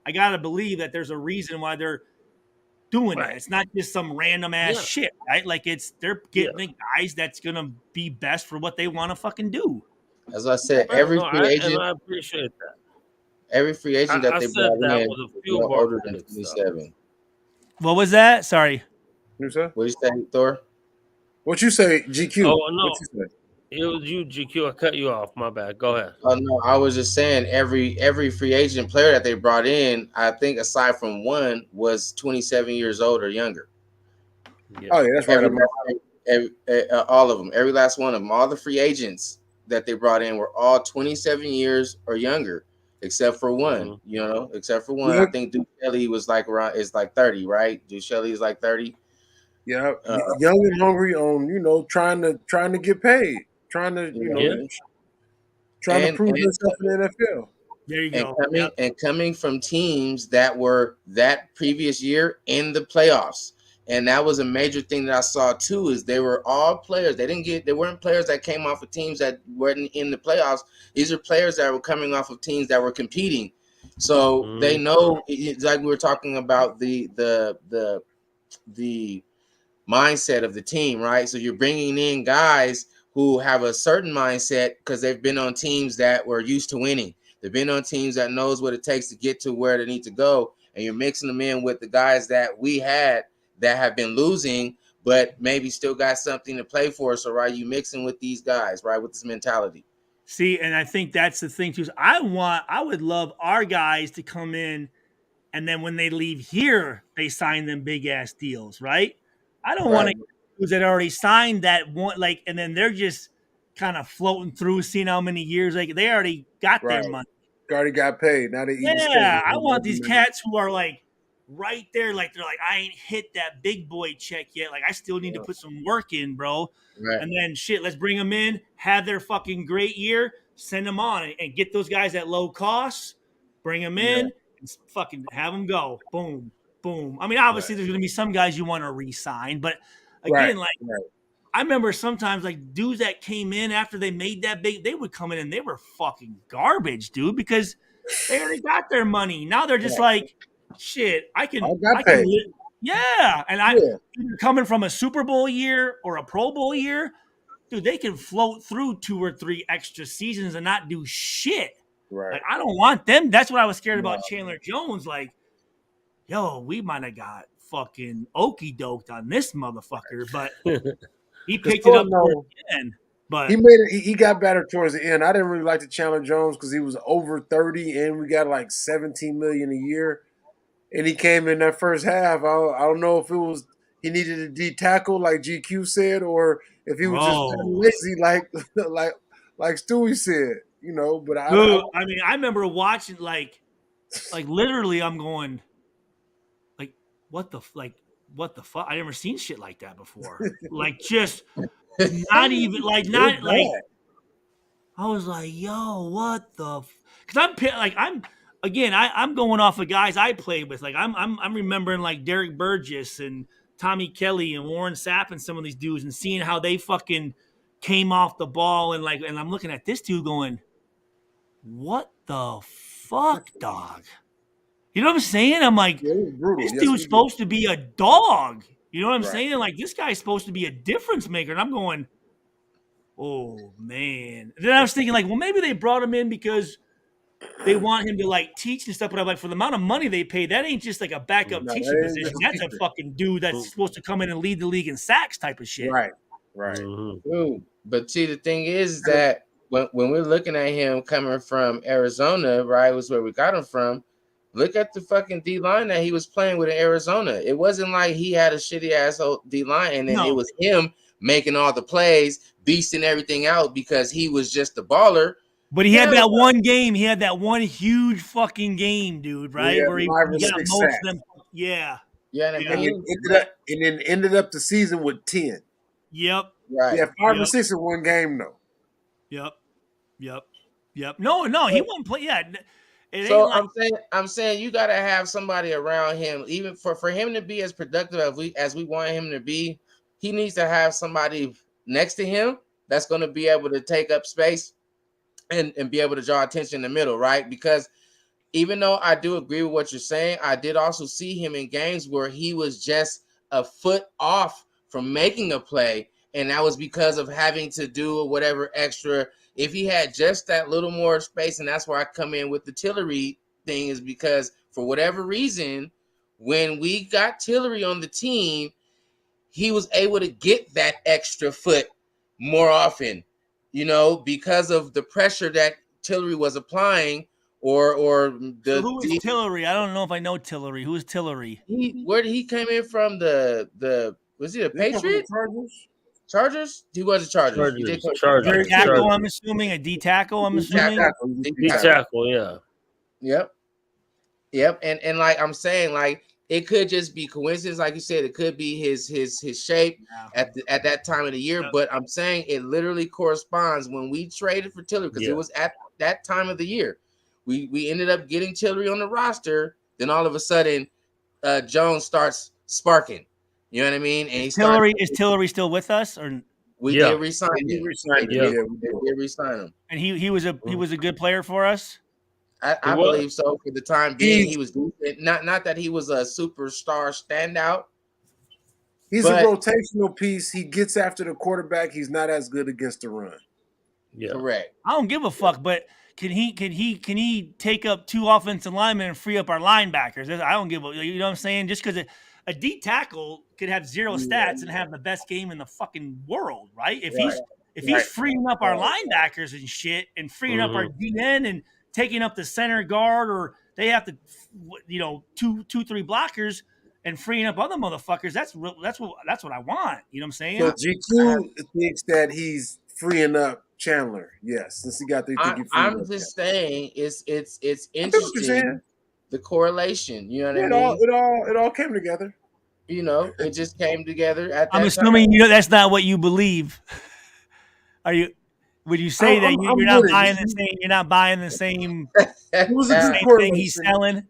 I gotta believe that there's a reason why they're doing that.
Right.
It's not just some random ass
Yeah.
shit, right? Like they're
Yeah.
getting the guys that's gonna be best for what they want to fucking do.
as I said,
Right. No, I appreciate that.
every free agent that
I
they
said
brought
that
in
with a
was
few
no
of our
older than
picks, though.
27.
What was that? Sorry.
You say?
What you say, Thor?
What you say, GQ?
Oh
What
no,
you say?
it was you, GQ. I cut you off. My bad. Go ahead.
Oh no, I was just saying every free agent player that they brought in, I think aside from one, was 27 years old or younger.
Yeah.
Oh yeah, that's right.
All of them, every last one of them, all the free agents that they brought in were all 27 years or younger, except for one.
Mhm.
You know, except for one.
Yeah,
I think Duke Shelley was like around is like 30, right? Duke Shelley is like 30.
yeah,
Uh,
young and hungry on trying to get paid, trying to
Yeah.
trying to prove
and
themselves in the NFL.
There you
and
go.
coming
Yep.
and coming from teams that were that previous year in the playoffs. And that was a major thing that I saw too, is they were all players. They weren't players that came off of teams that weren't in the playoffs. These are players that were coming off of teams that were competing. So they
Mhm.
know, it's like we were talking about the mindset of the team, right? So you're bringing in guys who have a certain mindset because they've been on teams that were used to winning. They've been on teams that knows what it takes to get to where they need to go, and you're mixing them in with the guys that we had that have been losing, but maybe still got something to play for. So, right, you mixing with these guys, right, with this mentality.
See, and I think that's the thing too. Is I would love our guys to come in, and then when they leave here, they sign them big ass deals, right? I don't want
Right,
to dudes that already signed that one, like, and then they're just kind of floating through, seeing how many years they already got their
Right,
money.
already got paid. Now they eating steak.
Yeah, I want these cats who are like right there, like they're like, I ain't hit that big boy check yet. Like I still need to put some work in, bro.
right,
And then shit, let's bring them in, have their fucking great year, send them on, and get those guys at low cost, bring them
yeah,
in, and fucking have them go. Boom, boom. I mean, obviously there's gonna be some guys you want to re-sign, but
Right,
again, like
right.
I remember sometimes like dudes that came in after they made that big, they would come in and they were fucking garbage, dude, because they already got their money. Now they're just like, shit,
I
I
got
can
paid.
live. Yeah. And I
Yeah,
either coming from a Super Bowl year or a Pro Bowl year, dude, they can float through 2 or 3 extra seasons and not do shit.
right.
Like, I don't want them. That's what I was scared
no,
about Chandler Jones. Like, yo, we might have got fucking okey doked on this motherfucker, but he
Because
picked it up towards the end. But
he made it. He got better towards the end. I didn't really like the Chandler Jones because he was over 30 and we got like 17 million a year. And he came in that first half. I don't know if it was he needed a D tackle like GQ said, or if he was just
bro,
lazy like like Stewie said, you know. But
Dude, I mean, I remember watching like literally, I'm going like, what the fuck? I never seen shit like that before. Like just not even like not like I was like, yo, what the? Because I'm again, I'm going off of guys I played with. Like I'm remembering like Derek Burgess and Tommy Kelly and Warren Sapp and some of these dudes and seeing how they fucking came off the ball and like, and I'm looking at this dude going, what the fuck, dog? You know what I'm saying? I'm like,
Yeah, it was brutal.
this
Yes,
dude's
we did.
supposed to be a dog. You know what I'm
Right.
saying? Like this guy's supposed to be a difference maker. And I'm going, oh man. And then I was thinking, like, well, maybe they brought him in because they want him to like teach and stuff. But I'm like, for the amount of money they pay, that ain't just like a backup
No,
teaching
that ain't
position.
just
That's a
teaching.
fucking dude that's supposed to come in and lead the league in sacks type of shit.
Right.
Dude, but see, the thing is that when we're looking at him coming from Arizona, right, was where we got him from. Look at the fucking D line that he was playing with in Arizona. It wasn't like he had a shitty ass D line, and then it was him making all the plays, beasting everything out because he was just a baller.
But he had that one game. He had that one huge fucking game, dude. Right, where he got most of them. Yeah.
Yeah, I mean,
and then ended up the season with 10.
Yep.
Right.
Yeah, 5 or 6 in one game though.
Yep. No, he won't play. Yeah.
So like, I'm saying you gotta have somebody around him, even for him to be as productive as we want him to be. He needs to have somebody next to him that's going to be able to take up space and be able to draw attention in the middle, right? Because even though I do agree with what you're saying, I did also see him in games where he was just a foot off from making a play, and that was because of having to do whatever extra. If he had just that little more space, and that's where I come in with the Tyree thing, is because for whatever reason, when we got Tyree on the team, he was able to get that extra foot more often, you know, because of the pressure that Tyree was applying. Or the
who is Tillery? I don't know if I know Tillery. Who is Tillery?
Where did he come in from? The was he a Patriot? Chargers? He was a Chargers.
Chargers. Tackle, I'm assuming. A D tackle, I'm assuming.
D tackle, yeah.
Yep. And like I'm saying, like it could just be coincidence, like you said. It could be his shape at that time of the year. Yep. But I'm saying it literally corresponds when we traded for Tillery, because it was at that time of the year. We ended up getting Tillery on the roster. Then all of a sudden, Jones starts sparking. You know what I mean? And
is Tillery still with us? Or
we did resign him. We did resign him.
And he was a good player for us.
I believe so. For the time being, he was decent. Not that he was a superstar standout.
He's a rotational piece. He gets after the quarterback. He's not as good against the run.
Yeah, correct.
I don't give a fuck, but can he take up 2 offensive linemen and free up our linebackers? I don't give a, you know what I'm saying? Just because a D tackle could have 0 stats and have the best game in the fucking world, right? If he's freeing up our linebackers and shit and freeing up our DN and taking up the center guard, or they have to, you know, two, 3 blockers and freeing up other motherfuckers. That's what I want. You know what I'm saying?
So GQ thinks that he's freeing up Chandler. Yes, since he got the.
I'm just saying it's interesting. The correlation, you know what I
mean? It all came together.
You know, it just came together at that
I'm assuming time. That's not what you believe. Are you? Would you say that you're not buying the same? You're not buying the same. Same thing he's selling.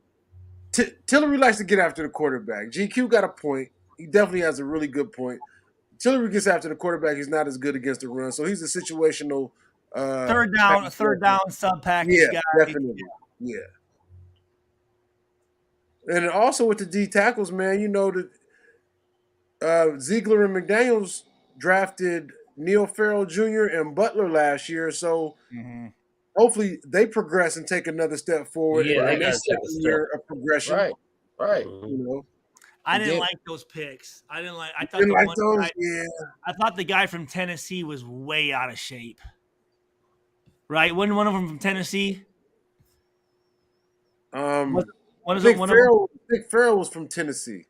Tillery likes to get after the quarterback. GQ got a point. He definitely has a really good point. Tillery gets after the quarterback. He's not as good against the run, so he's a situational
third down sub package guy.
Definitely. Yeah. And also with the D tackles, man, you know that Ziegler and McDaniels drafted Neil Farrell Jr. and Butler last year, so hopefully they progress and take another step forward.
Yeah,
and their second year of progression.
Right.
You know,
I didn't like those picks. I thought I thought the guy from Tennessee was way out of shape. Right? Wasn't one of them from Tennessee?
Dick Farrell was from Tennessee.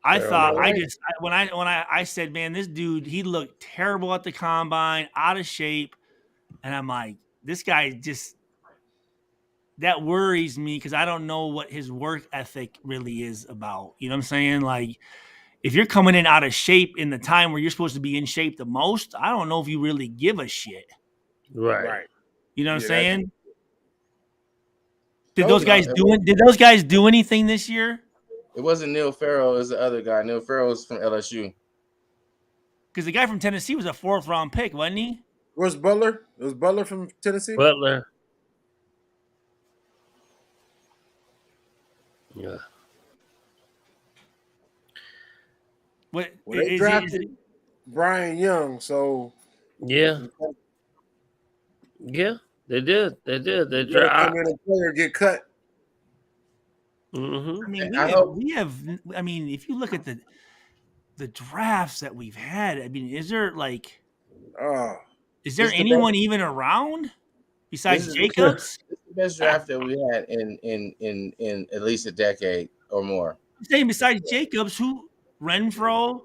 I thought I said, man, this dude, he looked terrible at the combine, out of shape. And I'm like, this guy just, that worries me because I don't know what his work ethic really is about. You know what I'm saying? Like, if you're coming in out of shape in the time where you're supposed to be in shape the most, I don't know if you really give a shit.
Right.
You know what I'm
Yeah,
saying? Did
Told
those
you.
guys do anything this year?
It wasn't Neil Farrell, it was the other guy. Neil Farrell was from LSU.
Because the guy from Tennessee was a 4th round pick, wasn't he?
Where's Butler? It was Butler from Tennessee?
Butler. Yeah.
What
Well, they
is
drafted
it?
Brian Young, so
Yeah.
you
Yeah. They did. They did. They
gotta come
draft.
in and play or get cut.
Mm-hmm.
I mean,
I hope
we have. I mean, if you look at the drafts that we've had, I mean, is there
Oh,
this is the best.
anyone even around
This
besides
is
Jacobs?
the best draft that we had in at least a decade or more.
I'm saying besides Jacobs, who Renfro,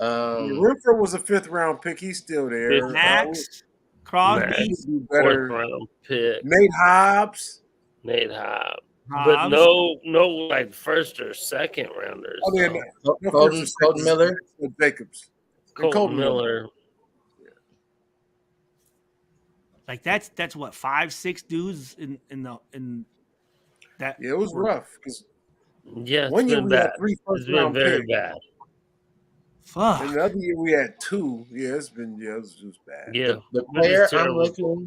yeah,
Um,
Renfro was a 5th round pick. He's still there.
Max,
We
Crosby,
could do
Fourth
better.
round pick.
Nate Hobbs.
Nate Hobbs. But
Hobbs.
no like first or second rounders.
Oh, yeah,
though.
no
Colton,
first or
Colton
second.
Miller.
Jacobs. And
Colton Miller.
Like that's what 5-6 dudes in that.
Yeah, it was rough because
Yeah, it's
one year
been
we had
bad.
3 first
It's been
round
very
picks,
bad.
Fuck.
and the other year we had 2. Yeah, it was just bad.
Yeah.
The
It
player
is terrible.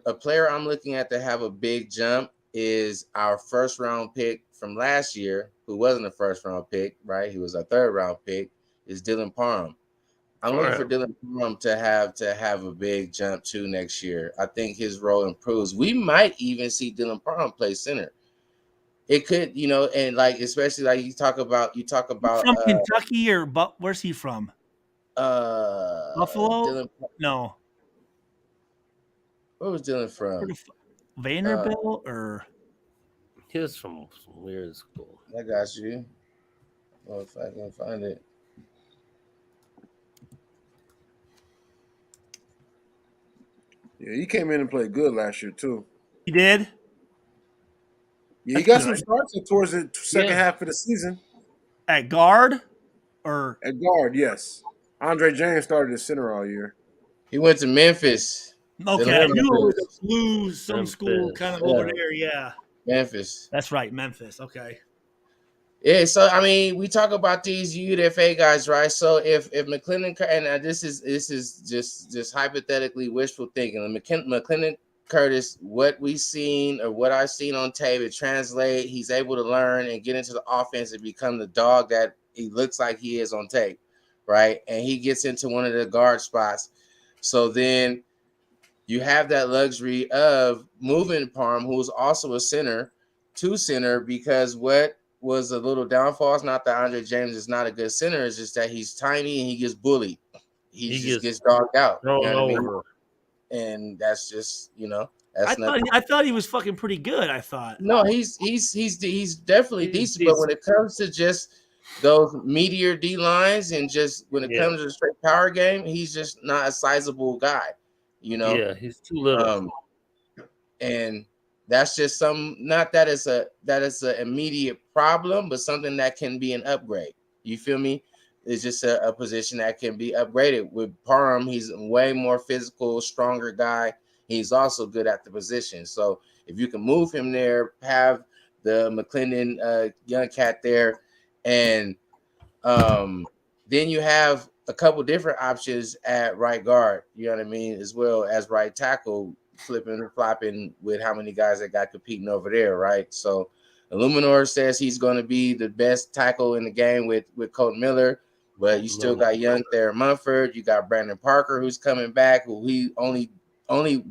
a player I'm looking at to have a big jump is our first round pick from last year, who wasn't a first round pick, right? He was a 3rd round pick. Is Dylan Parham. I'm looking for Dylan Parham to have a big jump too next year. I think his role improves. We might even see Dylan Parham play center. It could, and like especially like you talk about
He's from Kentucky or where's he from? Buffalo?
Dylan.
No.
Where was Dylan from?
Vanderbilt or
He was from some weird school.
I got you. Well, if I can find it.
Yeah, he came in and played good last year too.
he did?
Yeah, he
That's
got
good.
some starts towards the second half of the season.
At guard or
At guard, yes. Andre James started at center all year.
He went to Memphis.
okay, I knew it was a Blues, some school kind of over there. Yeah,
Memphis.
that's right, Memphis. Okay.
Yeah, so I mean, we talk about these UDFA guys, right? So if McClendon and this is just hypothetically wishful thinking, McClendon Curtis, what we've seen or what I've seen on tape, it translate. He's able to learn and get into the offense and become the dog that he looks like he is on tape, right? And he gets into one of the guard spots. So then you have that luxury of moving Parham, who's also a center, to center, because what was a little downfall is not that Andre James is not a good center, it's just that he's tiny and he gets bullied. He just gets dogged out. You know what I mean? And that's just, that's nothing.
I thought he was fucking pretty good. I thought.
No, he's definitely decent, but when it comes to just those meteor D lines and just when it comes to the straight power game, he's just not a sizable guy.
Yeah, he's too little.
And that's just not that it's an immediate problem, but something that can be an upgrade. You feel me? It's just a position that can be upgraded. With Parham, he's a way more physical, stronger guy. He's also good at the position. So if you can move him there, have the McClendon young cat there, and then you have a couple different options at right guard, you know what I mean, as well as right tackle, flipping and flopping with how many guys that got competing over there, right? So Illuminor says he's going to be the best tackle in the game with Colton Miller, but you still got young Thayer Munford. You got Brandon Parker, who's coming back, who he only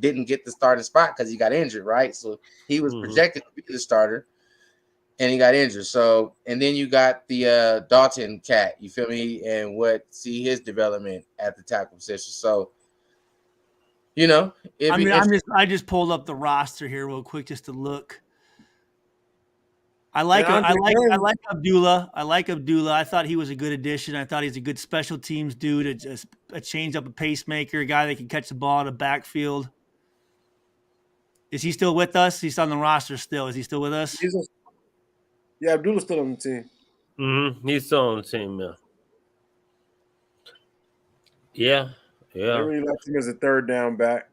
didn't get the starting spot because he got injured, right? So he was projected to be the starter, and he got injured. So, and then you got the Dalton cat, you feel me? And see his development at the tackle position. So,
I just pulled up the roster here real quick just to look. I like
DeAndre
Abdullah. I like Abdullah. I thought he was a good addition. I thought he's a good special teams dude, a change up, a pacemaker, a guy that can catch the ball in the backfield. Is he still with us? He's on the roster still. Is he still with us?
Yeah, Abdullah's still on the team.
He's still on the team, yeah.
They really like him as a third down back.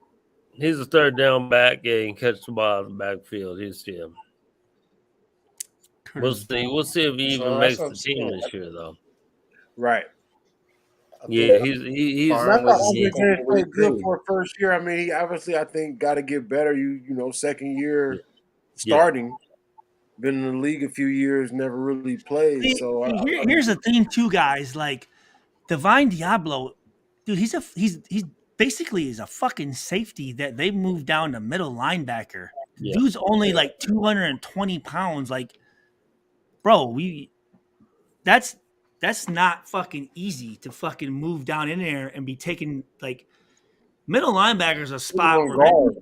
He's a third down back. Yeah, he can catch the ball in the backfield. He's him. We'll see. We'll see if he even makes the team this year, though.
Right.
Yeah, he's.
I thought Andre played good for a first year. I mean, he obviously, I think, got to get better. You know, second year starting, been in the league a few years, never really played. So
here's the thing, too, guys. Like Divine Diablo, dude, he's basically is a fucking safety that they moved down to middle linebacker. Yeah. Dude's only like 220 pounds. Like, bro, that's not fucking easy to fucking move down in there and be taken. Like, middle linebacker is a spot where middle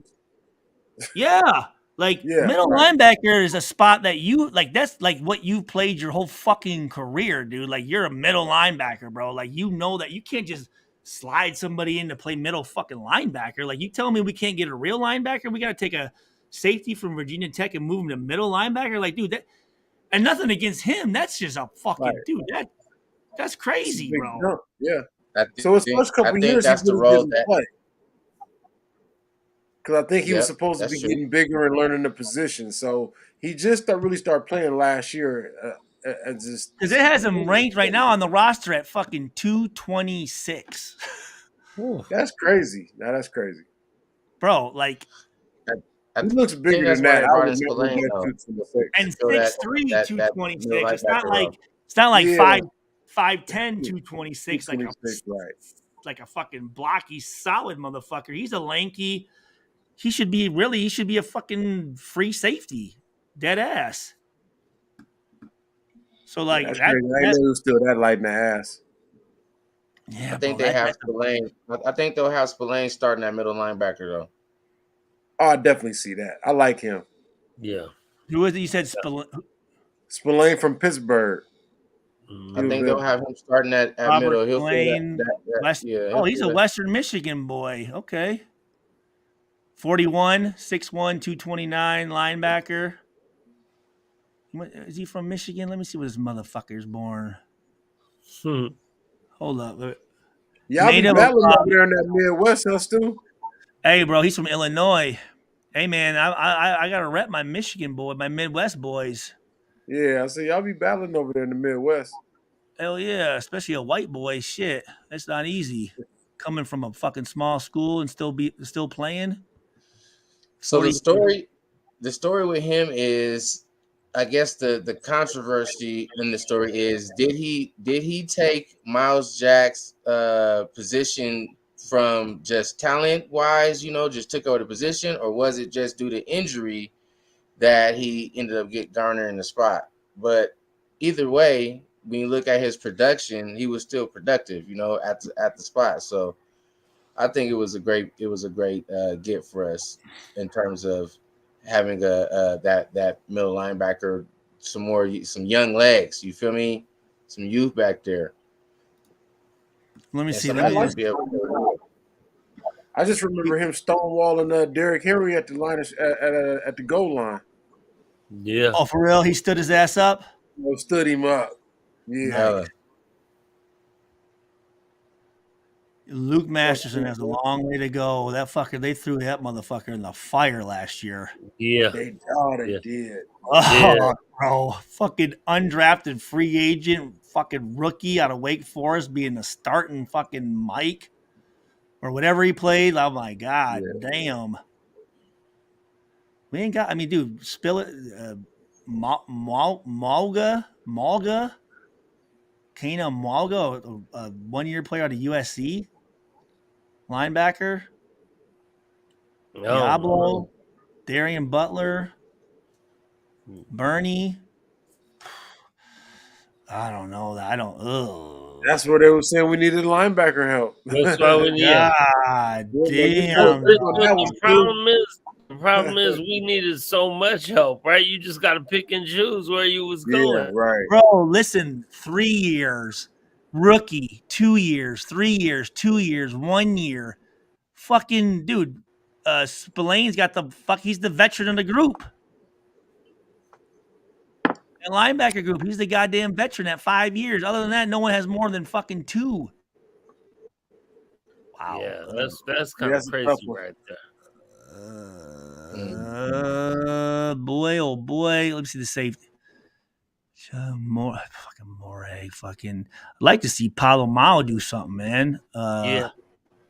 linebacker is a spot that you like. That's like what you played your whole fucking career, dude. Like, you're a middle linebacker, bro. Like, you know that you can't just slide somebody in to play middle fucking linebacker. Like, you telling me we can't get a real linebacker? We got to take a safety from Virginia Tech and move him to middle linebacker? Like, dude, that, and nothing against him. That's just a fucking dude. That's crazy, bro.
Jump. Yeah. So his first couple years,
that's the role that play.
Because I think he was supposed to be getting bigger and learning the position. So he just really started playing last year. Because
it has him ranked right now on the roster at fucking 226.
That's crazy. Now that's crazy,
bro. Like,
he looks bigger than that.
And 6'3", 226. It's not like 5'10", 226. Like a fucking blocky, solid motherfucker. He's a lanky. He should be a fucking free safety, dead ass. So like,
that's crazy. I know he was still that light in the ass.
Yeah,
I think they have Spillane. I think they'll have Spillane starting that middle linebacker though.
Oh, I definitely see that. I like him.
Yeah.
Who is it? You said Spillane?
Spillane from Pittsburgh.
I think they'll have him starting at middle. He'll
Spillane, he's a Western Michigan boy. Okay. 41, 6'1", 229 linebacker. Is he from Michigan? Let me see what his motherfucker's born. Hold up.
Y'all be battling over there in that Midwest, huh, Stu?
Hey, bro, he's from Illinois. Hey, man, I got to rep my Michigan boy, my Midwest boys.
Yeah, I see y'all be battling over there in the Midwest.
Hell yeah, especially a white boy. Shit, that's not easy. Coming from a fucking small school and still playing.
So the story with him is, I guess the controversy in the story is, did he take Miles Jack's position from just talent wise, just took over the position, or was it just due to injury that he ended up garnering the spot? But either way, when you look at his production, he was still productive, at the spot. So I think it was a great get for us in terms of having that middle linebacker, some young legs. You feel me? Some youth back there.
Let me see.
I just remember him stonewalling Derrick Henry at the line at the goal line.
Yeah.
Oh, for real? He stood his ass up?
Stood him up. Yeah.
Luke Masterson has a long way to go. That fucker, they threw that motherfucker in the fire last year.
Yeah.
They did.
Oh, bro. Fucking undrafted free agent, fucking rookie out of Wake Forest being the starting fucking Mike or whatever he played. Oh, my God. Damn. We ain't got, dude, spill it. Malga? Kana Malga, a one-year player out of USC. Linebacker. Diablo. Darian Butler. Bernie. I don't know.
That's what they were saying. We needed
That's
linebacker help.
why we need.
God damn.
The The problem is we needed so much help, right? You just got to pick and choose where you was going.
Yeah, right.
Bro, listen, 3 years, rookie, 2 years, 3 years, 2 years, 1 year. Fucking dude, Spillane's got he's the veteran of the group. And linebacker group, he's the goddamn veteran at 5 years. Other than that, no one has more than fucking 2. Wow.
Yeah, that's kind of
that's a tough
crazy
one.
right there.
Boy, oh boy. Let me see the safety. More fucking Moray. Fucking. I'd like to see Palomao do something, man.
Yeah.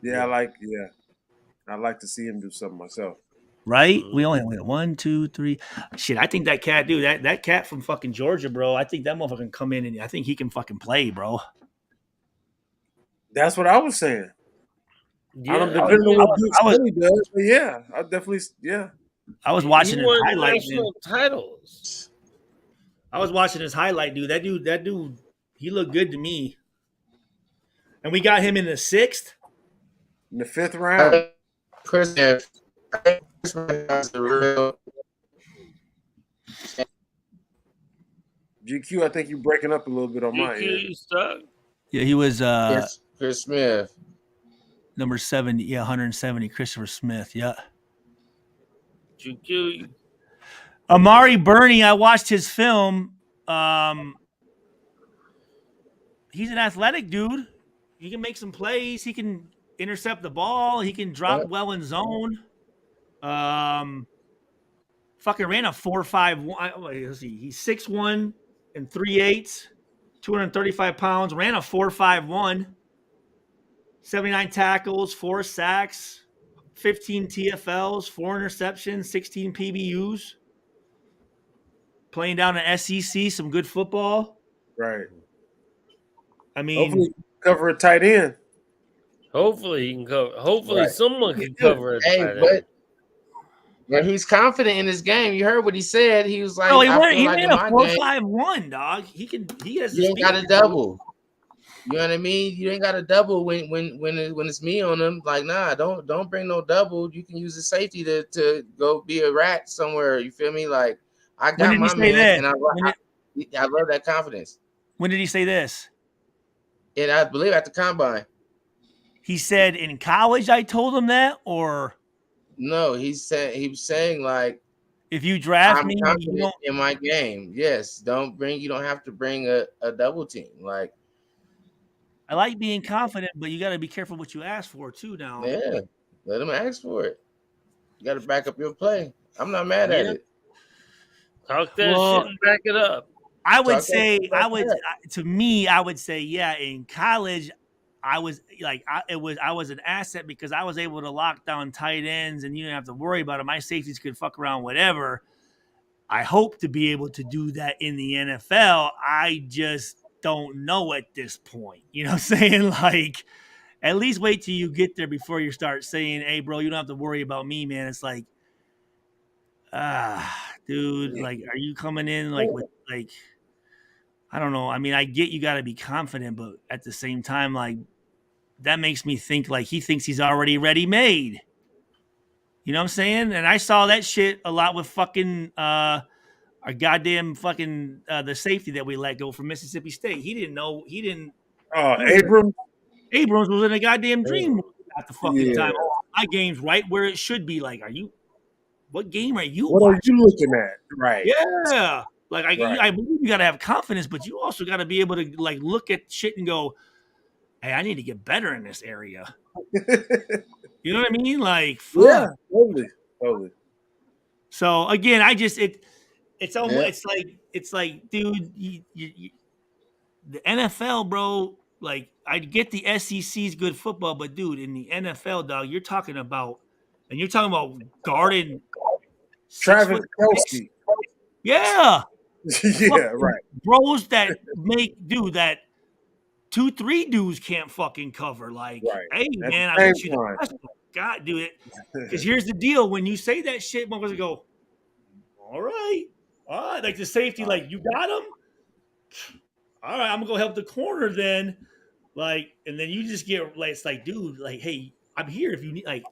Yeah, I'd like to see him do something myself.
Right? We only went 1, 2, 3. Shit, I think that cat, dude, that cat from fucking Georgia, bro. I think that motherfucker can come in and I think he can fucking play, bro.
That's what I was saying.
Yeah,
I don't depend on what Duke
I was-
Scully does, but yeah, I definitely, yeah.
I was watching his
won
highlight.
national titles.
I was watching his highlight, dude. That dude, he looked good to me. And we got him in the 6th.
In the 5th round.
Chris has a real.
GQ, I think you're breaking up a little bit on my
GQ,
end.
you stuck?
Yeah, he was
Chris Smith.
number 70. Yeah, 170. Christopher Smith. Yeah.
GQ.
Amari Burney, I watched his film. He's an athletic dude. He can make some plays. He can intercept the ball. He can drop well in zone. Fucking ran a 4.51. Let's see. He's 6'1" and 3/8, 235 pounds. Ran a 4.51. 79 tackles, 4 sacks, 15 TFLs, 4 interceptions, 16 PBUs. Playing down at SEC, some good football.
Right.
Mm.
I mean,
Hopefully cover a tight end.
Hopefully he can cover. Hopefully
Right.
someone can cover it.
Hey, but he's confident in his game. You heard what he said. He was like,
he
I feel
ran
like in
a
my
4.51, dog. He has.
you ain't got to double. You know what I mean? You ain't got to double when it's me on him. Like, nah, don't bring no double. You can use the safety to go be a rat somewhere. You feel me? Like, I got my man, and I love that confidence.
When did he say this?
And I believe at the combine.
He said in college I told him that, or
no, he was saying like,
if you draft
I'm
me,
confident
you don't...
in my game. Yes, you don't have to bring a double team. Like,
I like being confident, but you got to be careful what you ask for too. Now,
yeah, let him ask for it. You got to back up your play. I'm not mad at it.
Talk that shit and back it up.
I would say, to me, I would say, yeah. In college, I was like, I was an asset because I was able to lock down tight ends, and you didn't have to worry about it. My safeties could fuck around, whatever. I hope to be able to do that in the NFL. I just don't know at this point. You know what I'm saying? Like, at least wait till you get there before you start saying, "Hey, bro, you don't have to worry about me, man." It's like, dude, like, are you coming in like with like? I don't know. I mean, I get you got to be confident, but at the same time, like, that makes me think like he thinks he's already ready made. You know what I'm saying? And I saw that shit a lot with fucking our goddamn fucking the safety that we let go from Mississippi State. He didn't know.
Abrams.
Abrams was in a goddamn dream at the fucking
Yeah.
time. My game's right where it should be. Like, what game are you
What
watching?
are you looking at? Right.
Yeah. Like, I believe you got to have confidence, but you also got to be able to, like, look at shit and go, hey, I need to get better in this area. You know what I mean? Like, fuck.
Yeah, totally.
So, again, it's almost, it's like, dude, you, the NFL, bro, like, I get the SEC's good football, but, dude, in the NFL, dog, you're talking about guarding
Travis Kelce.
Yeah.
Yeah, right.
Bros that make that 2-3 dudes can't fucking cover. Like, hey,
At
man,
the
I bet
same
you
time.
the God do it. Because here's the deal: when you say that shit, motherfuckers go, all right, like the safety, like, you got him. All right, I'm gonna go help the corner then. Like, and then you just get like, it's like, dude, like, hey, I'm here if you need, like,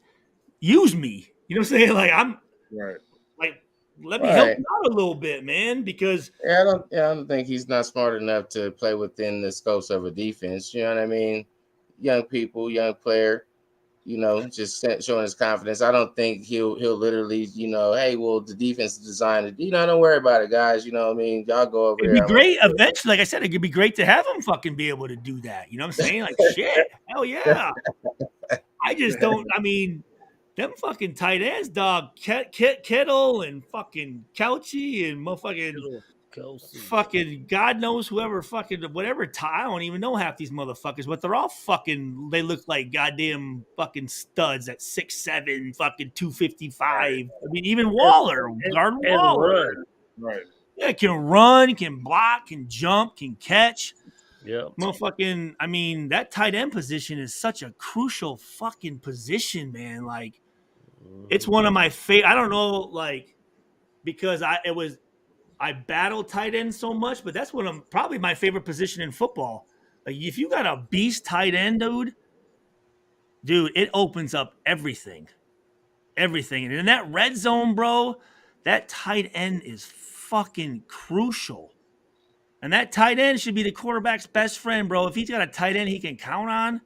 use me. You know what I'm saying? Like,
Right.
Like, let me help
Right.
you out a little bit, man, because
Yeah, I don't think he's not smart enough to play within the scopes of a defense. You know what I mean? Young people, young player, just showing his confidence. I don't think he'll literally, hey, well, the defense is designed to, don't worry about it, guys. You know what I mean? Y'all go over
it'd
there.
be
I'm gonna
great eventually. Like I said, it could be great to have him fucking be able to do that. You know what I'm saying? Like, shit. Hell yeah. I just don't. I mean, them fucking tight ends, dog. Kittle and fucking Couchy and motherfucking
Kelsey.
fucking God knows whoever fucking whatever. I don't even know half these motherfuckers, but they're all fucking. They look like goddamn fucking studs at 6'7", fucking 255. I mean, even Waller, Garden
and
Waller,
run.
Right.
yeah, can run, can block, can jump, can catch.
Yeah.
Motherfucking, I mean, that tight end position is such a crucial fucking position, man. Like, it's one of my favorite. I don't know, like, because I battle tight end so much, but that's one of probably my favorite position in football. Like, if you got a beast tight end, dude, it opens up everything. Everything. And in that red zone, bro, that tight end is fucking crucial. And that tight end should be the quarterback's best friend, bro. If he's got a tight end he can count on,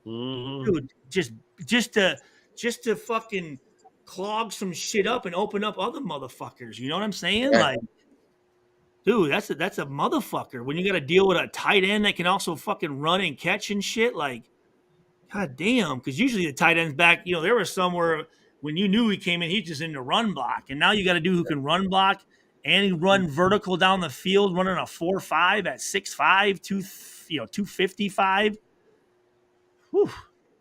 dude, just to fucking clog some shit up and open up other motherfuckers. You know what I'm saying?
Yeah.
Like, dude, that's a motherfucker. When you got to deal with a tight end that can also fucking run and catch and shit, like, god damn. Because usually the tight end's back. There was somewhere when you knew he came in, he's just in the run block, and now you got a dude who can run block and run vertical down the field, running a 4.5 at 6'5", 255. Whew,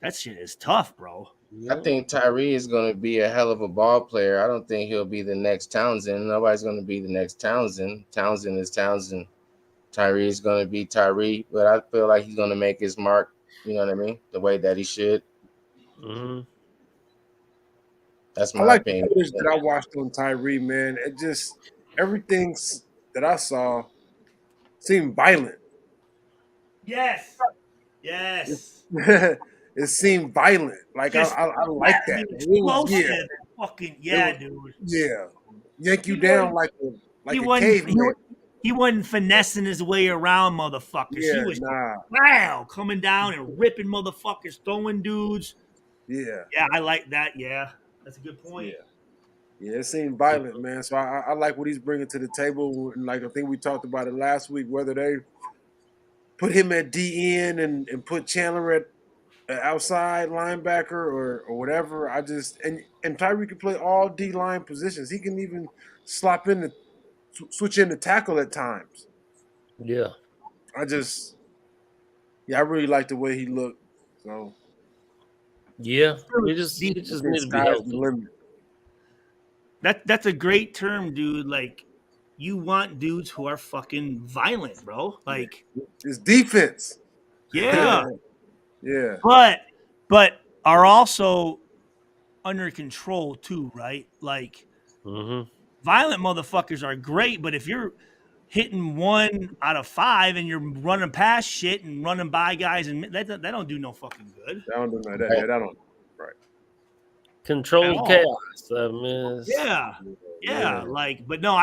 that shit is tough, bro.
I think Tyree is going to be a hell of a ball player. I don't think he'll be the next Townsend. Nobody's going to be the next Townsend. Townsend is Townsend. Tyree is going to be Tyree, but I feel like he's going to make his mark. You know what I mean? The way that he should. That's
I
my
like the
opinion.
footage that I watched on Tyree, man. It just everything that I saw seemed violent.
Yes.
It seemed violent. Like
Just
I like that. It was,
explosive. Fucking dude.
yeah. Yank you
He
down
wasn't-
like
he
a
wasn't,
caveman.
he wasn't finessing his way around motherfuckers.
Yeah,
He was
nah.
coming down and ripping motherfuckers, throwing dudes.
Yeah.
Yeah, I like that. Yeah, that's a good point.
Yeah, it seemed violent, man. So I like what he's bringing to the table. And like I think we talked about it last week, whether they put him at DN and put Chandler at outside linebacker or whatever. And Tyree can play all D line positions. He can even slop in the switch in the tackle at times.
Yeah.
I really like the way he looked. So
Yeah. We just
I
need
think
to be
sky's the
healthy.
limit.
That's a great term, dude. Like, you want dudes who are fucking violent, bro. Like,
It's defense.
yeah,
Yeah.
but are also under control too, right? Like, violent motherfuckers are great, but if you're hitting 1 out of 5 and you're running past shit and running by guys, and that don't do no fucking good.
I don't do that. That don't. Right.
Controlled chaos. I mean,
Yeah. Like, but no,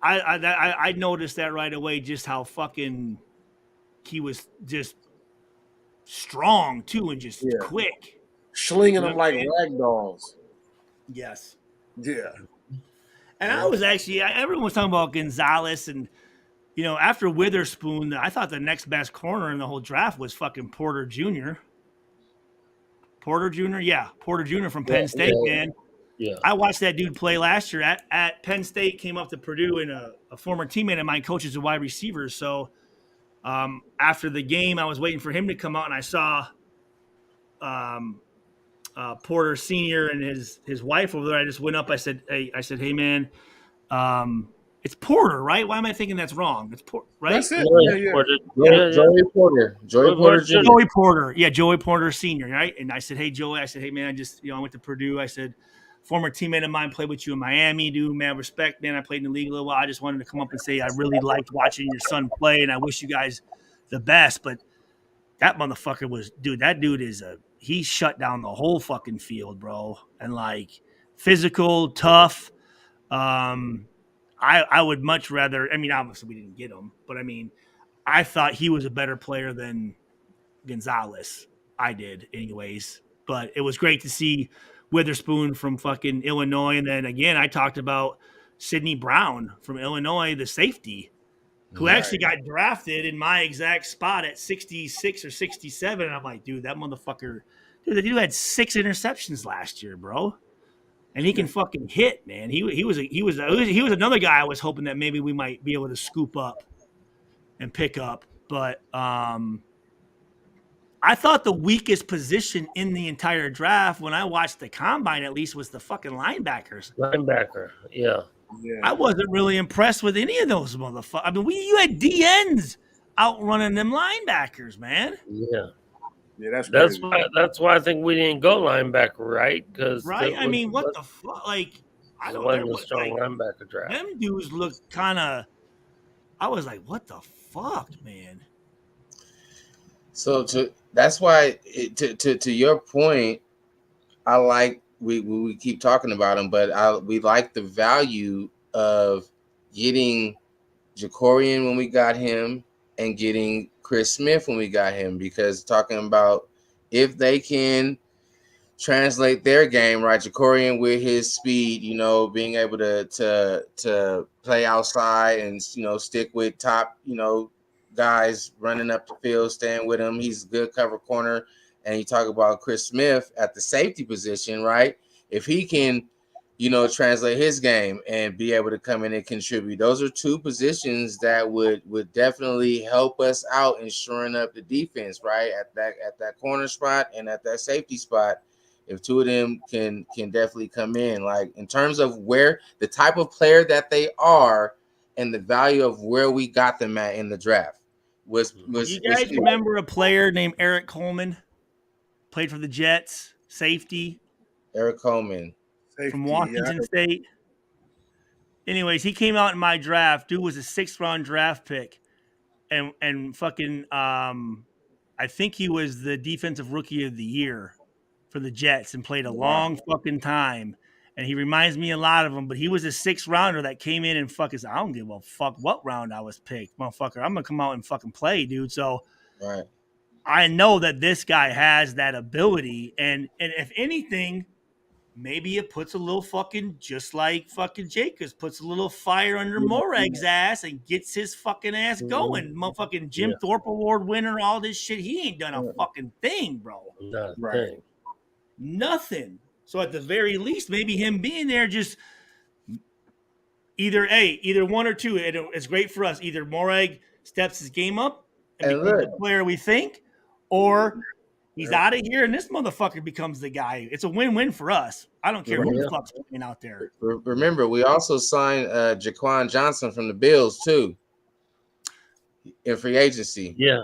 I noticed that right away, just how fucking he was just strong too and just quick,
slinging them like rag dolls.
Yes.
Yeah.
And I was actually, everyone was talking about Gonzalez, and after Witherspoon, I thought the next best corner in the whole draft was fucking Porter Jr. Porter Jr. from Penn State, man.
Yeah.
I watched that dude play last year at Penn State, came up to Purdue, and a former teammate of mine coaches a wide receiver. So after the game, I was waiting for him to come out, and I saw Porter Sr. and his wife over there. I just went up. I said, hey, man, it's Porter, right? Why am I thinking that's wrong? It's Porter, right?
That's it.
Joey Porter.
Joey Porter. Yeah, Joey Porter Sr., right? And I said, hey, Joey, hey, man, I just, I went to Purdue. I said, former teammate of mine played with you in Miami, dude, man, respect, man. I played in the league a little while. I just wanted to come up and say I really liked watching your son play, and I wish you guys the best. But that motherfucker he shut down the whole fucking field, bro. And like, physical, tough. I would much rather. I mean, obviously we didn't get him, but I mean, I thought he was a better player than Gonzalez. I did, anyways. But it was great to see Witherspoon from fucking Illinois, and then again, I talked about Sidney Brown from Illinois, the safety, who actually got drafted in my exact spot at 66 or 67. And I'm like, dude, that motherfucker, dude, the dude had 6 interceptions last year, bro. And he can fucking hit, man. He was another guy I was hoping that maybe we might be able to scoop up and pick up. But I thought the weakest position in the entire draft, when I watched the combine at least, was the fucking linebackers.
Linebacker, yeah.
I wasn't really impressed with any of those motherfuckers. I mean, you had DNs outrunning them linebackers, man.
Yeah.
Yeah, that's
why I think we didn't go linebacker, right? Because
I mean, what the fuck? Like, I don't know.
A strong linebacker draft.
Them dudes looked kind of. I was like, what the fuck, man?
So that's why to your point, I like we keep talking about him, but we like the value of getting Jacorian when we got him and getting Chris Smith when we got him, because talking about if they can translate their game, right, Jacorian with his speed, being able to play outside and stick with top guys running up the field, staying with him. He's a good cover corner. And you talk about Chris Smith at the safety position, right? If he can, translate his game and be able to come in and contribute, those are 2 positions that would definitely help us out in shoring up the defense, right? At that corner spot and at that safety spot. If 2 of them can definitely come in, like in terms of where the type of player that they are and the value of where we got them at in the draft.
You guys remember a player named Eric Coleman? Played for the Jets, safety.
Eric Coleman.
From Washington State. Anyways, he came out in my draft. Dude was a 6th-round draft pick. And fucking I think he was the defensive rookie of the year for the Jets and played a long fucking time. And he reminds me a lot of him, but he was a 6th-rounder that came in and fucking said, I don't give a fuck what round I was picked, motherfucker. I'm going to come out and fucking play, dude. So I know that this guy has that ability. And if anything, maybe it puts a little fucking, just like fucking Jacobs, puts a little fire under Moreg's ass and gets his fucking ass going. Motherfucking Jim Thorpe Award winner, all this shit. He ain't done a fucking thing, bro. Nothing. So at the very least, maybe him being there just either one or two. It's great for us. Either Moreg steps his game up and becomes the player we think, or he's out of here and this motherfucker becomes the guy. It's a win-win for us. I don't care who the fuck's playing out there.
Remember, we also signed Jaquan Johnson from the Bills too in free agency.
Yeah,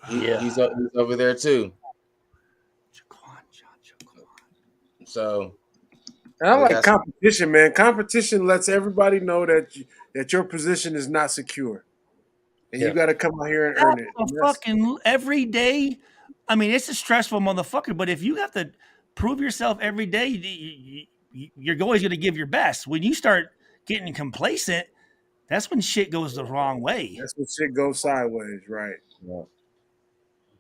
he's over there too. So,
and I like competition, man. Competition lets everybody know that your position is not secure, and you got to come out here and earn it.
Fucking every day. I mean, it's a stressful motherfucker, but if you have to prove yourself every day, you're always going to give your best. When you start getting complacent, that's when shit goes the wrong way.
That's when shit goes sideways, right?
Yeah.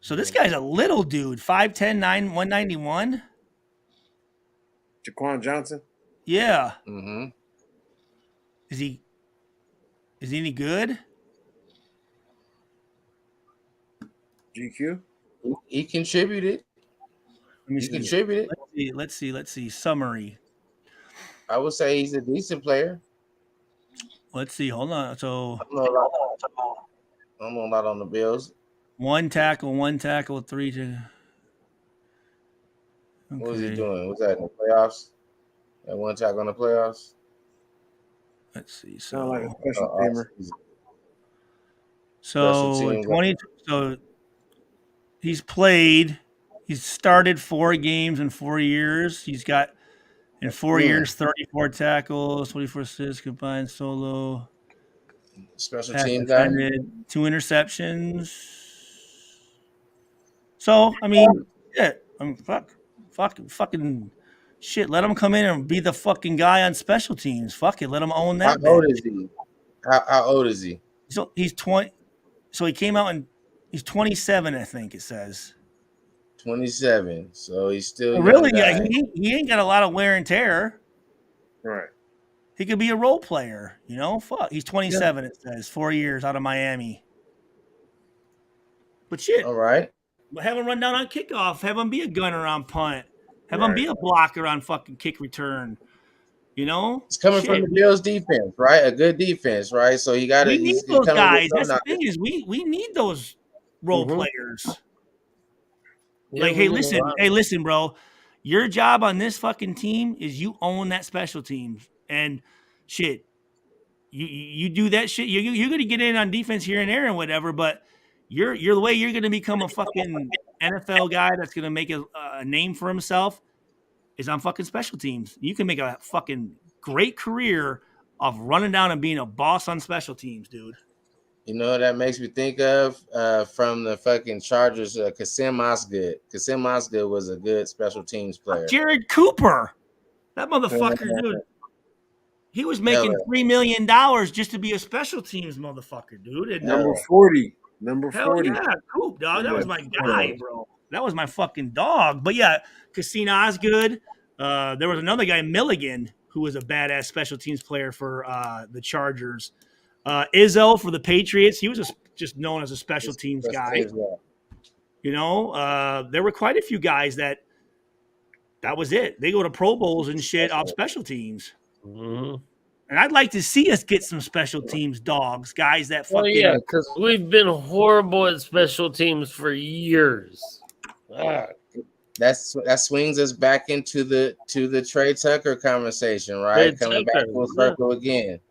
So this guy's a little dude, 5'10", 191.
Jaquan Johnson?
Yeah.
Mm-hmm.
Is he any good?
GQ?
He contributed.
Let's see. Summary.
I would say he's a decent player.
Let's see. Hold on. So
I don't know a lot on the Bills.
1 tackle, 3 to.
Okay. What was he doing? Was that in the playoffs? That 1 tackle in the playoffs?
Let's see.
Sound like a special teamer.
So 20. So he's started 4 games in 4 years. He's got in 4 years 34 tackles, 24 assists, combined solo.
Special team guy.
2 interceptions. So I mean, fucking Shit, let him come in and be the fucking guy on special teams. Fuck it, let him own
How
that.
old is he? How old is he?
So he's 20. So he came out and he's 27, I think it says.
27. So he's still
Well,
young
really, yeah,
guy.
he ain't got a lot of wear and tear.
Right.
He could be a role player, you know. Fuck, he's 27. It says 4 years out of Miami. But shit,
All right.
have him run down on kickoff. Have him be a gunner on punt. Have him
Right.
be a blocker on fucking kick return. You know,
It's coming from
shit.
the Bills defense, right? A good defense, right? So he got
We
it.
need
He's
those
coming with
guys.
some
That's the
knowledge.
thing is we need those role
Mhm.
players.
Yeah,
Like,
we
hey,
need a lot.
listen, bro. Your job on this fucking team is you own that special teams and shit. You do that shit. You're gonna get in on defense here and there and whatever, but you're the way you're gonna become a fucking NFL guy that's gonna make a name for himself is on fucking special teams. You can make a fucking great career of running down and being a boss on special teams, dude.
You know what that makes me think of from the fucking Chargers, Kasim Osgood. Kasim Osgood was a good special teams player.
Jared Cooper, that motherfucker, dude. He was making
Hella.
$3 million just to be a special teams motherfucker, dude. And
Number 40. Number
hell
40.
yeah, Coop, dog. That
Yeah.
was my guy, bro. That was my fucking dog. But yeah, Casino Osgood. There was another guy, Milligan, who was a badass special teams player for the Chargers. Izzo for the Patriots. He was just known as a special teams guy. You know, there were quite a few guys that was it. They go to Pro Bowls and shit off special teams.
Mhm.
And I'd like to see us get some special teams dogs, guys that
Well,
fucking.
yeah, because we've been horrible at special teams for years.
That swings us back into the Trey Tucker conversation, right?
Trey
Coming back
Tucker,
full circle again,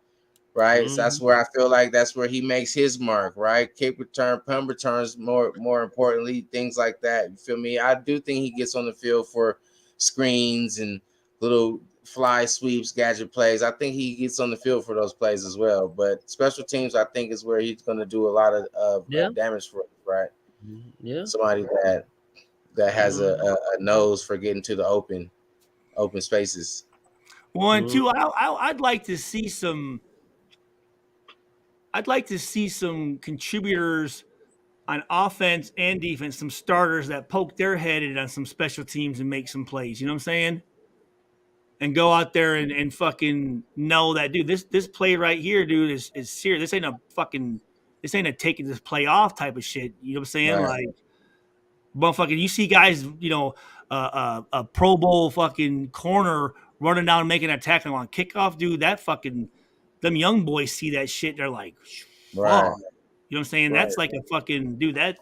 right? So that's where I feel like that's where he makes his mark, right? Kick return, punt returns, more importantly, things like that. You feel me? I do think he gets on the field for screens and little fly sweeps, gadget plays. I think he gets on the field for those plays as well. But special teams, I think, is where he's going to do a lot of damage for us, right?
Yeah.
Somebody that has a nose for getting to the open spaces.
One, two. I'd like to see some. I'd like to see some contributors on offense and defense, some starters that poke their head in on some special teams and make some plays. You know what I'm saying? And go out there and fucking know that, dude, this play right here, dude, is serious. This ain't a taking this play off type of shit. You know what I'm saying?
Right.
Like, motherfucking, you see guys, you know, a Pro Bowl fucking corner running down and making an tackle on kickoff, dude. That fucking, them young boys see that shit. They're like, fuck.
Right.
You know what I'm saying?
Right.
That's like a fucking, dude, that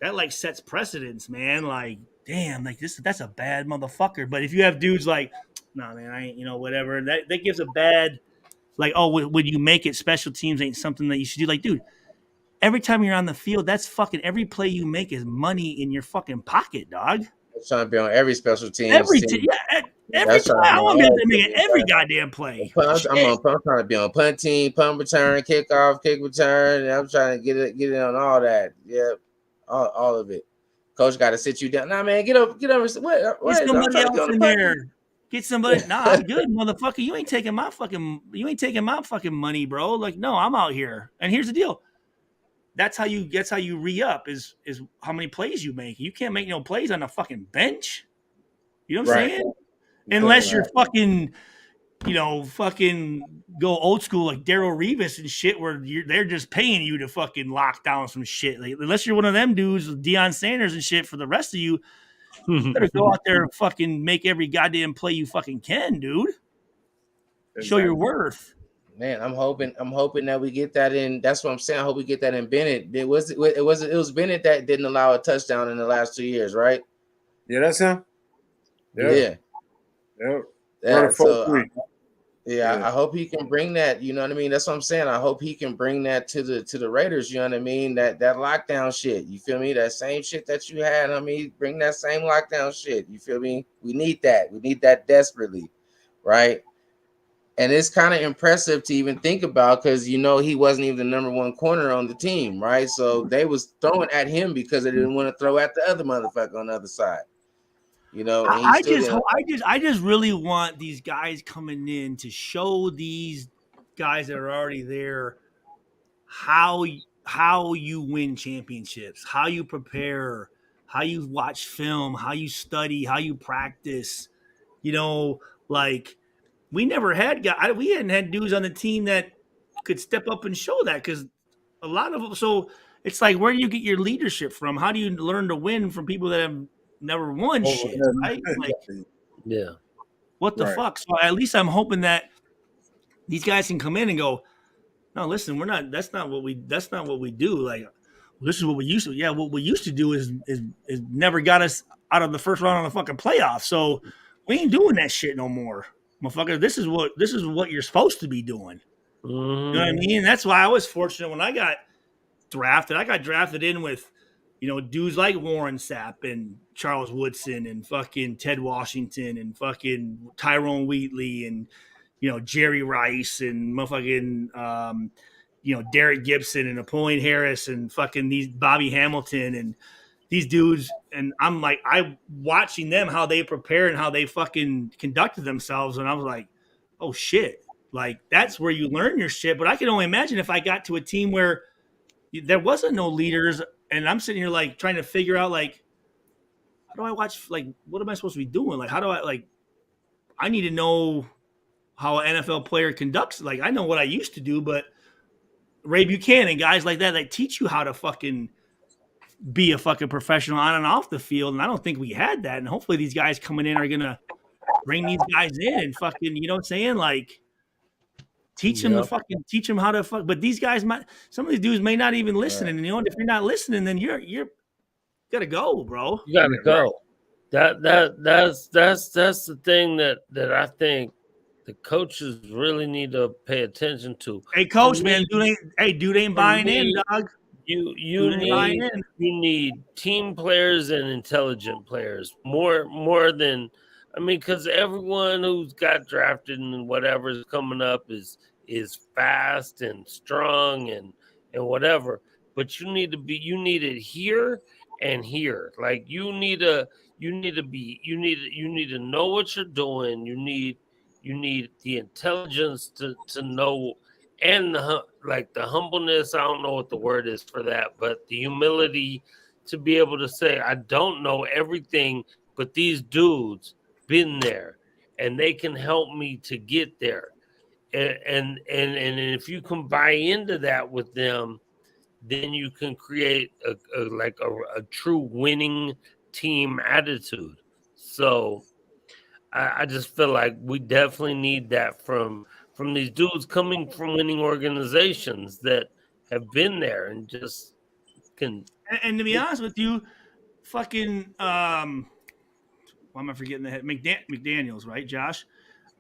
like sets precedence, man. Like, damn, like that's a bad motherfucker. But if you have dudes like, nah, man, I ain't, you know, whatever, that gives a bad, like, oh, when you make it, special teams ain't something that you should do. Like, dude, every time you're on the field, that's fucking, every play you make is money in your fucking pocket, dog.
I'm trying to be on every special team.
Every play. I want to be able to make every goddamn play.
I'm trying to be on punt team, punt return, kickoff, kick return. And I'm trying to get it on all that. Yep, all of it. Coach got to sit you down. Nah, man, get over. What?
Get somebody else in there. Get somebody. Nah, I'm good, motherfucker. You ain't taking my fucking money, bro. Like, no, I'm out here. And here's the deal. That's how you re-up is how many plays you make. You can't make no plays on the fucking bench. You know what I'm saying? Unless you're fucking, you know, fucking go old school like Darrell Revis and shit, where they're just paying you to fucking lock down some shit. Like, unless you're one of them dudes with Deion Sanders and shit, for the rest of you, you better go out there and fucking make every goddamn play you fucking can, dude. Show your worth.
Man, I'm hoping that we get that in. That's what I'm saying. I hope we get that in Bennett. It was Bennett that didn't allow a touchdown in the last 2 years, right?
Yeah, that's him.
Yeah.
Yeah.
I hope he can bring that. You know what I mean? That's what I'm saying. I hope he can bring that to the Raiders. You know what I mean? That lockdown shit. You feel me? That same shit that you had. I mean, bring that same lockdown shit. You feel me? We need that. We need that desperately, right? And it's kind of impressive to even think about, because, you know, he wasn't even the number one corner on the team, right? So they was throwing at him because they didn't want to throw at the other motherfucker on the other side. You know, and
I just really want these guys coming in to show these guys that are already there how you win championships, how you prepare, how you watch film, how you study, how you practice. You know, like we never had we hadn't had dudes on the team that could step up and show that because a lot of them. So it's like, where do you get your leadership from? How do you learn to win from people that have never won shit? Right? Like,
Yeah.
what the fuck? So at least I'm hoping that these guys can come in and go, no, listen, we're not. That's not what we do. Like, this is what we used to. Yeah, what we used to do is never got us out of the first round of the fucking playoffs. So we ain't doing that shit no more, motherfucker. This is what you're supposed to be doing.
Mm-hmm.
You know what I mean? That's why I was fortunate when I got drafted. I got drafted in with, dudes like Warren Sapp and Charles Woodson and fucking Ted Washington and fucking Tyrone Wheatley and Jerry Rice and motherfucking Derek Gibson and Napoleon Harris and fucking these Bobby Hamilton and these dudes. And I'm like, I watching them, how they prepare and how they fucking conducted themselves. And I was like, oh shit. Like, that's where you learn your shit. But I can only imagine if I got to a team where there wasn't no leaders and I'm sitting here like trying to figure out like, how do I watch, like, what am I supposed to be doing? Like, how do I, like, I need to know how an NFL player conducts. Like, I know what I used to do, but Ray Buchanan, guys like that teach you how to fucking be a fucking professional on and off the field. And I don't think we had that. And hopefully these guys coming in are going to bring these guys in and fucking, you know what I'm saying? Like, teach them how to fuck. But these guys some of these dudes may not even listen. And if you're not listening, then you're gotta go, bro.
You gotta go. That's the thing that I think the coaches really need to pay attention to.
Hey, coach, man, dude ain't buying in, dog.
You need team players and intelligent players more than, I mean, because everyone who's got drafted and whatever is coming up is fast and strong and whatever. But you need it here and here. Like, you need to know what you're doing. You need the intelligence to know, and the humbleness. I don't know what the word is for that, but the humility to be able to say, I don't know everything, but these dudes been there and they can help me to get there. And if you can buy into that with them, then you can create a true winning team attitude. So I just feel like we definitely need that from these dudes coming from winning organizations that have been there and just can.
And to be honest with you, fucking why am I forgetting the head? McDaniels, right, Josh?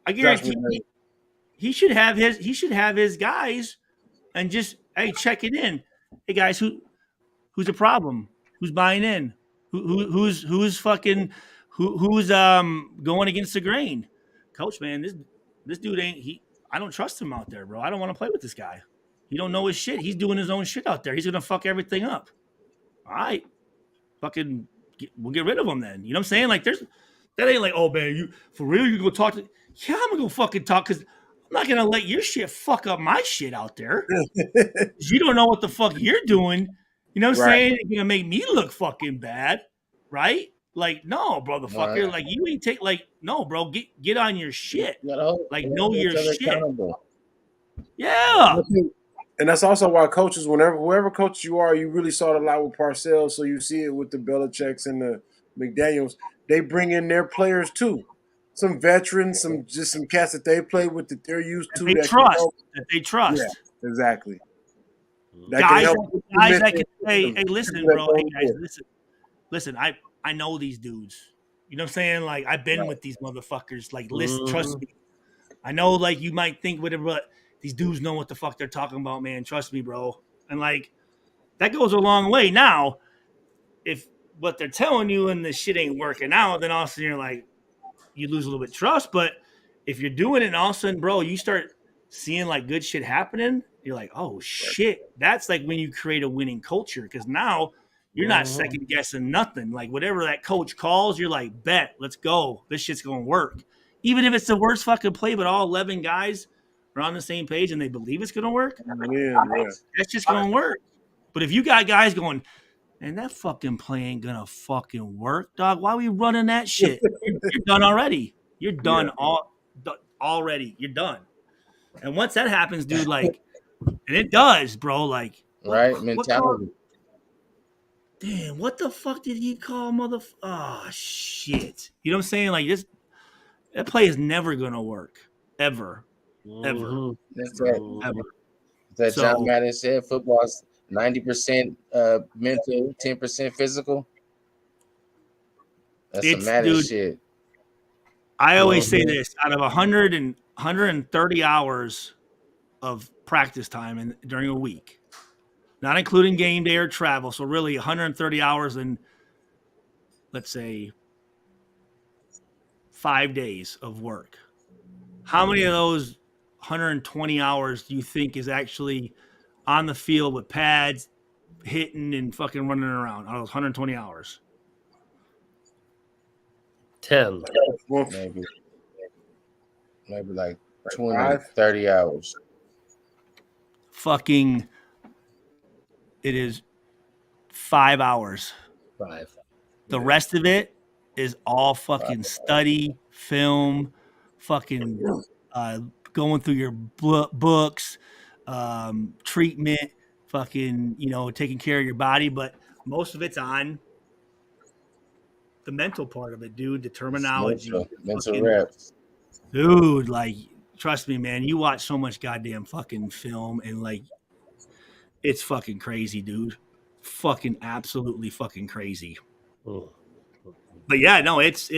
I guarantee he should have his guys and just, hey, check it in. Hey guys, who's a problem? Who's buying in? Who's fucking who's going against the grain? Coach, man, this dude I don't trust him out there, bro. I don't want to play with this guy. He don't know his shit. He's doing his own shit out there. He's gonna fuck everything up. All right, fucking, we'll get rid of him then. You know what I'm saying? Like, that ain't like, oh man, you for real? You go talk to? Yeah, I'm gonna go fucking talk because I'm not gonna let your shit fuck up my shit out there. You don't know what the fuck you're doing. You know what I'm saying? You're gonna make me look fucking bad, right? Like, no, brotherfucker. Right. Like, you ain't take, like, no, bro. Get on your shit. Like, know your shit. Accountable. Yeah.
And that's also why coaches, whoever coach you are, you really saw it a lot with Parcells. So you see it with the Belichicks and the McDaniels. They bring in their players too. Some veterans, some cats that they play with that they're used to.
That they trust.
Yeah, exactly.
Guys that can say, hey, listen, bro. Hey, guys, listen. I know these dudes. You know what I'm saying? Like, I've been with these motherfuckers. Like, listen, trust me. I know, like, you might think whatever, but these dudes know what the fuck they're talking about, man. Trust me, bro. And, like, that goes a long way. Now, if what they're telling you and the shit ain't working out, then all of a sudden you're like, you lose a little bit of trust. But if you're doing it and all of a sudden, bro, you start seeing, like, good shit happening, you're like, oh, shit. That's, like, when you create a winning culture. Because now You're not second guessing nothing. Like whatever that coach calls, you're like, bet, let's go. This shit's gonna work. Even if it's the worst fucking play, but all 11 guys are on the same page and they believe it's gonna work,
Yeah.
that's just gonna work. But if you got guys going, and that fucking play ain't gonna fucking work, dog. Why are we running that shit? You're done already. You're done already. You're done. And once that happens, dude, like, and it does, bro. Like,
right mentality.
Damn, what the fuck did he call Oh shit! You know what I'm saying? Like this, that play is never gonna work, ever.
That's that
So-
John Madden said. Football's 90% mental, 10% physical. That's some
It's-
Madden
dude,
shit.
I always say this: out of 130 hours of practice time during a week, not including game day or travel, so really 130 hours in, let's say, 5 days of work. How many of those 120 hours do you think is actually on the field with pads, hitting and fucking running around? Out of those 120 hours,
10.
Maybe like 20,
5?
30 hours.
fucking, it is 5 hours.
5.
The rest of it is all fucking study, film, fucking going through your books, treatment, fucking, taking care of your body. But most of it's on the mental part of it, dude. The terminology.
Mental
fucking,
reps.
Dude, like, trust me, man. You watch so much goddamn fucking film and, like, it's fucking crazy, dude. Fucking absolutely fucking crazy. But yeah, no, it's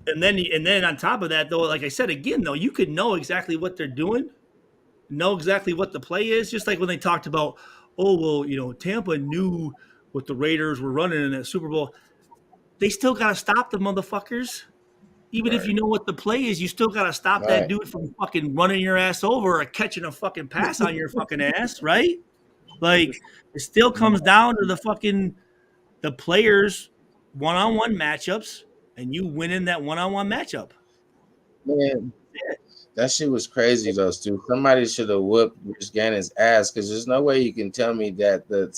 and then on top of that though, like I said again though, you could know exactly what they're doing, know exactly what the play is, just like when they talked about, oh well, Tampa knew what the Raiders were running in that Super Bowl. They still gotta stop the motherfuckers. Even if you know what the play is, you still gotta stop that dude from fucking running your ass over or catching a fucking pass on your fucking ass, right? Like it still comes down to the players one-on-one matchups and you winning that one-on-one matchup.
Man, that shit was crazy though, Stu. Somebody should have whooped Rich Gannon's ass because there's no way you can tell me that the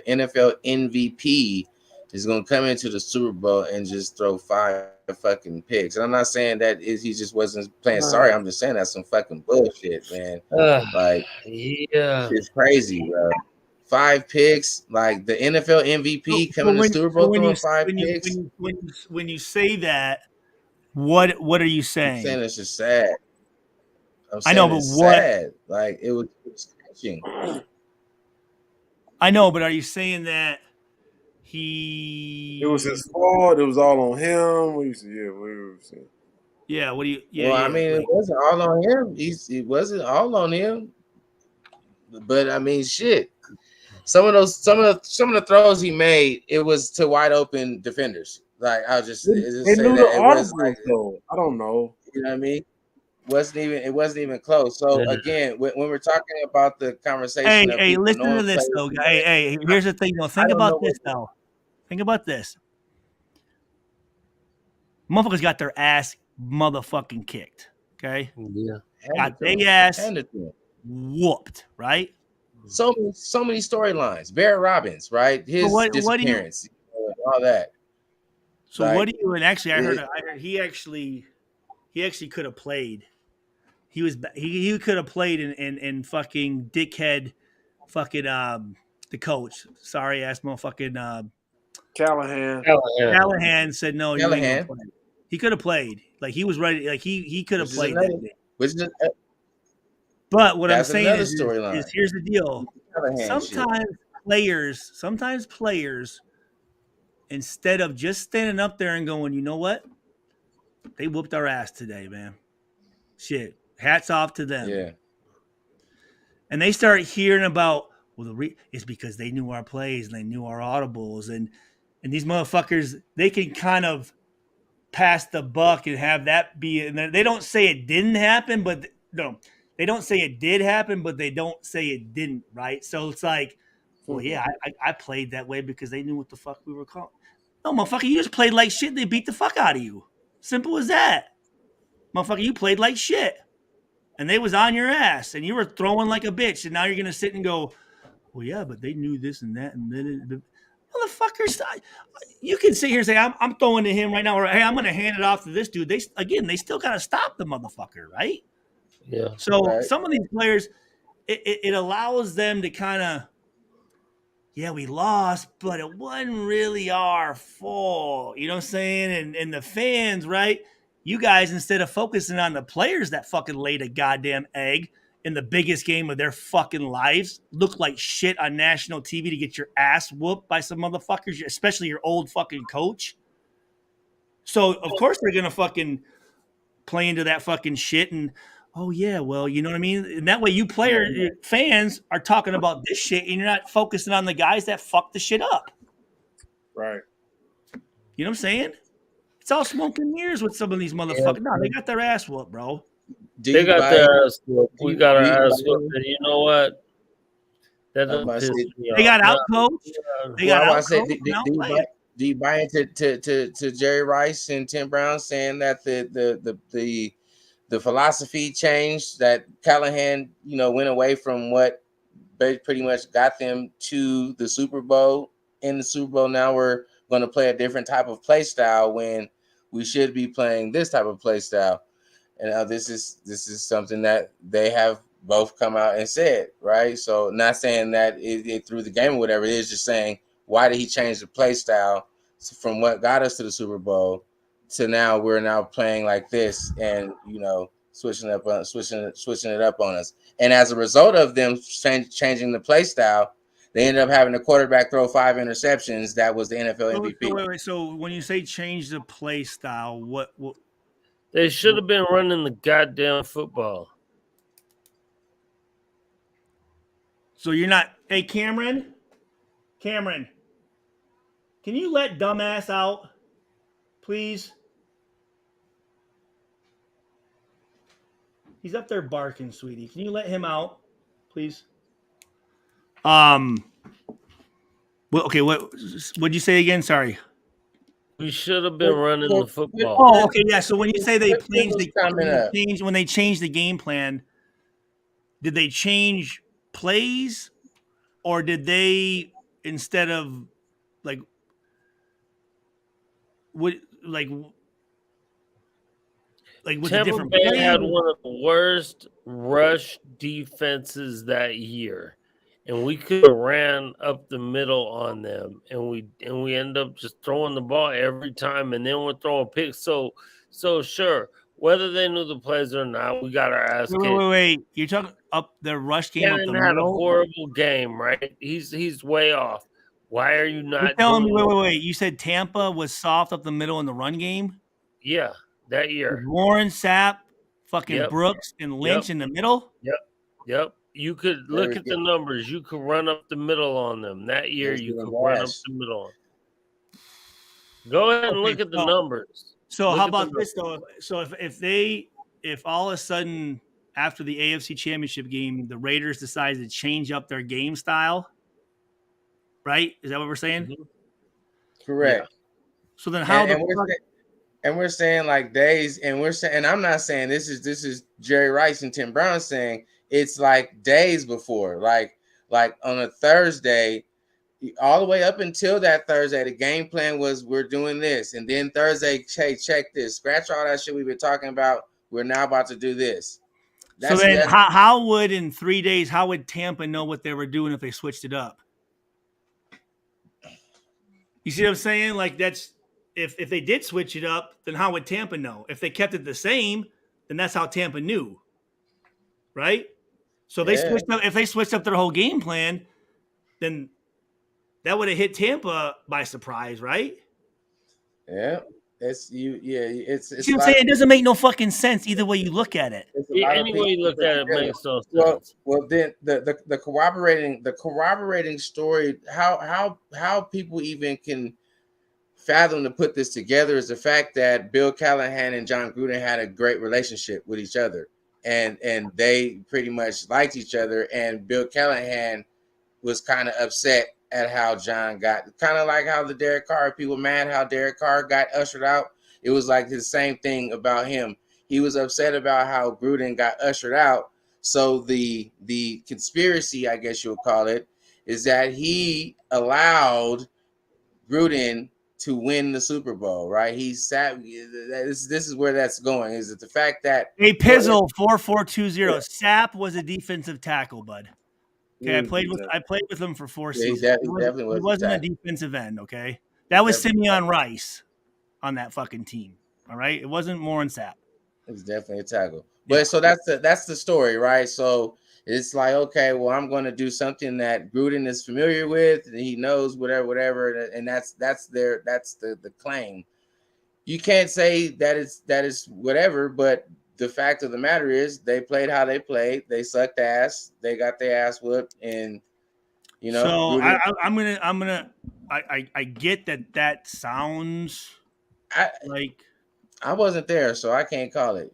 NFL MVP is gonna come into the Super Bowl and just throw 5 fucking picks. And I'm not saying that he just wasn't playing sorry. I'm just saying that's some fucking bullshit, man. Like,
yeah,
it's crazy, bro. 5 picks, like the NFL MVP coming to the Super Bowl throwing 5 picks.
When you say that, what are you saying?
I'm saying it's just sad.
I know, but what?
Sad. Like it was catching.
I know, but are you saying that
it was his fault? It was all on him. What you saying?
Yeah. What do you? Yeah.
Well,
yeah,
I mean,
like,
it wasn't all on him. It wasn't all on him. But I mean, shit. Some of the throws he made, it was to wide open defenders. Like I'll just
They
say
knew
that
the
it was
audibles,
like,
though. I don't know.
you know what I mean? It wasn't even close. So again, when we're talking about the conversation,
hey, listen to this though. Hey, here's the thing though. Think about this though. Think about this. Motherfuckers got their ass motherfucking kicked. Okay.
Yeah.
Got their ass whooped. Right.
So many storylines. Barrett Robbins, right? His disappearance, all that.
So like, what do you? And actually, I heard he actually could have played. He could have played in fucking dickhead, fucking the coach. Sorry ass motherfucking Callahan said no. You ain't gonna play. He could have played. Like he was ready. Like he could have played that day. But what I'm saying is here's the deal. Sometimes players, instead of just standing up there and going, you know what? They whooped our ass today, man. Shit. Hats off to them.
Yeah.
And they start hearing about, well, it's because they knew our plays and they knew our audibles. And these motherfuckers, they can kind of pass the buck and have that be. And they don't say it didn't happen, but no. They don't say it did happen, but they don't say it didn't, right? So it's like Well, yeah, I played that way because they knew what the fuck we were calling. No, motherfucker, you just played like shit. They beat the fuck out of you. Simple as that. Motherfucker, you played like shit. And they was on your ass. And you were throwing like a bitch. And now you're going to sit and go, well, yeah, but they knew this and that. And then motherfuckers, you can sit here and say, I'm throwing to him right now. Or, hey, I'm going to hand it off to this dude. They still got to stop the motherfucker, right?
Yeah.
So
Right.
some of these players, it allows them to kind of, yeah, we lost, but it wasn't really our fault. You know what I'm saying? And the fans, right? You guys, instead of focusing on the players that fucking laid a goddamn egg in the biggest game of their fucking lives, look like shit on national TV to get your ass whooped by some motherfuckers, especially your old fucking coach. So, of course, they're going to fucking play into that fucking shit and, oh, yeah, well, you know what I mean? And that way your fans are talking about this shit and you're not focusing on the guys that fucked the shit up.
Right.
You know what I'm saying? It's all smoke and mirrors with some of these motherfuckers. No, they got their ass whooped, bro.
They got their ass whooped. We got our ass whooped. And you know what? That doesn't piss me off.
They got out coached. They got out coached.
Do you buy into to Jerry Rice and Tim Brown saying that the philosophy changed, that Callahan, went away from what pretty much got them to the Super Bowl? In the Super Bowl now we're going to play a different type of play style when we should be playing this type of play style. And this is something that they have both come out and said, right? So not saying that it threw the game or whatever, it is just saying, why did he change the play style from what got us to the Super Bowl to now we're now playing like this and, switching it up on us. And as a result of them changing the play style, they ended up having a quarterback throw 5 interceptions. That was the NFL MVP.
Wait. So when you say change the play style, what?
They should have been running the goddamn football.
So you're not. Hey, Cameron, can you let dumbass out, please? He's up there barking, sweetie. Can you let him out, please? Well, okay. What'd you say again? Sorry.
We should have been running the football.
Oh, okay, yeah. So when you say they changed when they changed the game plan, did they change plays, or did they, instead of like what like with a
Tampa
different
Bay
play?
had one of the worst rush defenses that year, and we could have ran up the middle on them, and we end up just throwing the ball every time, and then we're throwing picks. So sure, whether they knew the plays or not, we got our ass kicked.
Wait. You're talking up the rush game up the
Cannon had a
middle?
horrible game, right? He's way off. Why are you not
You're telling me? Wait. You said Tampa was soft up the middle in the run game?
Yeah, that year.
Warren, Sapp, fucking Brooks, and Lynch in the middle?
Yep. You could look at the numbers. You could run up the middle on them. That year, you could run up the middle. Go ahead and look at the numbers.
So how about this, though? So if all of a sudden after the AFC Championship game, the Raiders decided to change up their game style, right? Is that what we're saying?
Mm-hmm. Correct.
Yeah. So then how
we're saying like days, and we're saying, and I'm not saying this is Jerry Rice and Tim Brown saying it's like days before, like on a Thursday, all the way up until that Thursday, the game plan was we're doing this, and then Thursday, check this, scratch all that shit we've been talking about. We're now about to do this.
So then, how would in 3 days? How would Tampa know what they were doing if they switched it up? You see what I'm saying? Like that's if they did switch it up, then how would Tampa know? If they kept it the same, then that's how Tampa knew, right? So if they switched up their whole game plan, then that would have hit Tampa by surprise, right?
Yeah. It's you. Yeah, it's.
See what I'm saying? It doesn't make no fucking sense either way you look at it.
Any way you look at it makes no sense.
Well, then the corroborating story, how people even can fathom to put this together is the fact that Bill Callahan and John Gruden had a great relationship with each other, and they pretty much liked each other. And Bill Callahan was kind of upset at how John got, kind of like how the Derek Carr people mad how Derek Carr got ushered out. It was like the same thing about him. He was upset about how Gruden got ushered out. So the conspiracy, I guess you'll call it, is that he allowed Gruden to win the Super Bowl, right? He sat. This is where that's going. Is it the fact that
Hey, Pizzle 4420. Sapp was a defensive tackle, bud. Okay, I played with him for 4
Yeah, he
seasons.
definitely
He wasn't a defensive end. Okay, that was Simeon Rice on that fucking team. All right, it wasn't Warren Sapp.
It's definitely a tackle. But so that's the story, right? So it's like, okay, well, I'm going to do something that Gruden is familiar with, and he knows whatever, and that's the claim. You can't say that is whatever, but the fact of the matter is they played how they played. They sucked ass. They got their ass whooped, and
So
Gruden,
I get that sounds like.
I wasn't there, so I can't call it,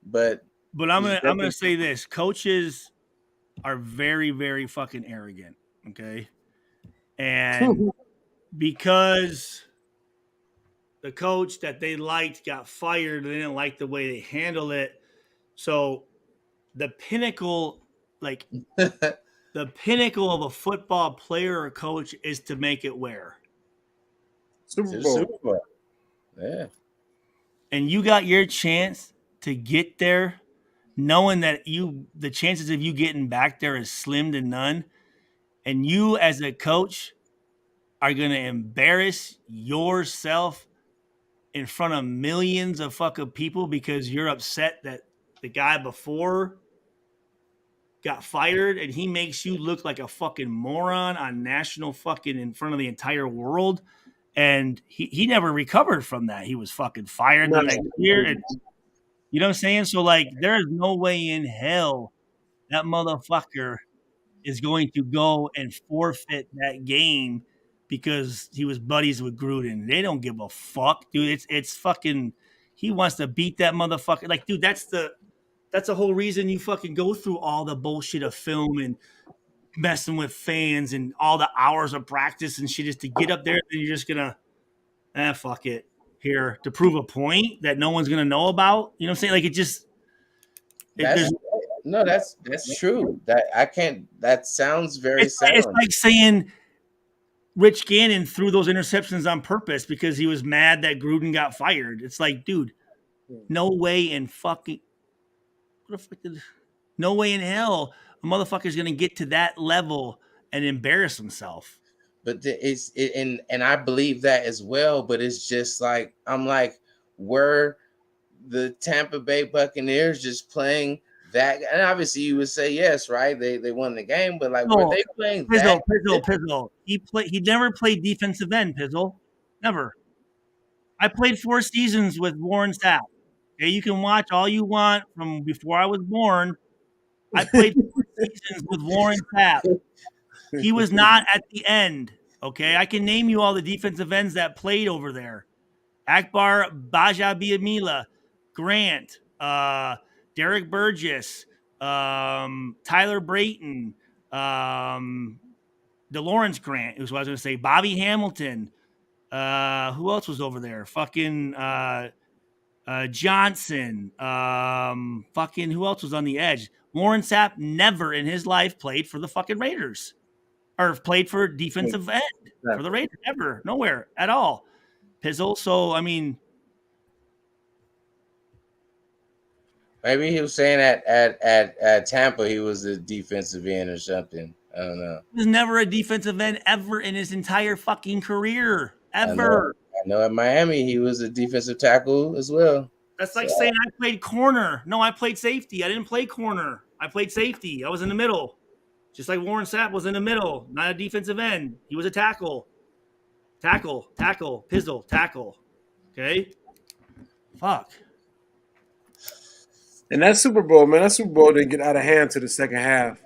but
I'm gonna say this: coaches are very, very fucking arrogant. Okay, and because the coach that they liked got fired, they didn't like the way they handled it. So the pinnacle, like the pinnacle of a football player or coach, is to make it where
Super Bowl.
Yeah.
And you got your chance to get there, knowing that the chances of you getting back there is slim to none, and you as a coach are going to embarrass yourself in front of millions of fucking people because you're upset that the guy before got fired and he makes you look like a fucking moron on national fucking in front of the entire world. And he never recovered from that. He was fucking fired the next year. And, you know what I'm saying? So, like, there is no way in hell that motherfucker is going to go and forfeit that game because he was buddies with Gruden. They don't give a fuck, dude. It's fucking. He wants to beat that motherfucker. Like, dude, that's the whole reason you fucking go through all the bullshit of film and messing with fans and all the hours of practice and shit is to get up there and you're just gonna fuck it here to prove a point that no one's gonna know about. You know what I'm saying? Like, it just
that's true. That sounds very sound.
It's like saying Rich Gannon threw those interceptions on purpose because he was mad that Gruden got fired. It's like, dude, no way in fucking no way in hell a motherfucker's gonna get to that level and embarrass himself.
But and I believe that as well. But it's just like, I'm like, were the Tampa Bay Buccaneers just playing that? And obviously you would say yes, right? They won the game, but like, were they playing
Pizzle. He never played defensive end, Pizzle. Never. I played 4 seasons with Warren Sapp. Okay, you can watch all you want from before I was born. I played 4 seasons with Warren Sapp. He was not at the end. Okay, I can name you all the defensive ends that played over there: Akbar Bajabiamila, Grant, Derek Burgess, Tyler Brayton, DeLawrence Grant, is what I was going to say. Bobby Hamilton. Who else was over there? Fucking Johnson. Fucking who else was on the edge? Warren Sapp never in his life played for the fucking Raiders or played for defensive end for the Raiders. Ever. Nowhere at all. Pizzle. So, I mean,
maybe he was saying at Tampa he was a defensive end or something. I don't know.
He was never a defensive end ever in his entire fucking career. Ever.
I know at Miami he was a defensive tackle as well.
That's like saying I played corner. No, I played safety. I didn't play corner. I played safety. I was in the middle. Just like Warren Sapp was in the middle, not a defensive end. He was a tackle. Tackle. Pizzle. Tackle. Okay? Fuck.
And that Super Bowl didn't get out of hand to the second half.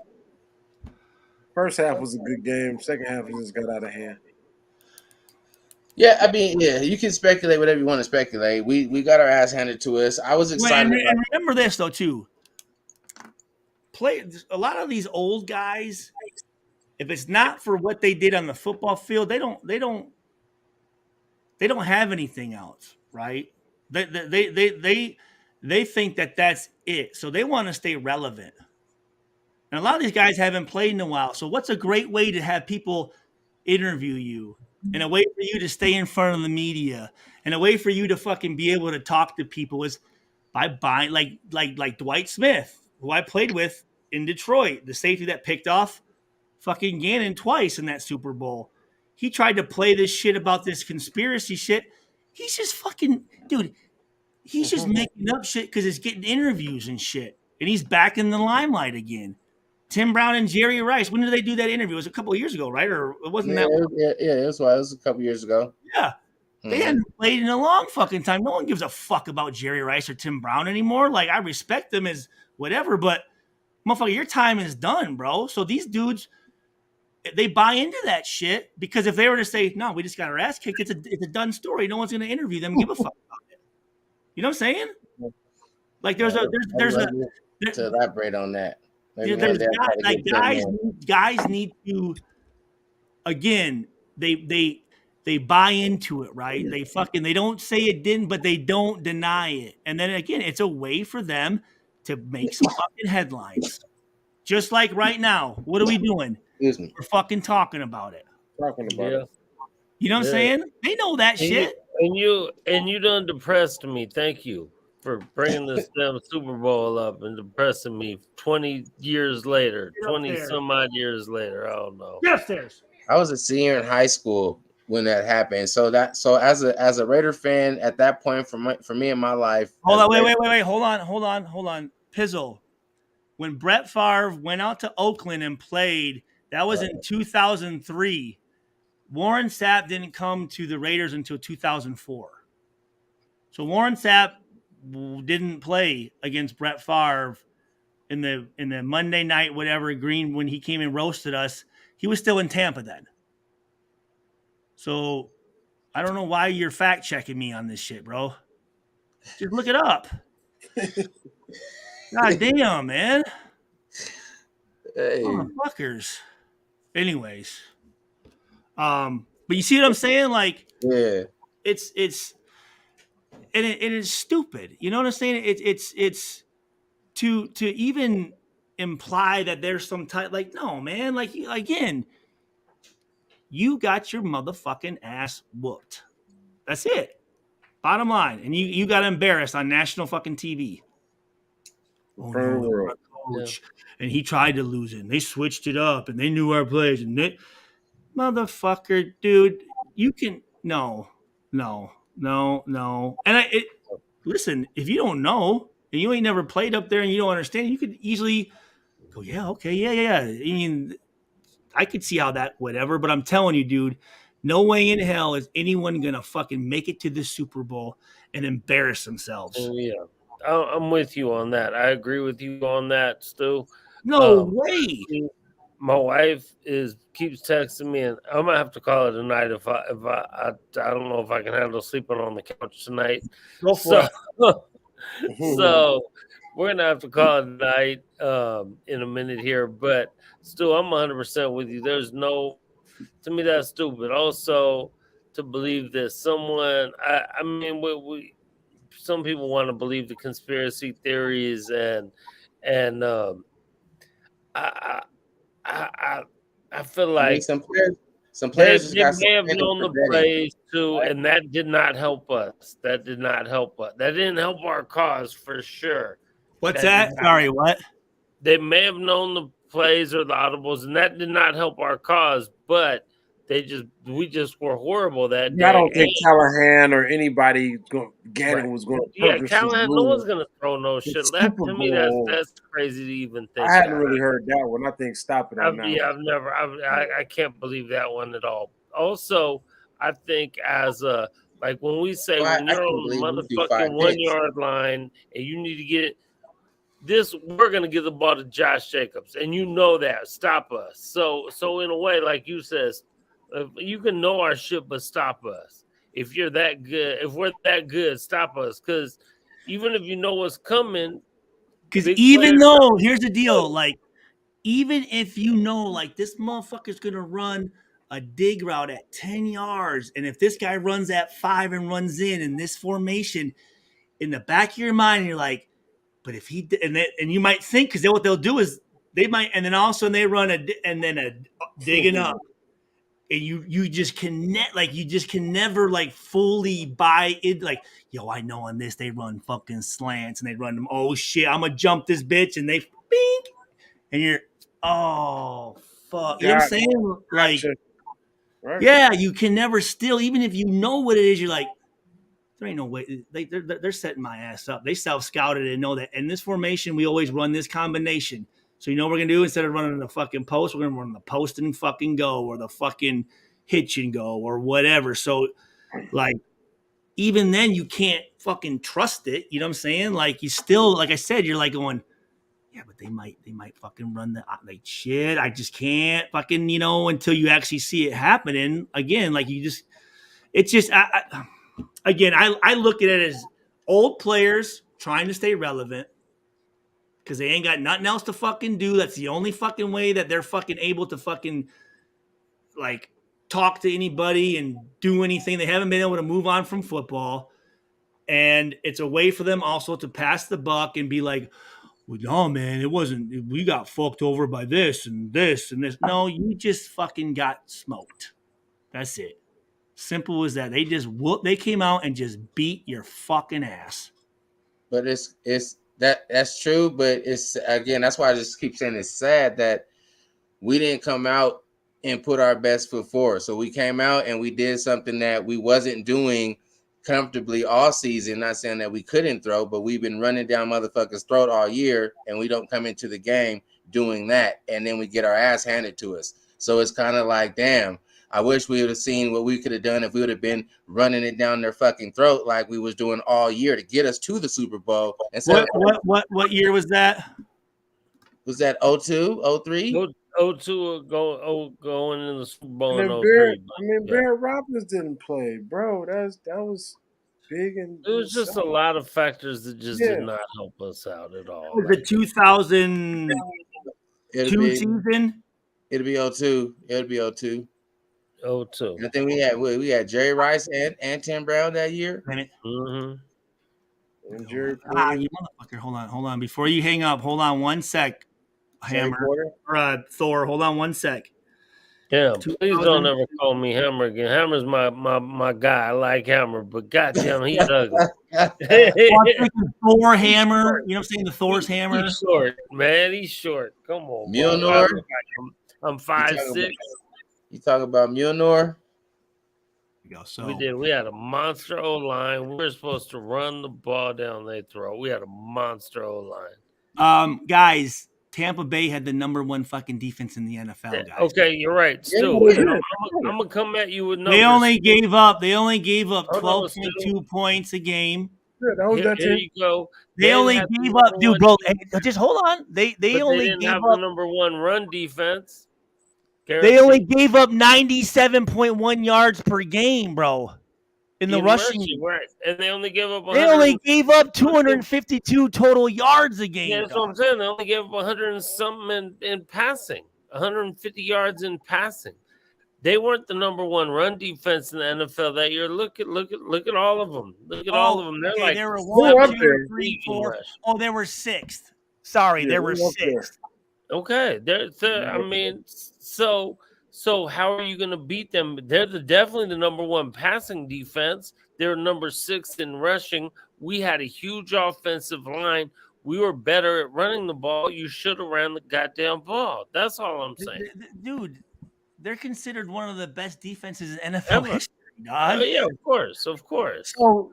First half was a good game. Second half it just got out of hand.
Yeah, I mean, you can speculate whatever you want to speculate. We got our ass handed to us. I was excited.
And remember this though too. A lot of these old guys if it's not for what they did on the football field, they don't have anything else, right? They think that that's it, so they want to stay relevant. And a lot of these guys haven't played in a while. So what's a great way to have people interview you, and a way for you to stay in front of the media, and a way for you to fucking be able to talk to people is by buying like Dwight Smith, who I played with in Detroit, the safety that picked off fucking Gannon twice in that Super Bowl. He tried to play this shit about this conspiracy shit. He's just fucking dude. He's just making up shit because he's getting interviews and shit, and he's back in the limelight again. Tim Brown and Jerry Rice. When did they do that interview? It was a couple of years ago, right? Or it wasn't that?
It was a couple years ago.
Yeah. They hadn't played in a long fucking time. No one gives a fuck about Jerry Rice or Tim Brown anymore. Like, I respect them as whatever, but motherfucker, your time is done, bro. So these dudes, they buy into that shit because if they were to say, no, we just got our ass kicked, it's a done story. No one's going to interview them and give a fuck about it. You know what I'm saying? Like, there's
to elaborate on that.
Guys need to, again, they buy into it, right? They don't say it didn't, but they don't deny it. And then again, it's a way for them to make some fucking headlines. Just like right now, what are we doing? We're fucking talking about it. You know what I'm saying? They know that shit.
And you done depressed me. Thank you for bringing this damn Super Bowl up and depressing me 20 years later, 20 some odd years later. I don't know.
Get upstairs.
I was a senior in high school when that happened. So as a Raider fan at that point for me in my life.
Hold on, wait. Hold on. Pizzle. When Brett Favre went out to Oakland and played, that was in 2003. Warren Sapp didn't come to the Raiders until 2004. So Warren Sapp didn't play against Brett Favre in the Monday night whatever green when he came and roasted us. He was still in Tampa then. So I don't know why you're fact checking me on this shit, bro. Just look it up. God damn, man.
Hey.
Motherfuckers. Anyways. But you see what I'm saying? Like,
yeah,
it's and it is stupid. You know what I'm saying? It's to even imply that there's some type, like, no, man, like, again, you got your motherfucking ass whooped. That's it. Bottom line. And you got embarrassed on national fucking TV. Oh, no, coach. Yeah. And he tried to lose it. And they switched it up. And they knew our plays. And they, motherfucker, dude, you can no. And listen, if you don't know and you ain't never played up there and you don't understand, you could easily go, yeah, okay, yeah. I mean, I could see how that whatever, but I'm telling you, dude, no way in hell is anyone gonna fucking make it to the Super Bowl and embarrass themselves.
Yeah, I'm with you on that. I agree with you on that, Stu.
No way.
My wife keeps texting me, and I'm gonna have to call it a night if I don't know if I can handle sleeping on the couch tonight. So we're gonna have to call it a night in a minute here. But still, I'm 100% with you. There's no, to me, that's stupid. Also, to believe that someone, I mean, we some people want to believe the conspiracy theories, and I feel like
some players
they may have known the plays too, and that did not help us. That didn't help our cause for sure.
What's that? Sorry, what?
They may have known the plays or the audibles, and that did not help our cause, but we just were horrible that day.
I don't think Callahan or anybody Gannon was going to.
Yeah, Callahan, no one's going to throw no shit. That, to me, that's crazy to even think.
I hadn't really heard that one. I think stop it on that.
Yeah, I can't believe that one at all. Also, I think like when we say when you're on the motherfucking 1 yard line and you need to get it, we're going to give the ball to Josh Jacobs, and you know that. Stop us. So in a way, like you says, you can know our shit, but stop us. If you're that good, if we're that good, stop us. Because even if you know what's coming,
because even though, here's the deal, like even if you know like this motherfucker's gonna run a dig route at 10 yards, and if this guy runs at 5 and runs in this formation, in the back of your mind, you're like, but if he and you might think because what they'll do is they might, and then all of a sudden they run a digging up, and you just can you just can never like fully buy it. Like, yo, I know on this they run fucking slants and they run them. Oh shit, I'm gonna jump this bitch, and they bing, and you're oh fuck, you know what I'm saying? Like,
Right.
yeah, you can never still, even if you know what it is, you're like, there ain't no way. They're setting my ass up. They self-scouted and know that in this formation, we always run this combination. So you know what we're going to do? Instead of running the fucking post, we're going to run the post and fucking go, or the fucking hitch and go, or whatever. So, like, even then, you can't fucking trust it. You know what I'm saying? Like, you still, like I said, you're like going, yeah, but they might fucking run the, like, shit. I just can't fucking, until you actually see it happening. Again, like, it's just, again, I look at it as old players trying to stay relevant because they ain't got nothing else to fucking do. That's the only fucking way that they're fucking able to fucking like talk to anybody and do anything. They haven't been able to move on from football. And it's a way for them also to pass the buck and be like, well, no, man, it wasn't. We got fucked over by this and this and this. No, you just fucking got smoked. That's it. Simple as that. They came out and just beat your fucking ass.
But that's true. But it's again, that's why I just keep saying it's sad that we didn't come out and put our best foot forward. So we came out and we did something that we wasn't doing comfortably all season. Not saying that we couldn't throw, but we've been running down motherfuckers' throat all year, and we don't come into the game doing that, and then we get our ass handed to us. So it's kind of like, damn, I wish we would have seen what we could have done if we would have been running it down their fucking throat like we was doing all year to get us to the Super Bowl.
What year was that?
Was that 02, 03?
02 going in the Super Bowl
And
in
then
03.
Bear Robbins didn't play, bro. That was big, and
It was just a lot of factors that just did not help us out at all.
Was the 2002 season?
It'll be 02. It'll be 02.
02.
I think we had Jerry Rice and Tim Brown that year.
Mm-hmm.
And Jerry
you motherfucker. Hold on. Before you hang up, hold on one sec. Hammer or Thor. Hold on one sec.
Yeah, please don't ever call me Hammer again. Hammer's my guy. I like Hammer, but goddamn, he's ugly.
Thor Hammer. You know what I'm saying? The Thor's Hammer.
He's short, man. He's short. Come on,
Mjolnir.
I'm 5'6".
You talking about Mjolnir?
So
we had a monster O line. We were supposed to run the ball down their throat. We had a monster O line.
Guys, Tampa Bay had the number 1 fucking defense in the NFL, guys.
Okay, you're right. Still, I'm gonna come at you with numbers.
They only gave up 12.2 points a game.
Yeah, that was
Here you go.
They only gave up, dude, bro. Just hold on. They only
didn't
gave
have
up
the number 1 run defense.
Guaranteed. They only gave up 97.1 yards per game, bro. In the rushing,
right? And they only gave up.
They only gave up 252 total yards a game.
Yeah, that's what I'm saying. They only gave up 100 and something in passing, 150 yards in passing. They weren't the number 1 run defense in the NFL that year. Look at all of them. Look at all of them. They're like
they were 1, 2, 3, 4. Oh, they were 6th. Sorry, they were 6th.
Okay, I mean, so how are you going to beat them? They're definitely the number 1 passing defense. They're number 6 in rushing. We had a huge offensive line. We were better at running the ball. You should have ran the goddamn ball. That's all I'm saying.
Dude, they're considered one of the best defenses in NFL history, dog.
Yeah, of course.
So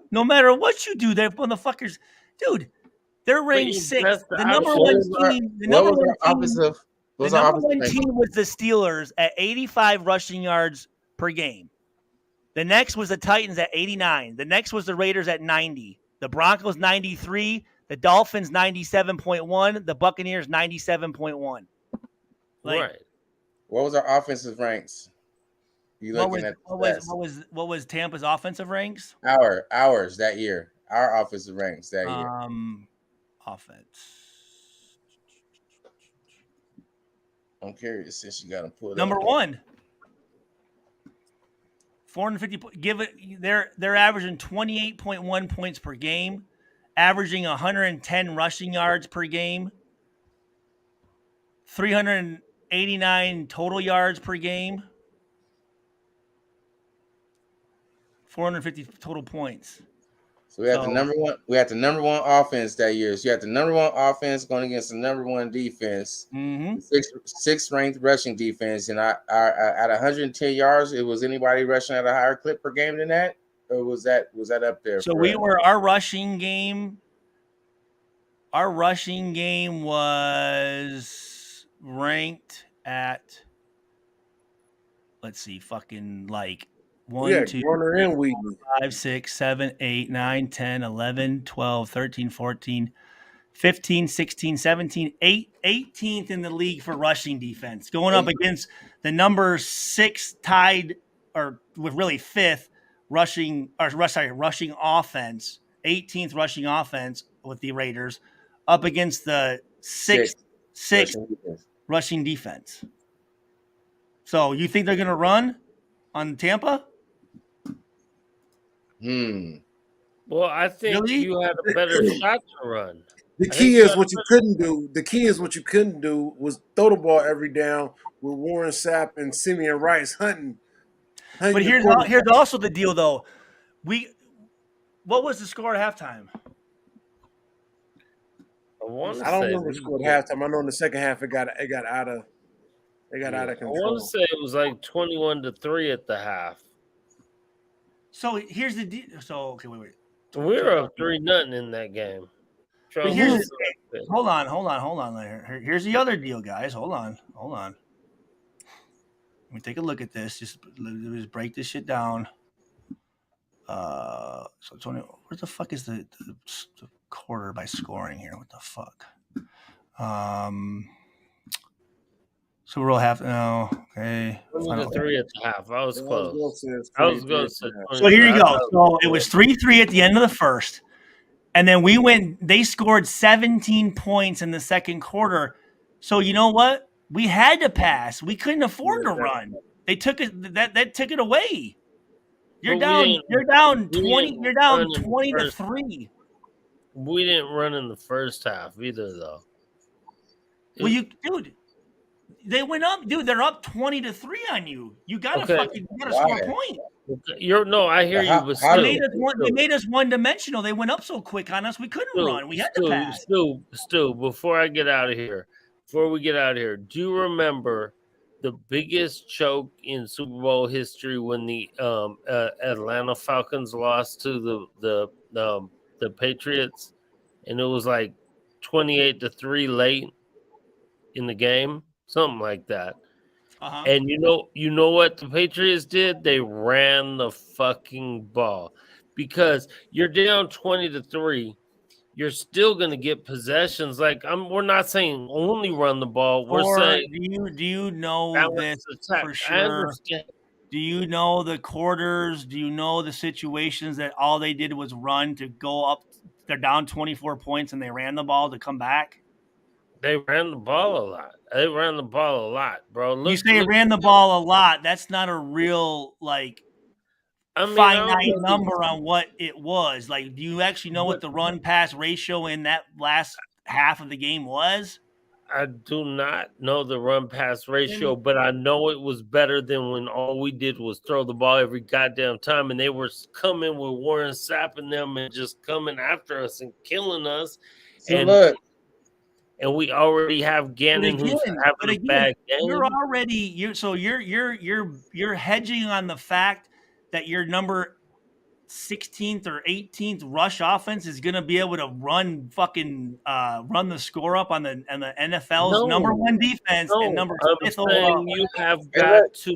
no matter what you do, they're motherfuckers. Dude, they're ranked 6th. The number 1 team. The number 1 team was the Steelers at 85 rushing yards per game. The next was the Titans at 89. The next was the Raiders at 90. The Broncos 93. The Dolphins 97.1. The Buccaneers 97.1.
Right.
What was our offensive ranks?
What was Tampa's offensive ranks?
Ours that year. Our offensive ranks that year.
Offense.
I'm curious since you got them pulled
Number
up.
one. 450. Give it. They're averaging 28.1 points per game, averaging 110 rushing yards per game, 389 total yards per game, 450 total points.
So we had the number one. We had the number one offense that year. So you had the number one offense going against the number one defense.
Mm-hmm.
Sixth ranked rushing defense, and at 110 yards, it was anybody rushing at a higher clip per game than that, or was that up there?
So we were our rushing game. Our rushing game was ranked at, let's see, fucking like 1, 2, 3, 4, 5, 6, 7, 8, 9, 10, 11, 12, 13, 14, 15, 16, 17, 18th in the league for rushing defense, going up against the number 6 tied, or with really 5th rushing offense, 18th rushing offense with the Raiders, up against the sixth rushing defense. So you think they're going to run on Tampa?
Well, I think you had a better shot to run.
The key is what you couldn't do. The key is what you couldn't do was throw the ball every down with Warren Sapp and Simeon Rice hunting.
But here's also the deal, though. What was the score at halftime?
I don't remember the score at halftime. I know in the second half it got out of control.
I want to say it was like 21-3 at the half.
So here's the deal. So okay, wait.
We were up 3-0 in that game.
But hold on. Here's the other deal, guys. Hold on. Let me take a look at this. Just break this shit down. So Tony, where the fuck is the quarter by scoring here? What the fuck? So we're all half now. Okay.
3 at the half. I was close.
So here you go. So it was 3-3 at the end of the first. And then they scored 17 points in the second quarter. So you know what? We had to pass. We couldn't afford to run. They took it that took it away. You're down 20 to 3.
We didn't run in the first half either, though.
They went up, dude. They're up 20 to 3 on you. You gotta score a point.
I hear you, but still,
they made us one-dimensional. They went up so quick on us, we couldn't run. We had to pass.
Still, before we get out of here, do you remember the biggest choke in Super Bowl history when the Atlanta Falcons lost to the Patriots, and it was like 28-3 late in the game, something like that? And you know what the Patriots did? They ran the fucking ball, because you're down 20-3. You're still going to get possessions. Like we're not saying only run the ball. We're saying,
do you know this for sure? Do you know the quarters? Do you know the situations that all they did was run to go up? They're down 24 points and they ran the ball to come back.
They ran the ball a lot. Bro.
You say ran the ball a lot. That's not a real finite number on what it was. Like, do you actually know what the run pass ratio in that last half of the game was?
I do not know the run pass ratio, but I know it was better than when all we did was throw the ball every goddamn time, and they were coming with Warren Sapp and them and just coming after us and killing us. And we already have Gannon who's having a bad game.
You're hedging on the fact that your number 16th or 18th rush offense is going to be able to run the score up on the NFL's number one defense and number 5th overall.
You have got to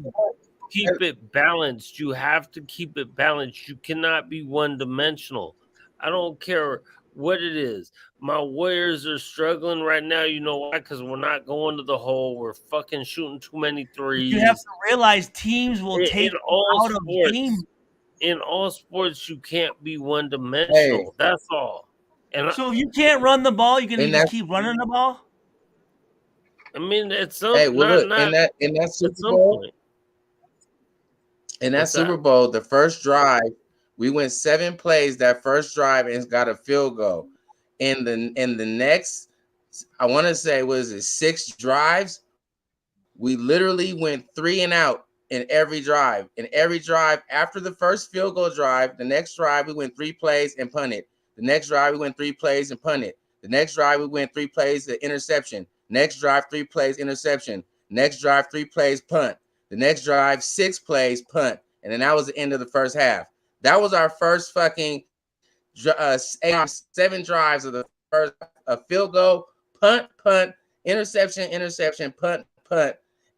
keep it balanced. You have to keep it balanced. You cannot be one-dimensional. I don't care what it is. My Warriors are struggling right now. You know why? Because we're not going to the hole. We're fucking shooting too many threes.
You have to realize teams will take out of game.
In all sports, you can't be one-dimensional. That's all.
So if you can't run the ball, you're going to keep running the ball?
I mean, it's some
Hey, well, look,
not
in that
at
Super
some
Bowl,
point.
in that
What's
Super
that?
Bowl, the first drive, we went 7 plays that first drive and got a field goal. In the next, I want to say, was it 6 drives? We literally went 3 and out in every drive. In every drive after the first field goal drive, the next drive we went 3 plays and punted. The next drive we went 3 plays and punted. The next drive we went 3 plays to interception. Next drive 3 plays interception. Next drive 3 plays punt. The next drive 6 plays punt. And then that was the end of the first half. That was our first fucking 7 drives of the first field goal, punt, interception, punt,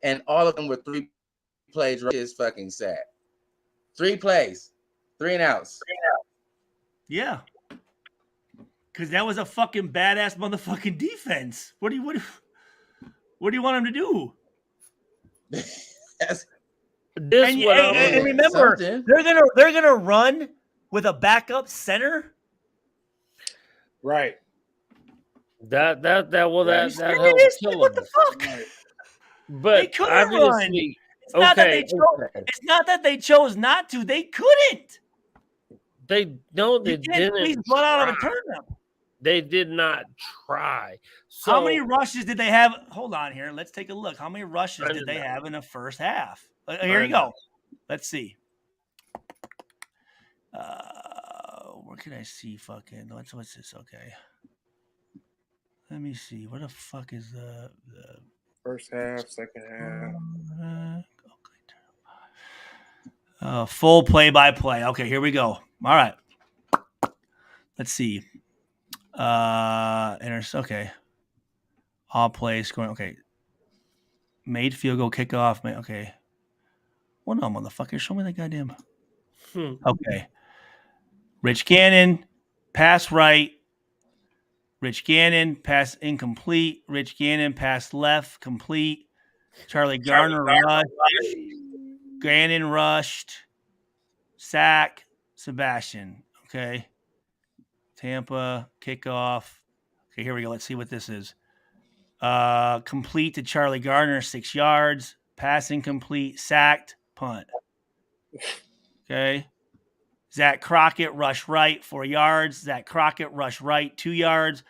and all of them were 3 plays. Is fucking sad. 3 plays, 3 and outs.
Yeah. Because that was a fucking badass motherfucking defense. What do you want him to do?
That's
This what I'm
And remember,
something.
they're gonna run with a backup center.
Right.
that
Are you
helped
serious?
kill
What
them.
the fuck?
Right.
They
But
couldn't
obviously,
It's not that they
okay,
chose. It's not that they chose not to. They couldn't.
they
You can't squeeze
didn't
blood out of a
try.
turnip.
They did not try. So
How many rushes did they have? Hold on here. Let's take a look. How many rushes
I
did they
know.
have in the first half? Here you
know.
go. Let's see. Where can I see fucking what's this? Okay. Let me see. Where the fuck is the
First half, second half.
full play-by-play? Okay, here we go. All right. Let's see. Okay. All plays scoring. Okay. Made field goal kickoff. Okay. Well, no, motherfucker. Show me the goddamn. Okay. Rich Gannon, pass right. Rich Gannon, pass incomplete. Rich Gannon, pass left, complete. Charlie Garner rushed. Gannon rushed. Sack. Sebastian. Okay. Tampa, kickoff. Okay, here we go. Let's see what this is. Complete to Charlie Garner, 6 yards. Passing complete, sacked, punt. Okay. Zach Crockett, rush right, 4 yards. Zach Crockett, rush right, 2 yards.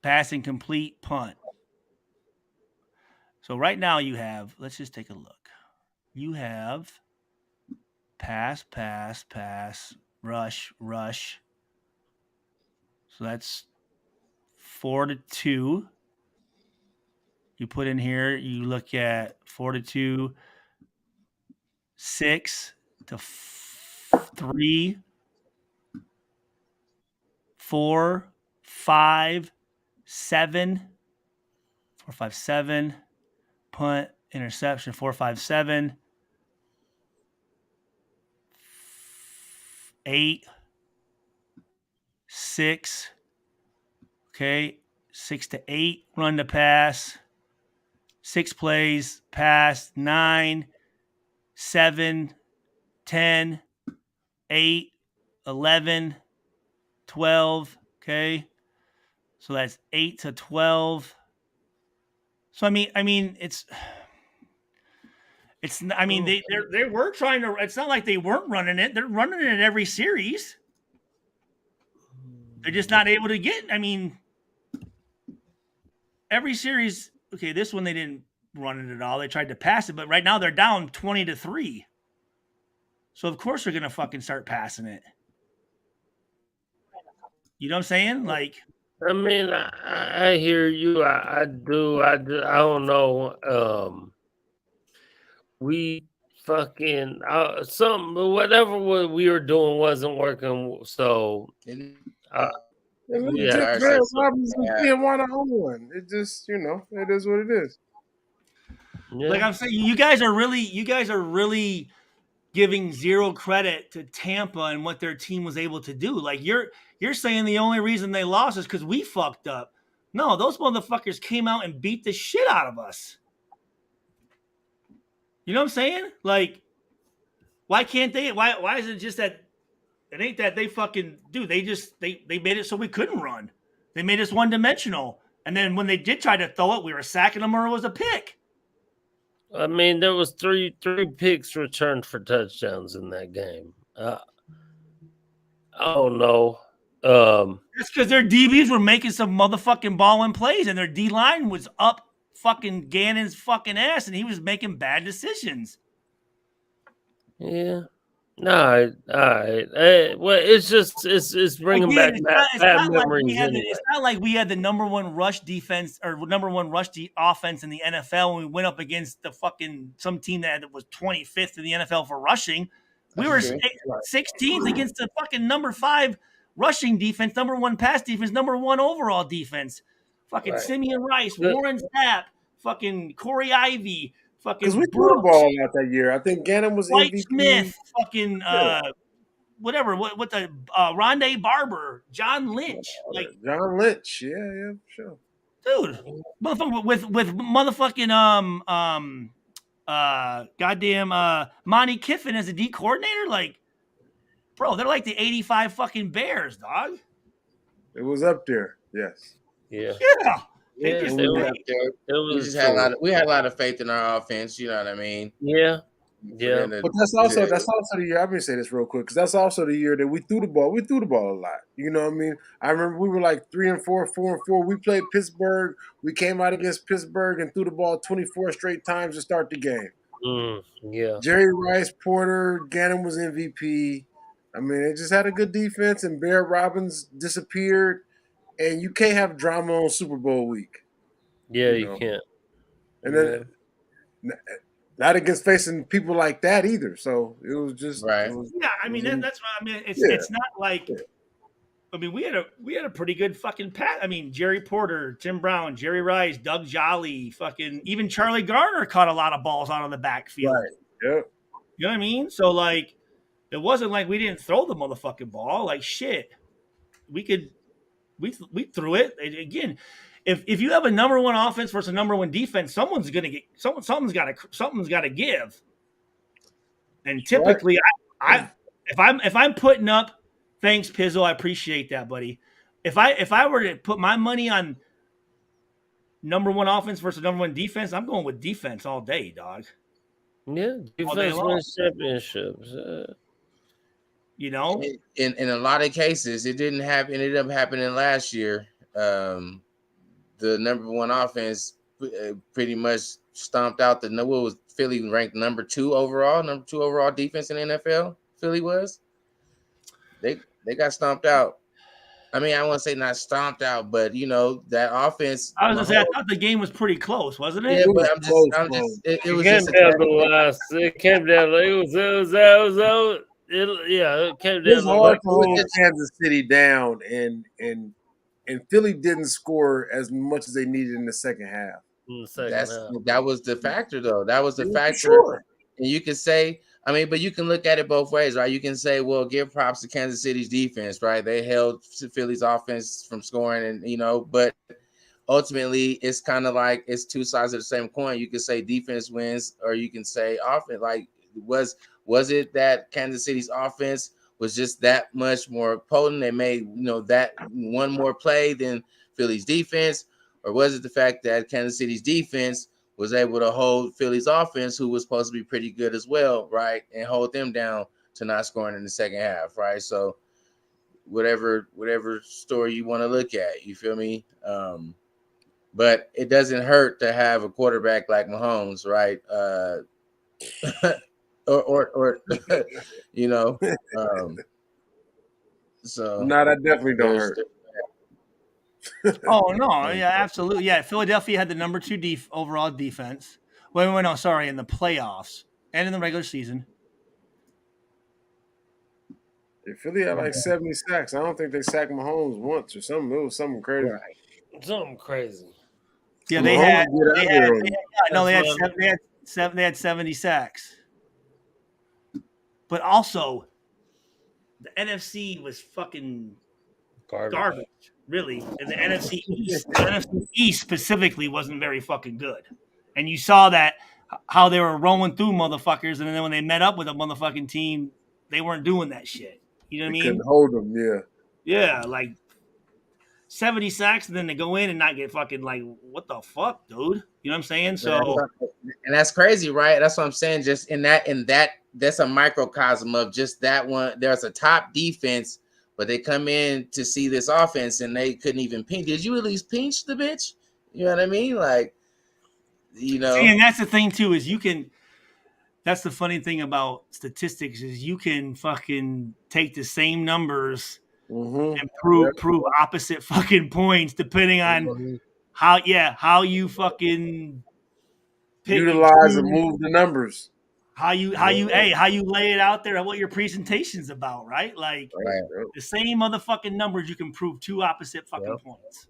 Passing complete, punt. So right now you have, let's just take a look. You have pass, rush. So that's 4-2. You put in here, you look at 4-2, 6-3, 4, 5, 7, 4, 5, 7, punt, interception, 4, 5, 7, 8, 6, okay, 6-8, run to pass, 6 plays, pass, 9, 7, 10, 8, 11, 12, okay? So that's 8-12. So I mean they were trying to, it's not like they weren't running it. They're running it every series. They're just not able to get, every series, okay, this one they didn't run it at all. They tried to pass it, but right now they're down 20-3. So of course they're gonna fucking start passing it. You know what I'm saying? Like,
I mean, I hear you. I do. I don't know. We fucking whatever we were doing wasn't working. So
And
And
Yeah,
legit,
our
man,
system.
Robinson didn't want to own one. It just, it is what it is.
like I'm saying, you guys are really giving zero credit to Tampa and what their team was able to do. Like you're saying the only reason they lost is because we fucked up. No, those motherfuckers came out and beat the shit out of us. You know what I'm saying? Like, why can't they? Why is it just that? It ain't that they fucking do. They made it so we couldn't run. They made us one dimensional. And then when they did try to throw it, we were sacking them or it was a pick.
I mean, there was three picks returned for touchdowns in that game. I don't know.
That's because their DBs were making some motherfucking balling plays, and their D line was up fucking Gannon's fucking ass, and he was making bad decisions.
Yeah. All right. Well, it's bringing back bad memories anyway.
It's not like we had the number one rush defense or number one rush offense in the NFL when we went up against the fucking some team that was 25th in the NFL for rushing. We were 16th against the fucking number 5 rushing defense, number 1 pass defense, number 1 overall defense. Fucking Simeon Rice, Warren Sapp, fucking Corey Ivy.
Because we threw the ball out that year. I think Gannon was
White
MVP.
Smith, fucking whatever. What the R.N.D. Barber, John Lynch, like
John Lynch. Yeah, sure.
Dude, motherfucker with motherfucking goddamn Monty Kiffin as a D coordinator. Like, bro, they're like the 85 fucking Bears, dog.
It was up there. Yes.
Yeah.
We had a lot of faith in our offense. You know what I mean?
Yeah.
But that's also the year. I'm gonna say this real quick because that's also the year that we threw the ball. We threw the ball a lot. You know what I mean? I remember we were like 3-4, 4-4. We played Pittsburgh. We came out against Pittsburgh and threw the ball 24 straight times to start the game.
Yeah.
Jerry Rice, Porter, Gannon was MVP. I mean, they just had a good defense, and Bear Robbins disappeared. And you can't have drama on Super Bowl week.
Yeah, you can't.
And then not against facing people like that either. So it was just
right.
I mean, that's what I mean. It's not like. I mean, we had a pretty good fucking pat. I mean, Jerry Porter, Tim Brown, Jerry Rice, Doug Jolly, fucking even Charlie Garner caught a lot of balls out of the backfield.
Right. Yep.
You know what I mean? So like, it wasn't like we didn't throw the motherfucking ball. Like shit, we threw it again. If you have a number 1 offense versus a number 1 defense, something's got to give. And typically, if I'm putting up, thanks Pizzo, I appreciate that, buddy. If I were to put my money on number 1 offense versus number 1 defense, I'm going with defense all day, dog.
Yeah, defense wins championships.
You know,
in a lot of cases, it ended up happening last year. The number 1 offense pretty much stomped out what was Philly ranked number 2 overall defense in the NFL. Philly was. They got stomped out. I mean, I want to say not stomped out, but you know that offense.
I was gonna say I thought the game was pretty close, wasn't it?
Yeah, but it came
down to the last. It came down. It came down.
It's hard to hold Kansas City down, and Philly didn't score as much as they needed in the second half.
That was the factor, though. That was the factor.
Sure.
And you could say, I mean, but you can look at it both ways, right? You can say, well, give props to Kansas City's defense, right? They held Philly's offense from scoring, and but ultimately, it's kind of like it's two sides of the same coin. You can say defense wins, or you can say offense. Like, was it that Kansas City's offense was just that much more potent? They made that one more play than Philly's defense, or was it the fact that Kansas City's defense was able to hold Philly's offense, who was supposed to be pretty good as well, right, and hold them down to not scoring in the second half, right? So whatever story you want to look at, you feel me? But it doesn't hurt to have a quarterback like Mahomes, right? or so
no, that definitely don't hurt.
Oh no, yeah, absolutely, yeah. Philadelphia had the number 2 overall defense. Wait, no, sorry, in the playoffs and in the regular season.
Yeah, Philly had like 70 sacks. I don't think they sacked Mahomes once or something. It was something crazy.
Right.
Something crazy.
Yeah, they had 70 sacks. But also, the NFC was fucking garbage, really. And the NFC East specifically wasn't very fucking good. And you saw that how they were rolling through motherfuckers, and then when they met up with a motherfucking team, they weren't doing that shit. You know what I mean?
Couldn't hold them, yeah.
Yeah, like 70 sacks and then to go in and not get fucking like, what the fuck, dude? You know what I'm saying?
And
So
that's crazy, right? That's what I'm saying. Just in that, that's a microcosm of just that one. There's a top defense, but they come in to see this offense and they couldn't even pinch. Did you at least pinch the bitch? You know what I mean? Like, you know.
see, and that's the thing too, is you can. That's the funny thing about statistics is you can fucking take the same numbers and prove opposite fucking points depending on how you fucking pick
utilize and move the numbers.
how you lay it out there and what your presentation's about, right? Like the same motherfucking numbers, you can prove two opposite fucking points.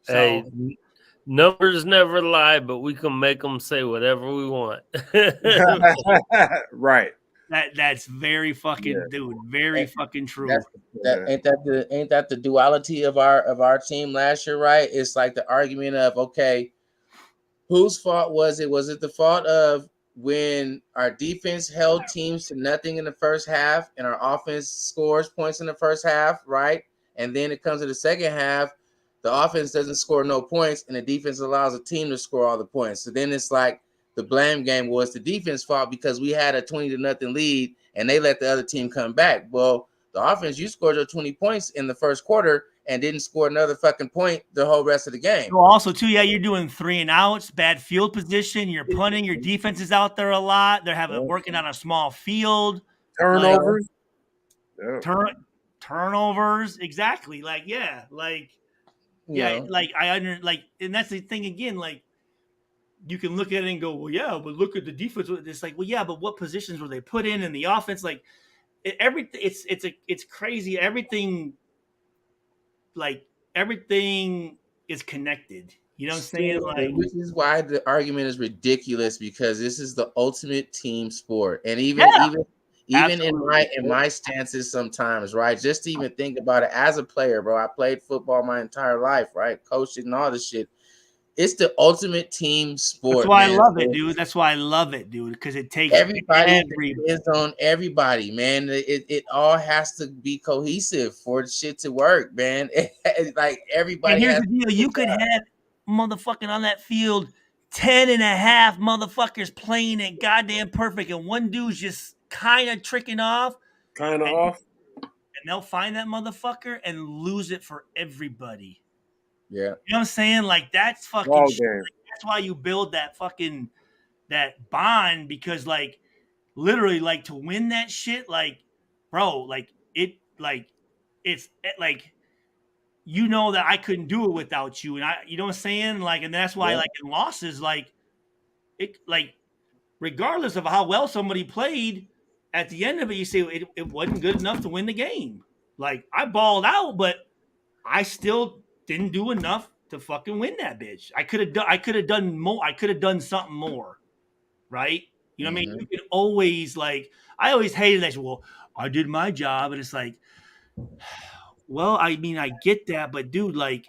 So,
hey, numbers never lie, but we can make them say whatever we want.
Right.
That's very fucking very fucking true.
Ain't that the duality of our team last year, right? It's like the argument of, okay, whose fault was it? Was it the fault of when our defense held teams to nothing in the first half and our offense scores points in the first half, right? And then it comes to the second half, the offense doesn't score no points and the defense allows a team to score all the points. So then it's like the blame game was the defense fault because we had a 20-0 lead and they let the other team come back. Well, the offense, you scored your 20 points in the first quarter and didn't score another fucking point the whole rest of the game.
Well, also, too, you're doing 3 and outs, bad field position. You're punting. Your defense is out there a lot. They're working on a small field.
Turnovers.
Turnovers. Exactly. And that's the thing again. Like, you can look at it and go, well, yeah, but look at the defense. It's like, well, yeah, but what positions were they put in the offense? Like, it's crazy. Everything is connected. You know what I'm saying? Like,
which is why the argument is ridiculous because this is the ultimate team sport. And even in my stances sometimes, right? Just to even think about it as a player, bro. I played football my entire life, right? Coached and all this shit. It's the ultimate team sport.
That's why I love it, dude. That's why I love it, dude. Because it takes
everybody is on everybody, man. It all has to be cohesive for the shit to work, man. Like everybody.
And here's the deal: you could have motherfucking on that field 10 and a half motherfuckers playing it goddamn perfect, and one dude's just kind of tricking off,
and
they'll find that motherfucker and lose it for everybody.
Yeah.
You know what I'm saying? Like, that's fucking shit. Like, that's why you build that bond, because like literally, like, to win that shit, like, bro, like it's like, you know that I couldn't do it without you. And you know what I'm saying? Like, and that's why like in losses, like it, like regardless of how well somebody played, at the end of it, you say it wasn't good enough to win the game. Like, I balled out, but I still didn't do enough to fucking win that bitch. I could have done more. I could have done something more, right? You know what I mean? You can always, like, I always hated that. Well, I did my job, and it's like, well, I mean, I get that, but dude, like,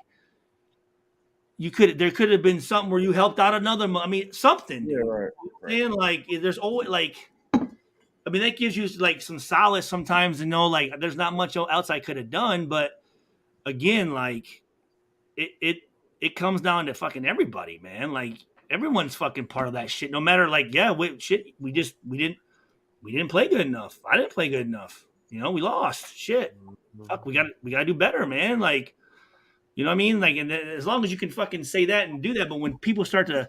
there could have been something where you helped out another. I mean, something.
Yeah, right.
And like, there's always like, I mean, that gives you like some solace sometimes to know like there's not much else I could have done, but again, like. It comes down to fucking everybody, man. Like, everyone's fucking part of that shit. No matter, like, we didn't play good enough. I didn't play good enough. You know, we lost. Shit. Fuck, we gotta do better, man. Like, you know what I mean? Like, and as long as you can fucking say that and do that, but when people start to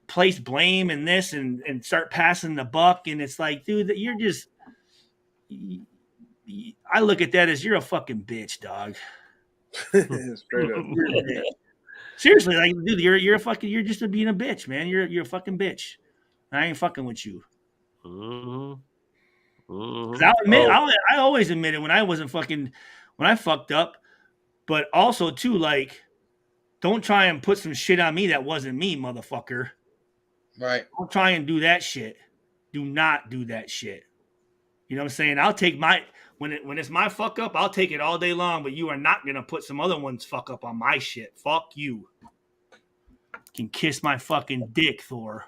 place blame in this and start passing the buck, and it's like, dude, you're just. I look at that as you're a fucking bitch, dog.
Straight up.
Seriously, like, dude, you're just being a bitch, man. You're a fucking bitch. I ain't fucking with you. I'll admit, I always admit it when I fucked up, but also too, like, don't try and put some shit on me that wasn't me, motherfucker.
Right.
Don't try and do that shit. Do not do that shit. You know what I'm saying? I'll take when it's my fuck up, I'll take it all day long, but you are not going to put some other one's fuck up on my shit. Fuck you. You can kiss my fucking dick, Thor.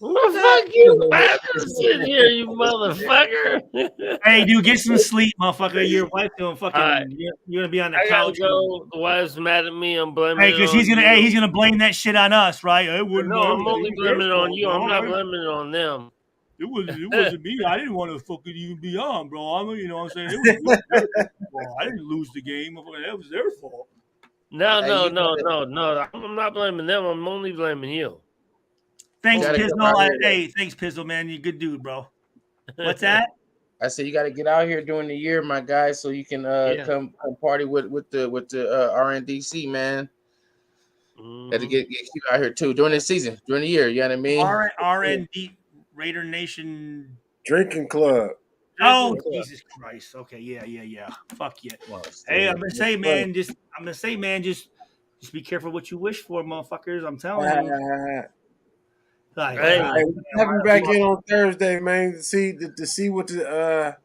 Well, fuck you, man. Just sit here, you motherfucker.
Hey, dude, get some sleep, motherfucker. Your wife doing fucking.
Alright.
You're gonna be on the
I gotta
couch.
go. The wife's mad at me. I'm blaming
Hey,
it
because
on
he's gonna.
you.
Hey, he's gonna blame that shit on us, right? It wouldn't.
No, I'm only blaming it on you. I'm not
blaming.
blaming it on them.
It wasn't me. I didn't want to fucking even be on, bro. You know what I'm saying? It was their fault. I didn't lose the game. That was their fault.
No.
Hey, you gotta-
I'm not blaming them. I'm only blaming you.
Thanks,
gotta come
Pizzle.
out here,
Hey, thanks, Pizzle, man. You're a good dude, bro. What's that?
I said you got to get out here during the year, my guy, so you can
Yeah.
come party with the R.N.D.C, man. Got to get you out here too during the season, during the year. You know what I mean?
R.N.D. Raider Nation.
Drinking club.
Oh, Jesus Christ. Okay, yeah. Fuck yeah. Hey, I'm gonna say, man, just be careful what you wish for, motherfuckers. I'm telling you. Like,
Hey.
Hey, we'll have him back in on Thursday, man, to see what the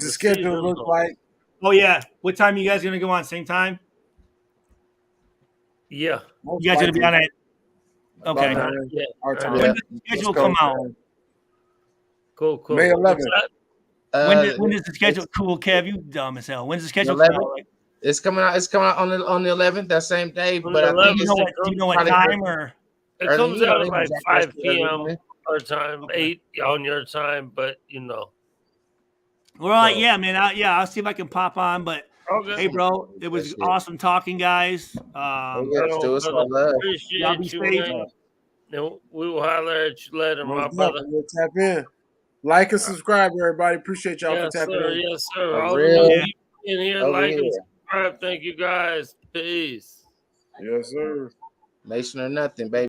schedule
season
looks
looks.
like.
oh yeah. What time you guys gonna go on? Same time?
Yeah.
Most
You guys gonna be
likely
on it?
about
Okay.
9
Yeah.
our time.
When does the schedule come out?
Cool.
May 11th.
When is the schedule? Cool, Kev, you dumb as hell. When's the schedule
11th?
come out? Like,
It's coming out. It's coming out on the 11th, that same day.
On
But
the
I think
11th,
do you know what
probably
time or?
It
early,
comes out at like
exactly
5
early,
p.m.
man.
our time,
Okay.
8 on your time, but you know.
All right,
So-
yeah, man. I'll see if I can pop on. But
Okay.
hey, bro, it was
That's it.
awesome talking, guys.
Oh, yeah, Stu, it's all love.
Y'all
Appreciate
be
you,
safe.
man. And we will holler at you later, my
Most
brother.
definitely. We'll tap in. Like and subscribe, everybody. Appreciate y'all
Yes,
for tapping
sir.
in.
Yes, sir.
A
All the
real-
new people in here,
over
like and
here.
subscribe. Thank you, guys. Peace.
Yes, sir.
Nation or nothing, baby.